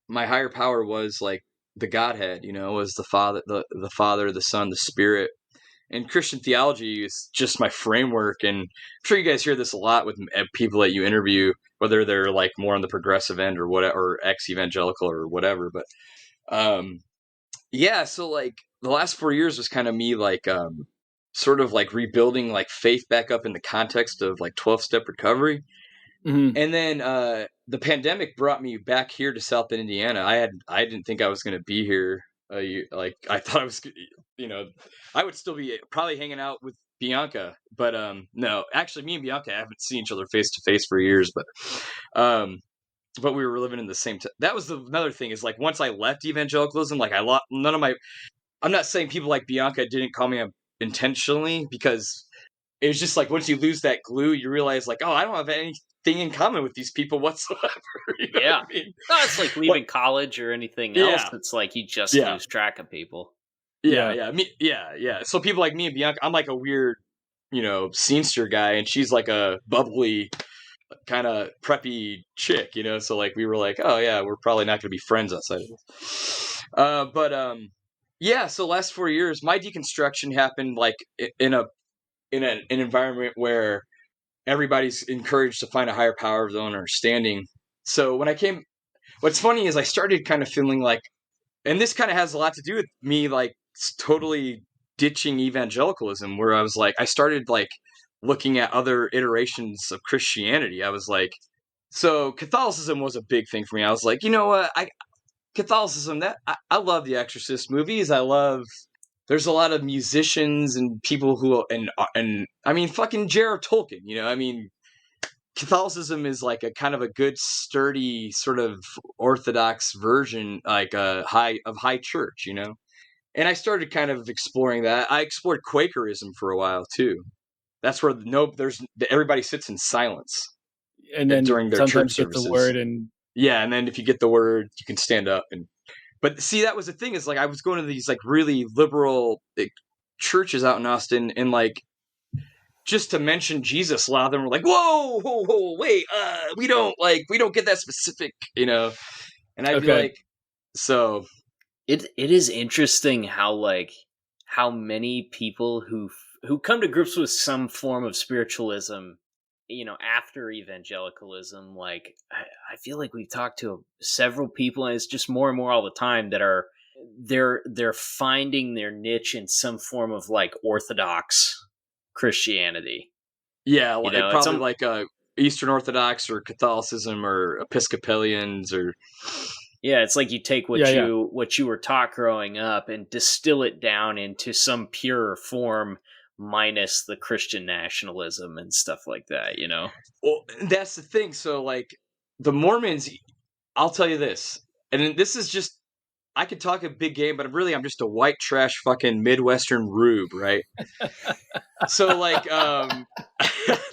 my higher power was like the Godhead, was the Father, the Father, the Son, the Spirit. And Christian theology is just my framework. And I'm sure you guys hear this a lot with people that you interview, whether they're like more on the progressive end or whatever, or ex-evangelical or whatever. But so like the last 4 years was kind of me like sort of like rebuilding like faith back up in the context of like 12-step recovery. Mm-hmm. And then the pandemic brought me back here to South Bend, Indiana. I didn't think I was going to be here. Like I thought I was, I would still be probably hanging out with Bianca, but no, actually me and Bianca haven't seen each other face to face for years, but we were living in the same that was another thing is like once I left evangelicalism, like I lost none of my, I'm not saying people like Bianca didn't call me up intentionally, because it was just like once you lose that glue, you realize like, oh, I don't have anything in common with these people whatsoever. Yeah. I mean? No, it's like leaving college or anything else. It's like you just lose track of people. Yeah. So people like me and Bianca, I'm like a weird scenester guy, and she's like a bubbly, kind of preppy chick, so like we were like, oh yeah, we're probably not going to be friends outside of this. Yeah, so last 4 years my deconstruction happened like in an environment where everybody's encouraged to find a higher power of their own understanding. So what's funny is I started kind of feeling like, and this kind of has a lot to do with me like totally ditching evangelicalism, where I was like, I started like looking at other iterations of Christianity. I was like, so Catholicism was a big thing for me. I was like, you know what? Catholicism, I love the Exorcist movies. There's a lot of musicians and people who, and I mean, fucking J.R.R. Tolkien, I mean, Catholicism is like a kind of a good, sturdy, sort of Orthodox version, like high church, And I started kind of exploring that. I explored Quakerism for a while too. That's where everybody sits in silence, and then during their sometimes church get services. the word, and yeah, and then if you get the word, you can stand up. But see, that was the thing, is like I was going to these like really liberal churches out in Austin, and like, just to mention Jesus, a lot of them were like, whoa, wait, we don't get that specific, and I'd be like, so it is interesting how many people who come to grips with some form of spiritualism, after evangelicalism, like I feel like we've talked to several people, and it's just more and more all the time, that are they're finding their niche in some form of like Orthodox Christianity. Yeah, probably like Eastern Orthodox or Catholicism or Episcopalians or. Yeah, it's like you take what you were taught growing up and distill it down into some pure form, minus the Christian nationalism and stuff like that, Well, that's the thing. So like the Mormons, I'll tell you this, and this is just, I could talk a big game, but I'm just a white trash fucking Midwestern rube, right? So like,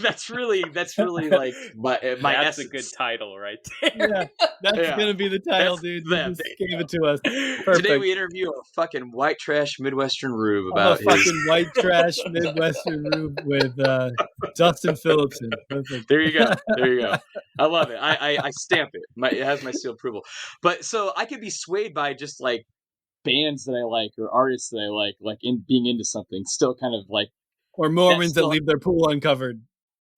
that's really like my that's essence. a good title right there. Yeah, that's gonna be the title, dude. You just gave it to us. Perfect. Today we interview a fucking white trash Midwestern rube about fucking white trash Midwestern rube with Dustin Philipson. Perfect. There you go. I love it. I stamp it. It has my seal approval. But so I could be swayed by just like bands that I like or artists that I like in being into something. Still kind of like. Or Mormons that leave their pool uncovered.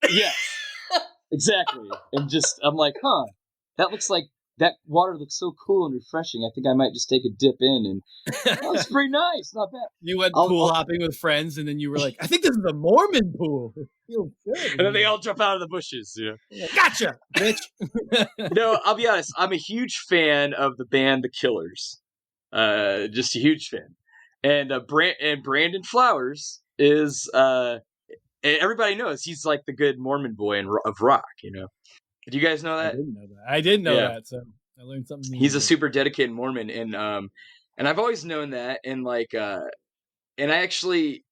Yeah, exactly. And just, I'm like, that water looks so cool and refreshing. I think I might just take a dip in, and it's pretty nice. Not bad. You went pool hopping with friends, and then you were like, I think this is a Mormon pool. It feels good. And then they all jump out of the bushes. Gotcha, bitch. No, I'll be honest. I'm a huge fan of the band The Killers. Just a huge fan. And Brandon Flowers is everybody knows he's like the good Mormon boy of rock, Did you guys know that? I didn't know that, so I learned something new. He's a super dedicated Mormon, and I've always known that, and like and I actually,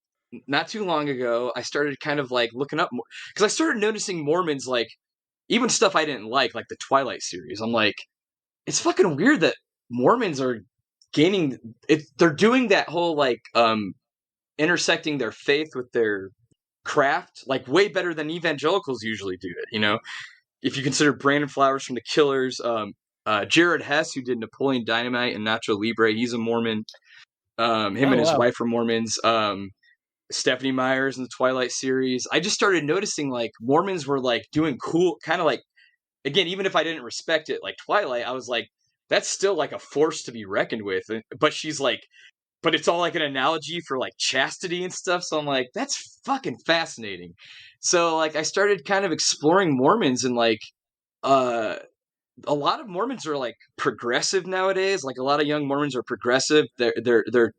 not too long ago, I started kind of like looking up more, because I started noticing Mormons, like even stuff I didn't like the Twilight series. I'm like, it's fucking weird that Mormons are gaining it. They're doing that whole like intersecting their faith with their craft like way better than evangelicals usually do it. If you consider Brandon Flowers from The Killers, Jared Hess, who did Napoleon Dynamite and Nacho Libre, he's a Mormon. Him and his wife are Mormons. Stephanie Myers in the Twilight series. I just started noticing like Mormons were like doing cool, kind of like, again, even if I didn't respect it, like Twilight, I was like, that's still like a force to be reckoned with. But she's like, but it's all like an analogy for like chastity and stuff. So I'm like, that's fucking fascinating. So like I started kind of exploring Mormons, and like a lot of Mormons are like progressive nowadays. Like a lot of young Mormons are progressive. They're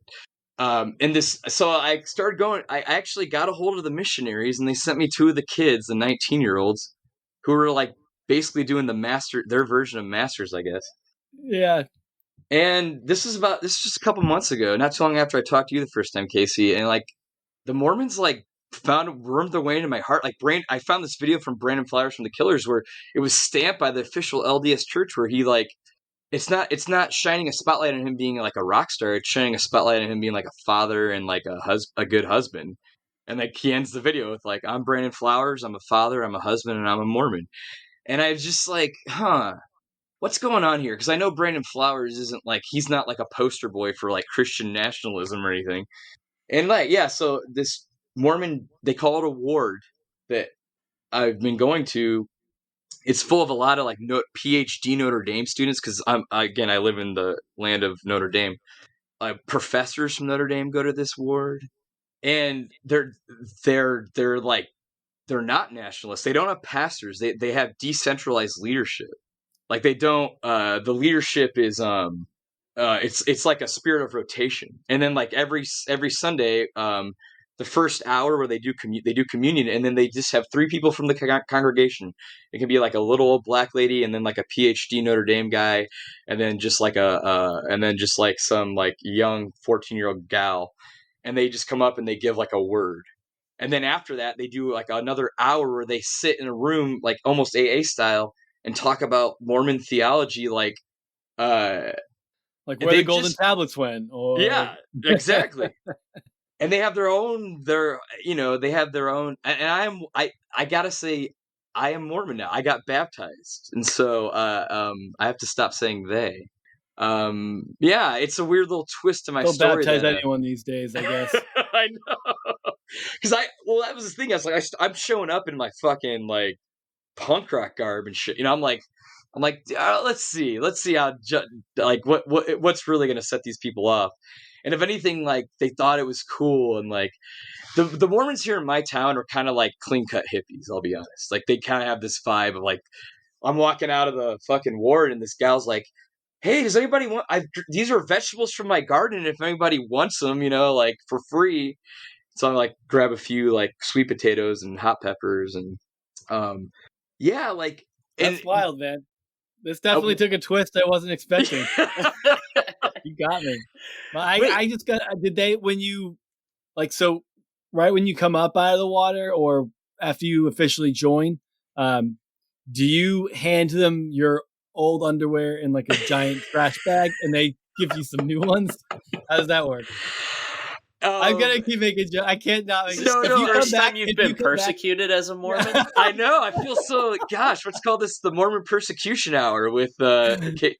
in this. So I started going, I actually got a hold of the missionaries, and they sent me two of the kids, the 19-year-olds, who were like basically doing their version of Masters, I guess. Yeah. And this is just a couple months ago, not too long after I talked to you the first time, Casey. And like the Mormons like wormed their way into my heart. Like I found this video from Brandon Flowers from The Killers where it was stamped by the official LDS Church, where he like, it's not shining a spotlight on him being like a rock star. It's shining a spotlight on him being like a father and like a good husband. And like he ends the video with like, I'm Brandon Flowers, I'm a father, I'm a husband, and I'm a Mormon. And I was just like, what's going on here? Because I know Brandon Flowers isn't like, he's not like a poster boy for like Christian nationalism or anything. And like, yeah, so this Mormon, they call it a ward that I've been going to. It's full of a lot of like PhD Notre Dame students because I live in the land of Notre Dame. Professors from Notre Dame go to this ward, and they're like, they're not nationalists. They don't have pastors. They have decentralized leadership. Like they don't. The leadership is it's like a spirit of rotation. And then like every Sunday, the first hour where they do communion, and then they just have 3 people from the congregation. It can be like a little old black lady, and then like a PhD Notre Dame guy, and then just like some like young 14-year-old gal, and they just come up and they give like a word. And then after that, they do like another hour where they sit in a room like almost AA style and talk about Mormon theology, like where the golden tablets went, or yeah, exactly. And they have their own, they have their own, and I gotta say, I am Mormon now. I got baptized, and so I have to stop saying they. Yeah, it's a weird little twist to my story. Don't baptize anyone these days, I guess. I know, because that was the thing. I was like, I'm showing up in my fucking like punk rock garb and shit. I'm like, let's see how like what's really gonna set these people off. And if anything, like they thought it was cool, and like the Mormons here in my town are kind of like clean cut hippies. I'll be honest. Like they kind of have this vibe of like, I'm walking out of the fucking ward, and this gal's like, "Hey, does anybody want? These are vegetables from my garden. If anybody wants them, like for free." So I'm like, grab a few like sweet potatoes and hot peppers, and yeah, like that's wild, man. This definitely took a twist I wasn't expecting. You got me. But I just got. Did they, when you like, so right when you come up out of the water or after you officially join, do you hand them your old underwear in like a giant trash bag and they give you some new ones? How does that work? I'm gonna keep making jokes. I can't not make. No, first time you've been persecuted as a Mormon. I know. I feel so. Gosh, let's call this the Mormon Persecution Hour with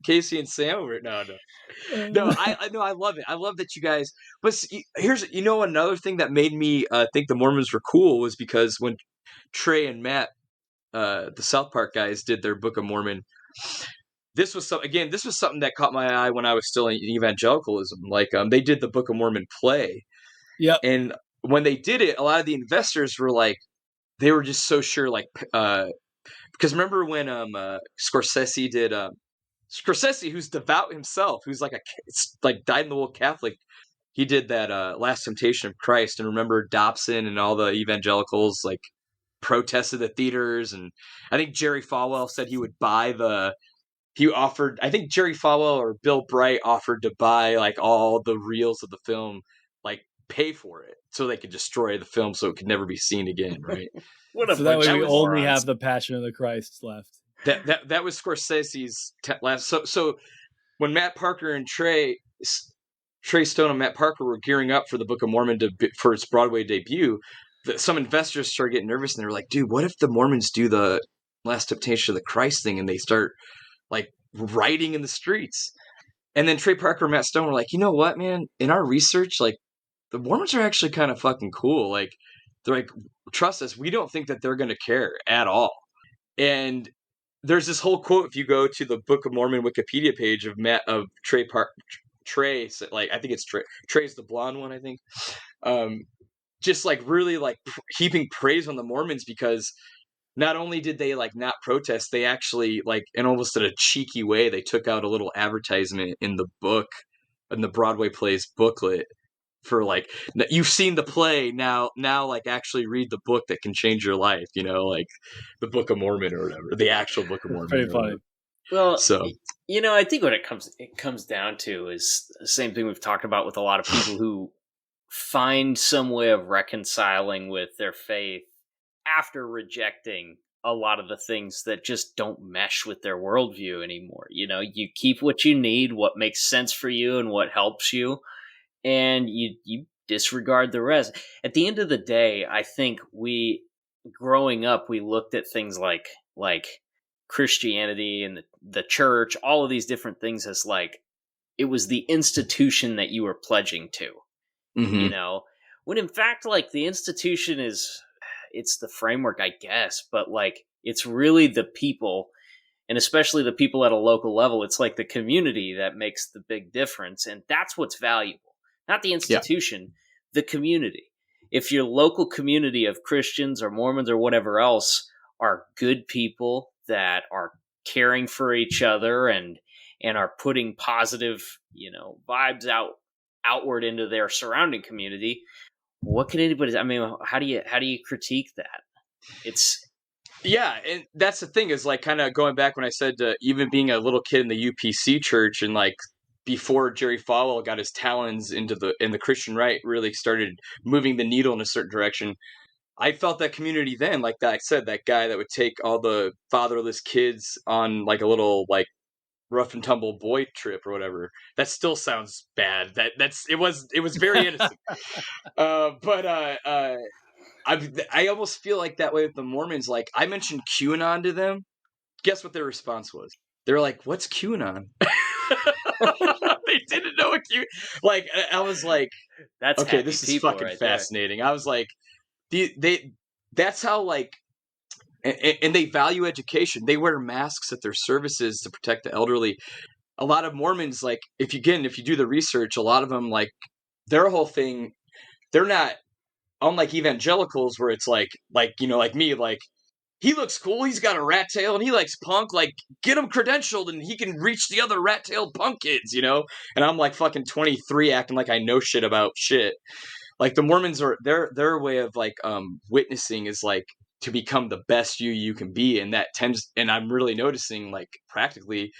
Casey and Sam over it. No. I love it. I love that you guys. But here's another thing that made me think the Mormons were cool was because when Trey and Matt, the South Park guys, did their Book of Mormon. This was something that caught my eye when I was still in evangelicalism. Like they did the Book of Mormon play. Yeah. And when they did it, a lot of the investors were like, they were just so sure, like, because remember when Scorsese did Scorsese, who's devout himself, who's like dyed in the wool Catholic, he did that Last Temptation of Christ, and remember Dobson and all the evangelicals like protested the theaters, and I think Jerry Falwell said he would buy I think Jerry Falwell or Bill Bright offered to buy like all the reels of the film, like pay for it so they could destroy the film so it could never be seen again, right? So that way we only have the Passion of the Christ left. That was Scorsese's last. So when Matt Parker and Trey Stone and Matt Parker were gearing up for the Book of Mormon for its Broadway debut, some investors started getting nervous, and they were like, "Dude, what if the Mormons do the Last Temptation of the Christ thing and they start like rioting in the streets?" And then Trey Parker and Matt Stone were like, "You know what, man? In our research, like the Mormons are actually kind of fucking cool. Like they're like, trust us, we don't think that they're going to care at all." And there's this whole quote if you go to the Book of Mormon Wikipedia page of Trey, like I think it's Trey's the blonde one, I think. Just like really like heaping praise on the Mormons because not only did they like not protest, they actually like in almost in a cheeky way, they took out a little advertisement in the book, in the Broadway plays booklet for like, you've seen the play, now like actually read the book that can change your life, like the Book of Mormon or whatever, the actual Book of Mormon. Pretty funny. Well, so I think what it comes down to is the same thing we've talked about with a lot of people who find some way of reconciling with their faith after rejecting a lot of the things that just don't mesh with their worldview anymore. You keep what you need, what makes sense for you and what helps you. And you disregard the rest. At the end of the day, I think growing up, we looked at things like Christianity and the church, all of these different things as like, it was the institution that you were pledging to, you know, when in fact, like, the institution it's the framework, I guess, but like, it's really the people, and especially the people at a local level. It's like the community that makes the big difference. And that's what's valuable, not the institution, the community. If your local community of Christians or Mormons or whatever else are good people that are caring for each other and are putting positive, you know, vibes outward into their surrounding community, what can anybody, I mean, how do you critique that? It's, yeah, and that's the thing, is like, kind of going back when I said even being a little kid in the UPC church, and like before Jerry Falwell got his talons in the Christian right really started moving the needle in a certain direction, I felt that community then. Like that, I said, that guy that would take all the fatherless kids on like a little like rough and tumble boy trip or whatever. That still sounds bad. It was very innocent. I almost feel like that way with the Mormons. Like, I mentioned QAnon to them. Guess what their response was? They were like, "What's QAnon?" They didn't know what Q. Like, I was like, that's okay, this is fucking right fascinating. I was like, that's how, like, and they value education. They wear masks at their services to protect the elderly. A lot of Mormons, like, if you do the research, a lot of them, like, their whole thing, they're not, unlike evangelicals where it's like, you know, like me, like, he looks cool, he's got a rat tail, and he likes punk, like, get him credentialed and he can reach the other rat-tailed punk kids, you know? And I'm like fucking 23 acting like I know shit about shit. Like, the Mormons are, their way of, like, witnessing is, like, to become the best you can be, and that tends, and I'm really noticing, like, practically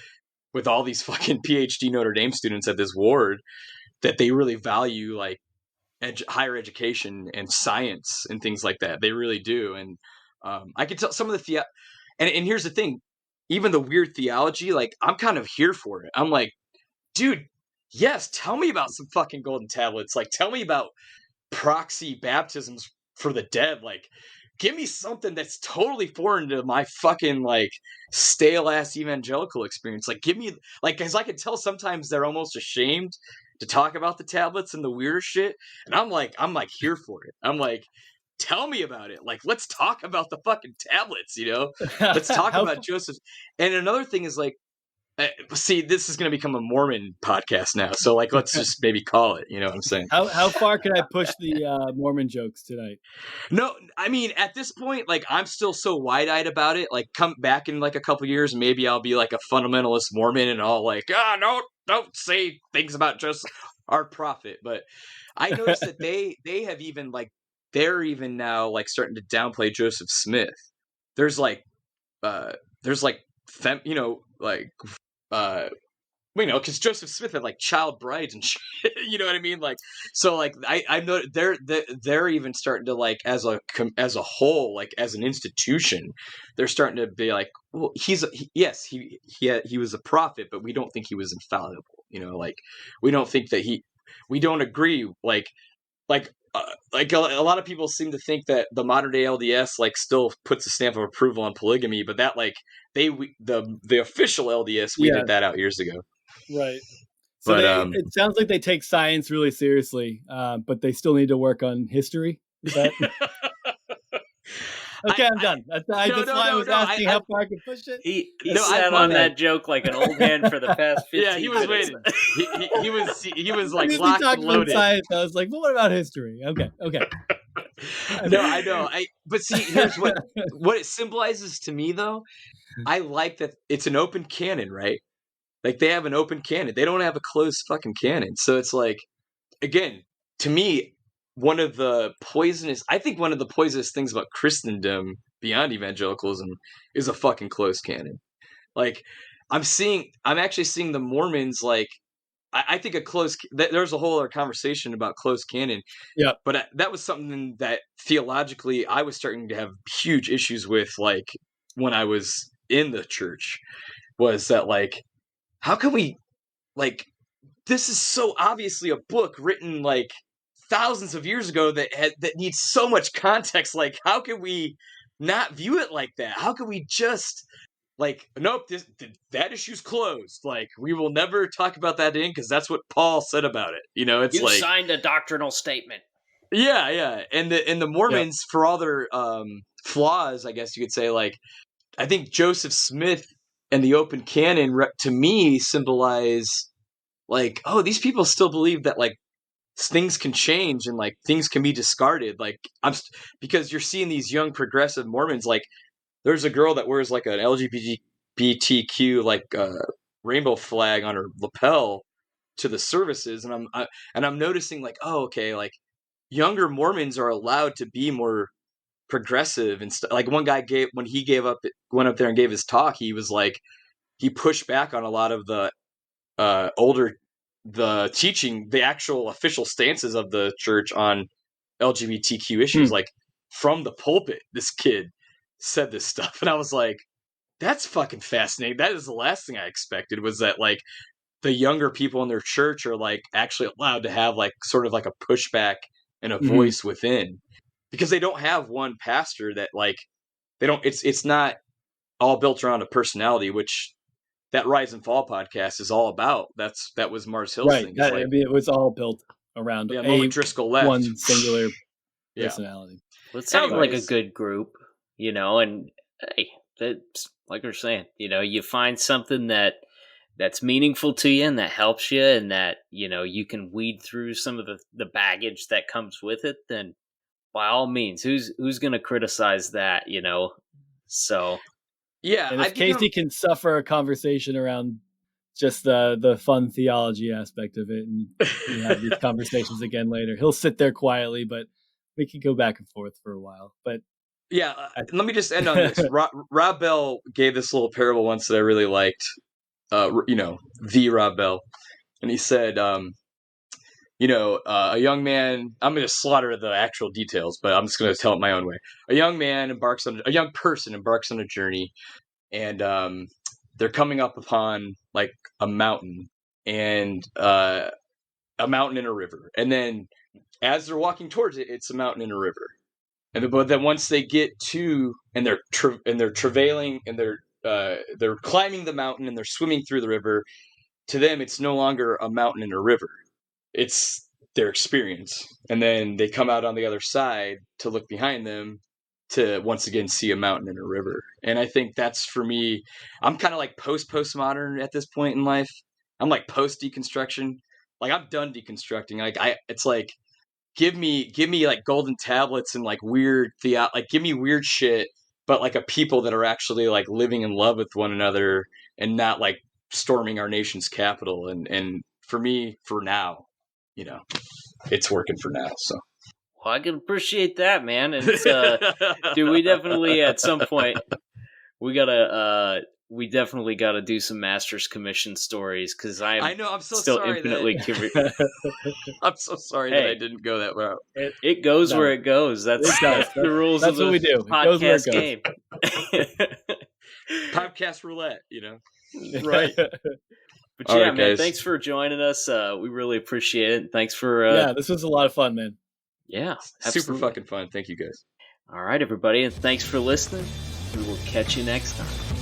with all these fucking PhD Notre Dame students at this ward, that they really value, like, higher education and science and things like that. They really do. And I can tell some of the and here's the thing, even the weird theology, like, I'm kind of here for it. I'm like, dude, yes, tell me about some fucking golden tablets. Like, tell me about proxy baptisms for the dead. Like, give me something that's totally foreign to my fucking, like, stale ass evangelical experience. Like, give me, like, because I can tell sometimes they're almost ashamed to talk about the tablets and the weirder shit, and I'm like here for it. I'm like, tell me about it. Like, let's talk about the fucking tablets, you know? Let's talk about Joseph. And another thing is, like, see, this is going to become a Mormon podcast now, so, like, let's just maybe call it, you know what I'm saying? How far can I push the Mormon jokes tonight? No, I mean, at this point, like, I'm still so wide-eyed about it. Like, come back in, like, a couple years, maybe I'll be, like, a fundamentalist Mormon, and I'll, like, don't say things about just our prophet. But I noticed that they have even, like, they're even now, like, starting to downplay Joseph Smith. There's, like, you know, like, you know, because Joseph Smith had, like, child brides and shit, you know what I mean? Like, so, like, I know they're even starting to, like, as a whole, like, as an institution, they're starting to be like, well, he was a prophet, but we don't think he was infallible, you know, like, we don't think that we don't agree, like a lot of people seem to think that the modern day LDS, like, still puts a stamp of approval on polygamy, but that, like, the official LDS weeded that out years ago. Right. So but it sounds like they take science really seriously, but they still need to work on history. Is that... Okay, I'm done. That's why I was asking how far I could push it. He sat on that joke like an old man for the past 15 yeah, he was minutes. waiting. he was like locked and loaded. Science, I was like, but what about history? Okay. No, I know. But see, here's what it symbolizes to me, though. I like that it's an open canon, right? Like, they have an open canon. They don't have a closed fucking canon. So it's like, again, to me, one of the poisonous things about Christendom beyond evangelicalism is a fucking closed canon. Like, I'm actually seeing the Mormons, like, I think there's a whole other conversation about closed canon. Yeah. But that was something that theologically I was starting to have huge issues with, like, when I was in the church, was that, like, how can we, like, this is so obviously a book written, like, thousands of years ago that needs so much context. Like, how can we not view it like that? How can we just like, nope, that issue's closed. Like, we will never talk about that again because that's what Paul said about it. It's You like signed a doctrinal statement. Yeah. And the Mormons, for all their flaws, I guess you could say, like, I think Joseph Smith and the open canon to me symbolize like, oh, these people still believe that like things can change and like things can be discarded. Like because you're seeing these young progressive Mormons, like there's a girl that wears like an LGBTQ like rainbow flag on her lapel to the services, and I'm noticing like, oh, okay, like younger Mormons are allowed to be more progressive and stuff. Like one guy went up there and gave his talk. He was like, he pushed back on a lot of the the teaching, the actual official stances of the church on LGBTQ issues. Like from the pulpit, this kid said this stuff, and I was like, that's fucking fascinating. That is the last thing I expected, was that like the younger people in their church are like actually allowed to have like sort of like a pushback and a voice within, because they don't have one pastor that like they don't. It's not all built around a personality, which that Rise and Fall podcast is all about. That was Mars Hill's thing. Right. I mean, it was all built around Moment Driscoll left. One singular personality. Well, it sounds like a good group, and hey, that's like we're saying, you find something that's meaningful to you and that helps you, and that, you can weed through some of the baggage that comes with it, then by all means, who's going to criticize that, So yeah, and if Casey can suffer a conversation around just the fun theology aspect of it, and we have these conversations again later, he'll sit there quietly, but we can go back and forth for a while. But yeah, let me just end on this. Rob Bell gave this little parable once that I really liked. The Rob Bell, and he said, a young man. I'm going to slaughter the actual details, but I'm just going to tell it my own way. A young person embarks on a journey, and they're coming up upon like a mountain and a river, and then as they're walking towards it, it's a mountain and a river, but then once they get to and they're travailing and they're climbing the mountain and they're swimming through the river, to them it's no longer a mountain and a river. It's their experience. And then they come out on the other side to look behind them to once again see a mountain and a river. And I think that's, for me, I'm kind of like postmodern at this point in life. I'm like post deconstruction. Like I'm done deconstructing. Like it's like, give me like golden tablets and like weird like give me weird shit, but like a people that are actually like living in love with one another and not like storming our nation's capital. And for me, for now, it's working for now. So, well, I can appreciate that, man. And dude, we definitely at some point we definitely gotta do some Master's Commission stories, because I know I'm still infinitely curious. I'm so sorry that I didn't go that route. It goes where it goes. That's the rules of the podcast game. Podcast roulette, Right. But yeah, man, guys, thanks for joining us. We really appreciate it. Thanks for this was a lot of fun, man. Yeah, absolutely. Super fucking fun. Thank you, guys. All right, everybody, and thanks for listening. We will catch you next time.